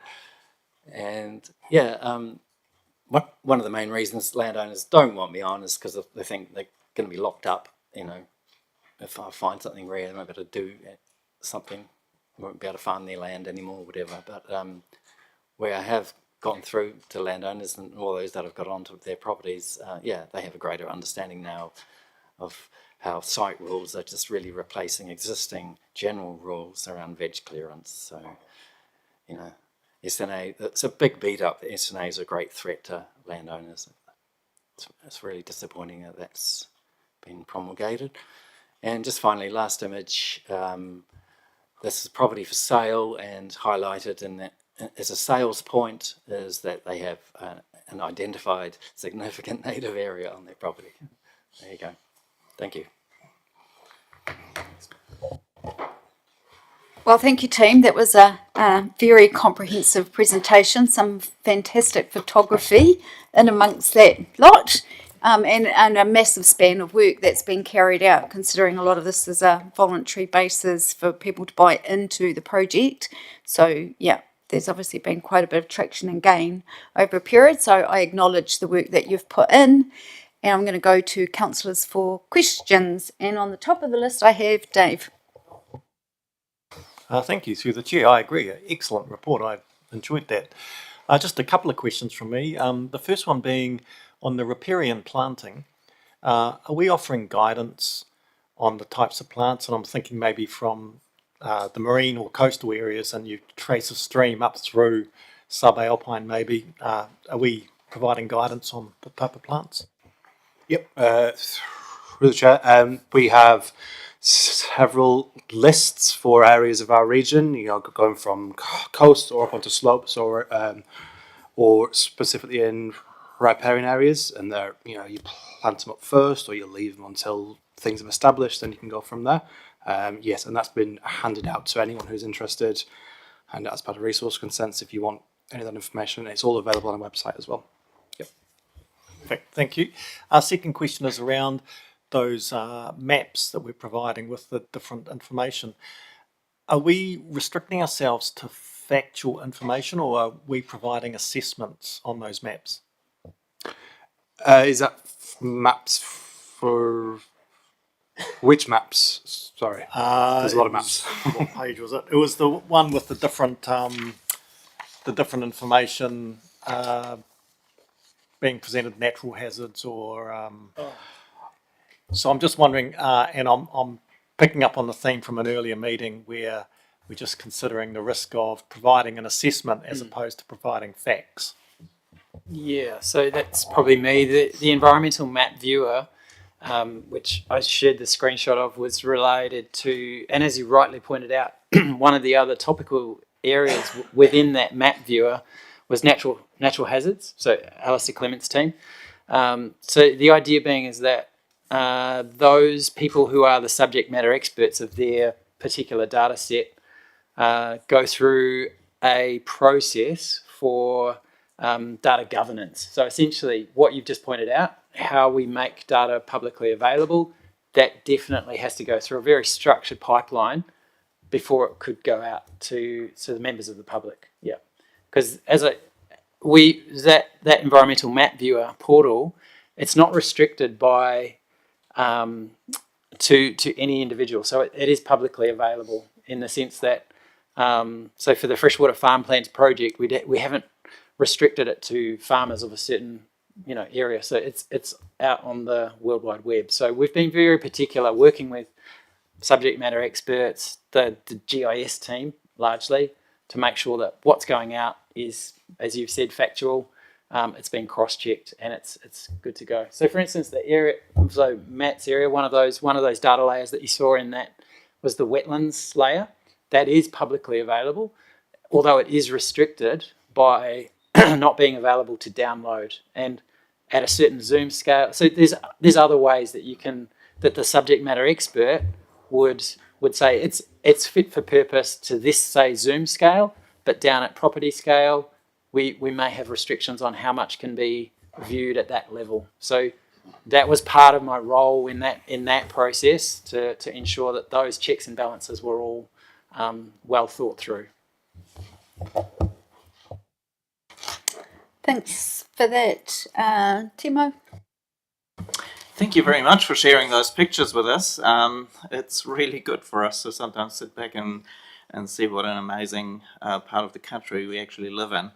And yeah, one of the main reasons landowners don't want me on is because they think they're going to be locked up. You know, if I find something rare, they might be able to do something. I won't be able to farm their land anymore, whatever. But where I have gone through to landowners and all those that have got onto their properties, yeah, they have a greater understanding now of how site rules are just really replacing existing general rules around veg clearance. So, you know, SNA, it's a big beat up. The SNA is a great threat to landowners. it's really disappointing that that's been promulgated. And just finally, last image, this is property for sale, and highlighted in that as a sales point is that they have an identified significant native area on their property. There you go. Thank you. Well, thank you, team. That was a very comprehensive presentation, some fantastic photography in amongst that lot, and a massive span of work that's been carried out, considering a lot of this is a voluntary basis for people to buy into the project. So, yeah, there's obviously been quite a bit of traction and gain over a period. So I acknowledge the work that you've put in. And I'm going to go to councillors for questions. And on the top of the list, I have Dave. Thank you, through the chair. I agree. Excellent report. I enjoyed that. Just a couple of questions from me. The first one being on the riparian planting. Are we offering guidance on the types of plants? And I'm thinking maybe from the marine or coastal areas, and you trace a stream up through subalpine maybe. Are we providing guidance on the type of plants? Yep. Through the chair, we have several lists for areas of our region, going from coast or up onto slopes, or specifically in riparian areas, and there, you plant them up first, or you leave them until things have established, and you can go from there. Yes, and that's been handed out to anyone who's interested, and as part of resource consents, if you want any of that information, it's all available on our website as well. Yep. Perfect, thank you. Our second question is around those maps that we're providing with the different information. Are we restricting ourselves to factual information, or are we providing assessments on those maps? Is that maps for which maps? Sorry, there's a lot of maps. What page was it? It was the one with the different information being presented, natural hazards, or so I'm just wondering, and I'm picking up on the theme from an earlier meeting where we're just considering the risk of providing an assessment as opposed to providing facts. Yeah, so that's probably me. The environmental map viewer, which I shared the screenshot of, was related to, and as you rightly pointed out, one of the other topical areas within that map viewer was natural hazards. So Alistair Clement's team. So the idea being is that those people who are the subject matter experts of their particular data set go through a process for data governance. So essentially what you've just pointed out, how we make data publicly available, that definitely has to go through a very structured pipeline before it could go out to the members of the public. Yeah, because that environmental map viewer portal, it's not restricted by to any individual. So it is publicly available in the sense that, so for the Freshwater Farm Plans project, we haven't restricted it to farmers of a certain area. So it's out on the World Wide Web. So we've been very particular working with subject matter experts, the GIS team largely, to make sure that what's going out is, as you've said, factual. It's been cross-checked and it's good to go. So, for instance, the area, so Matt's area, one of those data layers that you saw in that was the wetlands layer. That is publicly available, although it is restricted by not being available to download and at a certain zoom scale. So there's other ways that that the subject matter expert would say it's fit for purpose to this, say, zoom scale, but down at property scale, we may have restrictions on how much can be viewed at that level. So that was part of my role in that process to ensure that those checks and balances were all well thought through. Thanks for that, Timo. Thank you very much for sharing those pictures with us. It's really good for us to sometimes sit back and see what an amazing part of the country we actually live in.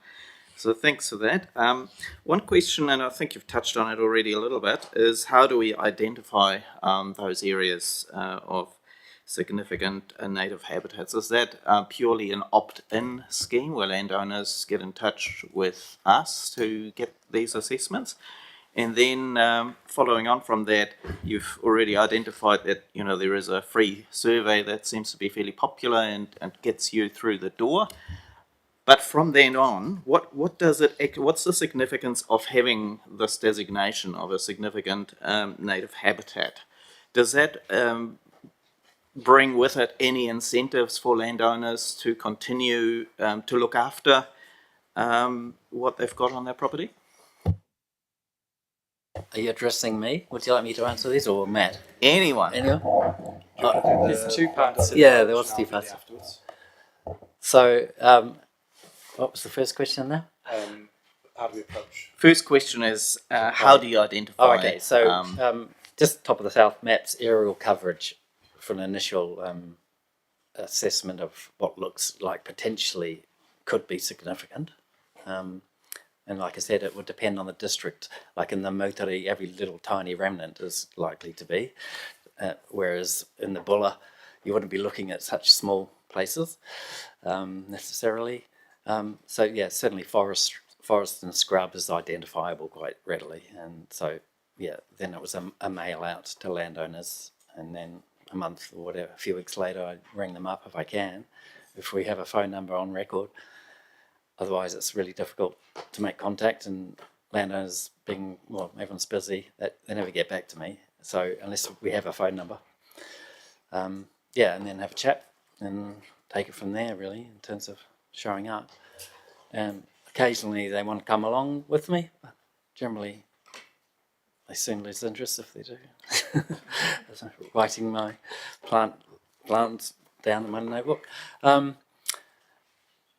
So thanks for that. One question, and I think you've touched on it already a little bit, is how do we identify those areas of significant native habitats? Is that purely an opt-in scheme where landowners get in touch with us to get these assessments? And then following on from that, you've already identified that, you know, there is a free survey that seems to be fairly popular and gets you through the door. But from then on, what's the significance of having this designation of a significant native habitat? Does that bring with it any incentives for landowners to continue to look after what they've got on their property? Are you addressing me? Would you like me to answer this, or Matt? Anyone. There's two parts. Yeah, there was two parts. So, what was the first question now? How do we approach? First question is, how do you identify? Oh, okay. So, just top of the South Maps aerial coverage for an initial assessment of what looks like potentially could be significant. And like I said, it would depend on the district. Like in the Motari, every little tiny remnant is likely to be. Whereas in the Bulla, you wouldn't be looking at such small places necessarily. So yeah, certainly forest and scrub is identifiable quite readily. And so, yeah, then it was a mail out to landowners, and then a month or whatever, a few weeks later, I ring them up if I can, if we have a phone number on record. Otherwise, it's really difficult to make contact, and landowners being, well, everyone's busy, they never get back to me. So unless we have a phone number, yeah, and then have a chat and take it from there, really, in terms of showing up. Occasionally they want to come along with me. Generally, they soon lose interest if they do. Writing my plants down in my notebook.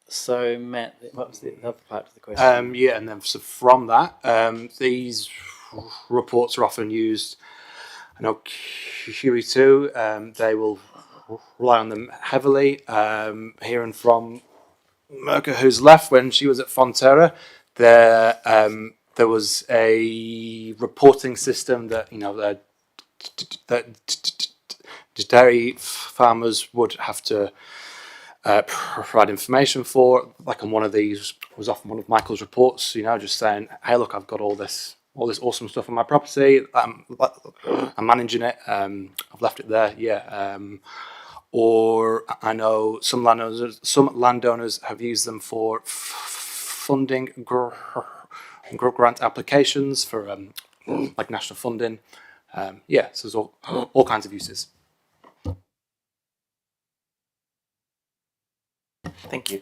So Matt, what was the other part of the question? Yeah, and then so from that, these reports are often used. I know QE2, they will rely on them heavily. Hearing from Mirka, who's left, when she was at Fonterra, there was a reporting system that, you know, that dairy farmers would have to provide information for. Like on one of these was often one of Michael's reports, you know, just saying, hey, look, I've got all this awesome stuff on my property. I'm managing it. I've left it there. Yeah. Or I know some landowners have used them for funding grant applications for like national funding. Yeah, so there's all kinds of uses. Thank you.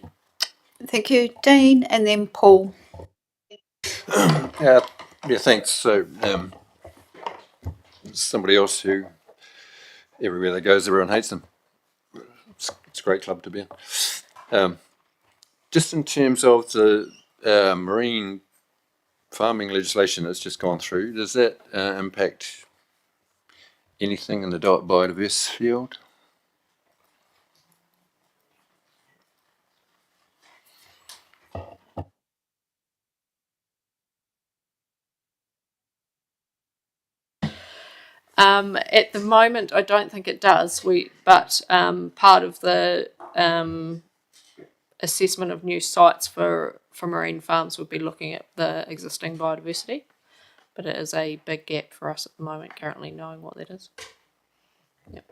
Thank you, Dean, and then Paul. Yeah, thanks. So, somebody else who everywhere they goes, everyone hates them. It's a great club to be in. Just in terms of the marine farming legislation that's just gone through, does that impact anything in the biodiverse field? At the moment, I don't think it does. But part of the assessment of new sites for marine farms would be looking at the existing biodiversity. But it is a big gap for us at the moment, currently knowing what that is. Yep.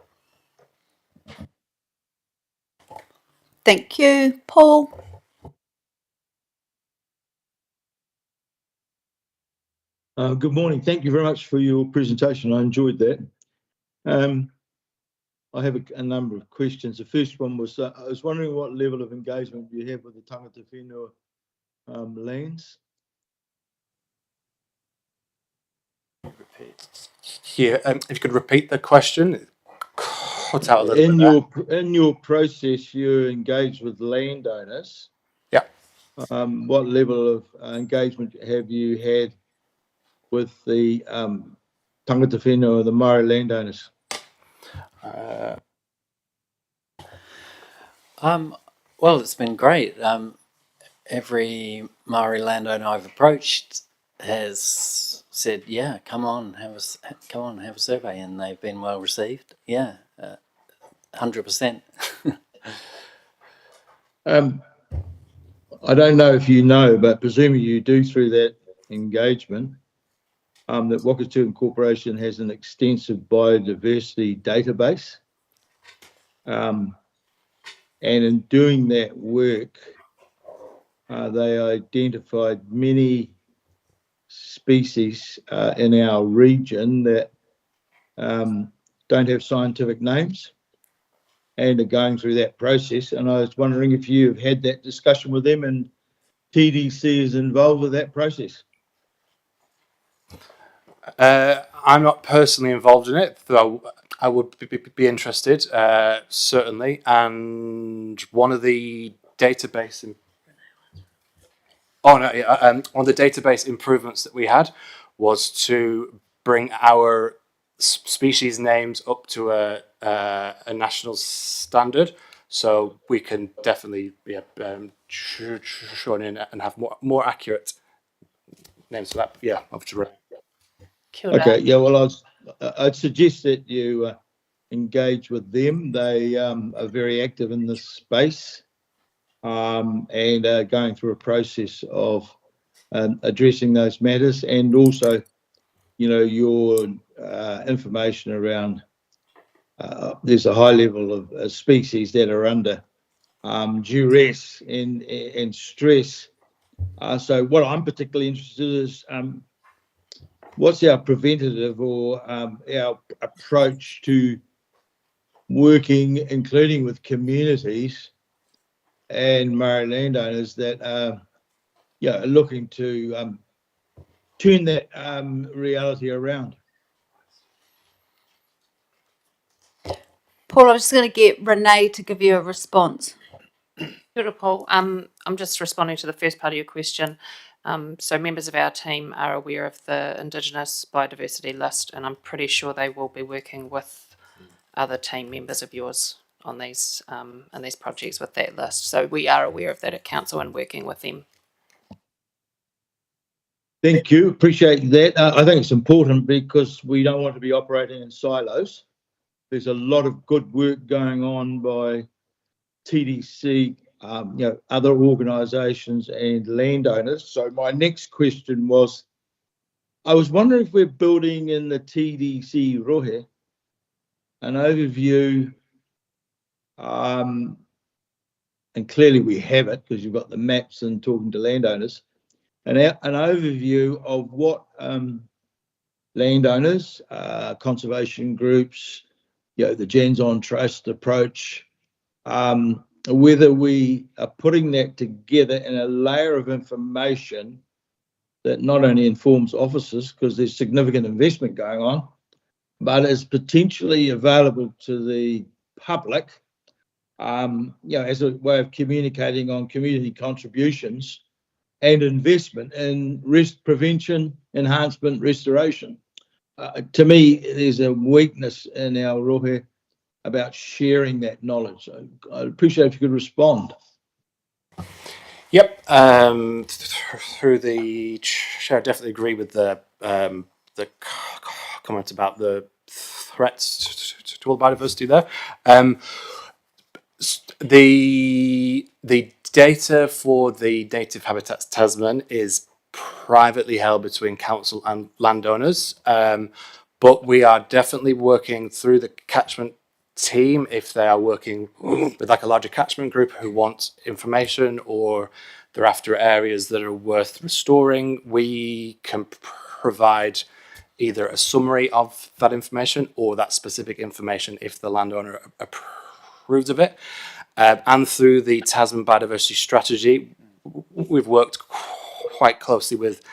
Thank you, Paul. Good morning. Thank you very much for your presentation. I enjoyed that. I have a number of questions. The first one was, I was wondering what level of engagement you have with the Tangata Whenua lands. Yeah, if you could repeat the question, it cuts out a little bit. In your process, you engage with landowners. Yeah. What level of engagement have you had with the Tangata Whenua, the Maori landowners? Well, it's been great. Every Maori landowner I've approached has said, "Yeah, come on, have a survey," and they've been well received. Yeah, 100%. I don't know if you know, but presumably you do through that engagement, that Whakatū Corporation has an extensive biodiversity database. And in doing that work, they identified many species in our region that don't have scientific names and are going through that process. And I was wondering if you've had that discussion with them and TDC is involved with that process. I'm not personally involved in it, though I would be interested, certainly. And one of the database, one of the database improvements that we had was to bring our species names up to a national standard, so we can definitely be shown in and have more accurate names for that. Yeah, I've to. Okay, yeah, well, I'd suggest that you engage with them. They are very active in this space and are going through a process of addressing those matters, and also, you know, your information around there's a high level of species that are under duress and stress. So what I'm particularly interested in is what's our preventative or our approach to working, including with communities and Maori landowners that are looking to turn that reality around. Paul, I was just going to get Renee to give you a response. Kia ora, Paul. I'm just responding to the first part of your question. So members of our team are aware of the Indigenous biodiversity list, and I'm pretty sure they will be working with other team members of yours on these projects with that list. So we are aware of that at council and working with them. Thank you. Appreciate that. I think it's important because we don't want to be operating in silos. There's a lot of good work going on by TDC, other organisations and landowners. So my next question was, I was wondering if we're building in the TDC rohe an overview, and clearly we have it because you've got the maps and talking to landowners, an overview of what landowners, conservation groups, the Gens on Trust approach, whether we are putting that together in a layer of information that not only informs officers, because there's significant investment going on, but is potentially available to the public, as a way of communicating on community contributions and investment in risk prevention, enhancement, restoration. To me, there's a weakness in our rohe about sharing that knowledge. I'd appreciate if you could respond. Yep. Through the chair, I definitely agree with the comments about the threats to all biodiversity there. The data for the native habitats Tasman is privately held between council and landowners, but we are definitely working through the catchment team if they are working with like a larger catchment group who wants information or they're after areas that are worth restoring. We can provide either a summary of that information or that specific information if the landowner approves of it. And through the Tasman Biodiversity Strategy, we've worked quite closely with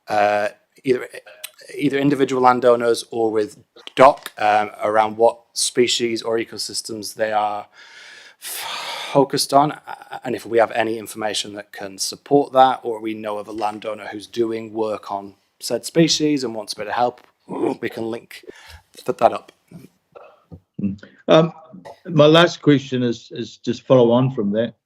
either individual landowners or with DOC around what species or ecosystems they are focused on, and if we have any information that can support that, or we know of a landowner who's doing work on said species and wants a bit of help, we can link that up. My last question is just follow on from that.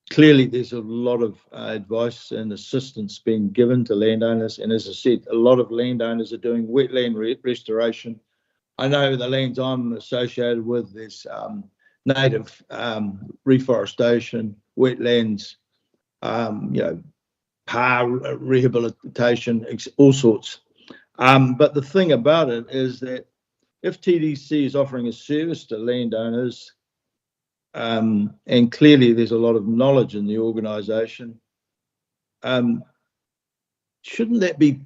Clearly, there's a lot of advice and assistance being given to landowners, and as I said, a lot of landowners are doing wetland restoration. I know the lands I'm associated with, there's native reforestation, wetlands, rehabilitation, all sorts. But the thing about it is that if TDC is offering a service to landowners, and clearly there's a lot of knowledge in the organisation, shouldn't that be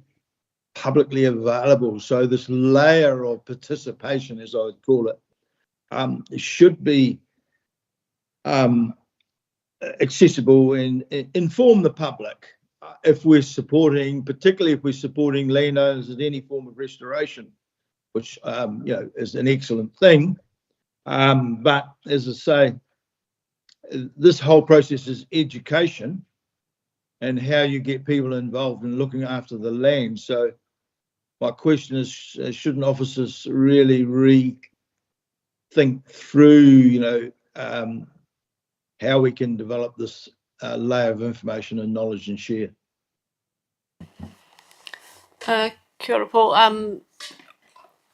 publicly available? So this layer of participation, as I would call it, should be accessible and inform the public if we're supporting, particularly if we're supporting landowners in any form of restoration, which is an excellent thing. But as I say, this whole process is education and how you get people involved in looking after the land. So my question is, shouldn't officers really rethink through, how we can develop this layer of information and knowledge and share? Kia ora, Paul.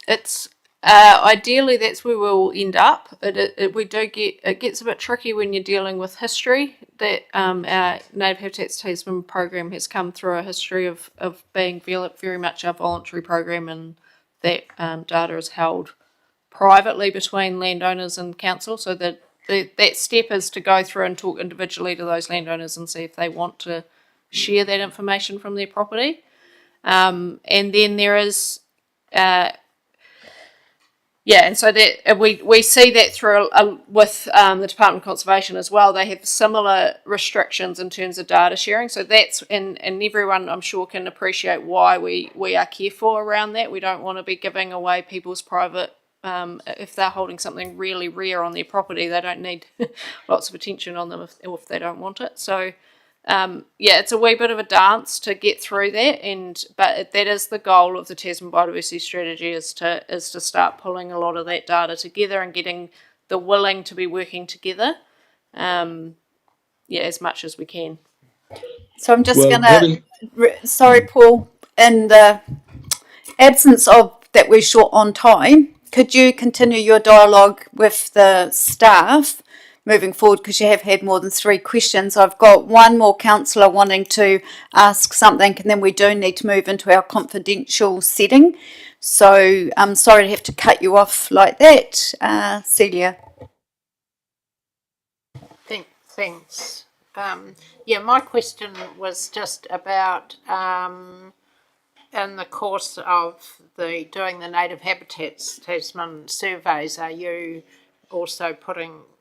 It's ideally that's where we'll end up. It gets a bit tricky when you're dealing with history. That our Native Habitats Tasman program has come through a history of being very much a voluntary program, and that data is held privately between landowners and council. So that step is to go through and talk individually to those landowners and see if they want to share that information from their property. And then there is, and so that we see that through with the Department of Conservation as well. They have similar restrictions in terms of data sharing. So that's, and everyone I'm sure can appreciate why we are careful around that. We don't want to be giving away people's private, if they're holding something really rare on their property, they don't need lots of attention on them if they don't want it. So it's a wee bit of a dance to get through that, but that is the goal of the Tasman Biodiversity Strategy, is to start pulling a lot of that data together and getting the willing to be working together, as much as we can. So I'm just sorry, Paul, in the absence of that we're short on time, could you continue your dialogue with the staff moving forward, because you have had more than 3 questions. I've got one more councillor wanting to ask something, and then we do need to move into our confidential setting. So I'm sorry to have to cut you off like that. Celia. Thanks. My question was just about in the course of doing the Native Habitats Tasman surveys, are you also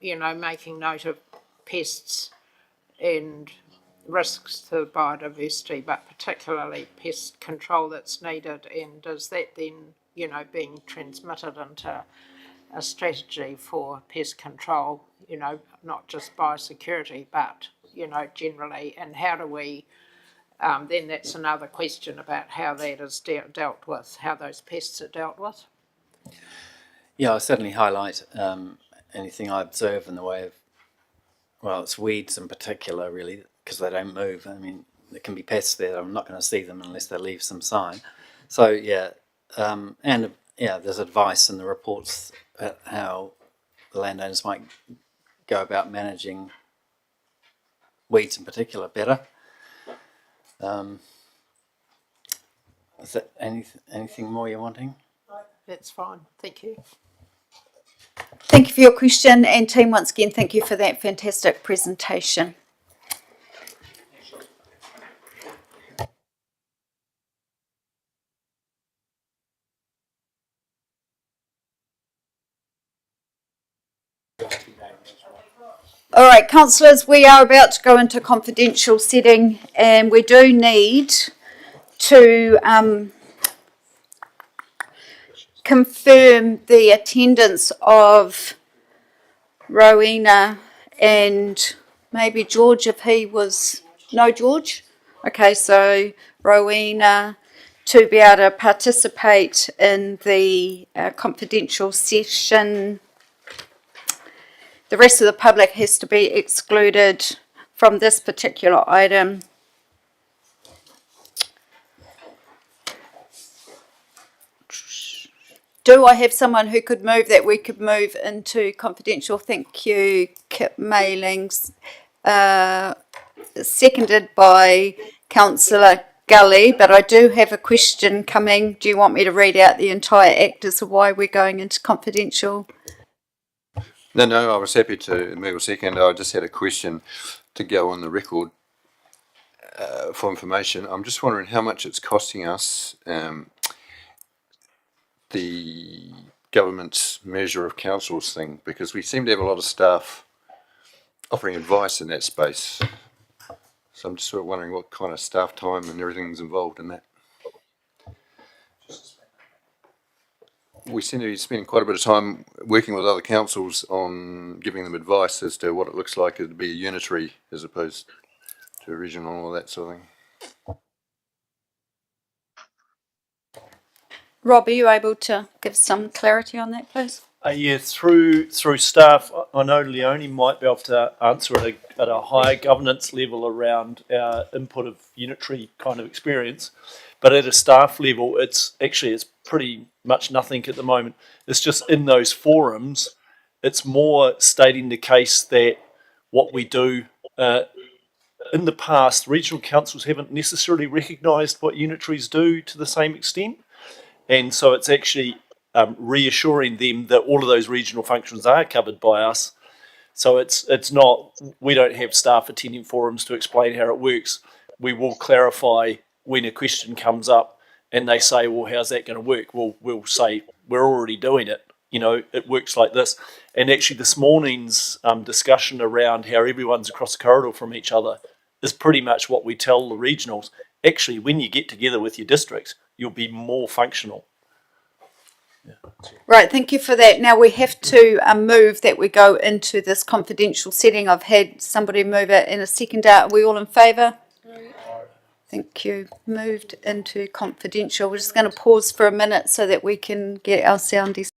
making note of pests and risks to biodiversity, but particularly pest control that's needed, and is that then, being transmitted into a strategy for pest control, not just biosecurity, but, generally, and how do we, then that's another question about how that is dealt with, how those pests are dealt with. Yeah, I'll certainly highlight anything I observe in the way of, it's weeds in particular, really, because they don't move. I mean, there can be pests there. I'm not going to see them unless they leave some sign. So, there's advice in the reports about how the landowners might go about managing weeds in particular better. Is there anything more you're wanting? That's fine. Thank you. Thank you for your question, and team, once again, thank you for that fantastic presentation. All right, councillors, we are about to go into confidential setting, and we do need to confirm the attendance of Rowena and maybe George, if he was, no George? Okay, so Rowena to be able to participate in the confidential session. The rest of the public has to be excluded from this particular item. Do I have someone who could move that we could move into confidential? Thank you, Kip Mailings. Seconded by Councillor Gully, but I do have a question coming. Do you want me to read out the entire act as to why we're going into confidential? No, I was happy to move a second. I just had a question to go on the record for information. I'm just wondering how much it's costing us, the government's measure of councils thing, because we seem to have a lot of staff offering advice in that space. So I'm just sort of wondering what kind of staff time and everything's involved in that. We seem to be spending quite a bit of time working with other councils on giving them advice as to what it looks like to be a unitary as opposed to a regional and all that sort of thing. Rob, are you able to give some clarity on that, please? Yeah, through staff, I know Leonie might be able to answer it at a higher governance level around our input of unitary kind of experience. But at a staff level, it's pretty much nothing at the moment. It's just in those forums, it's more stating the case that what we do in the past, regional councils haven't necessarily recognised what unitaries do to the same extent. And so it's actually reassuring them that all of those regional functions are covered by us. So it's not, we don't have staff attending forums to explain how it works. We will clarify when a question comes up and they say, well, how's that going to work? Well, we'll say, we're already doing it. You know, it works like this. And actually this morning's discussion around how everyone's across the corridor from each other is pretty much what we tell the regionals. Actually, when you get together with your districts, you'll be more functional. Yeah. Right, thank you for that. Now we have to move that we go into this confidential setting. I've had somebody move it in a second. Are we all in favour? Thank you. Moved into confidential. We're just going to pause for a minute so that we can get our soundies.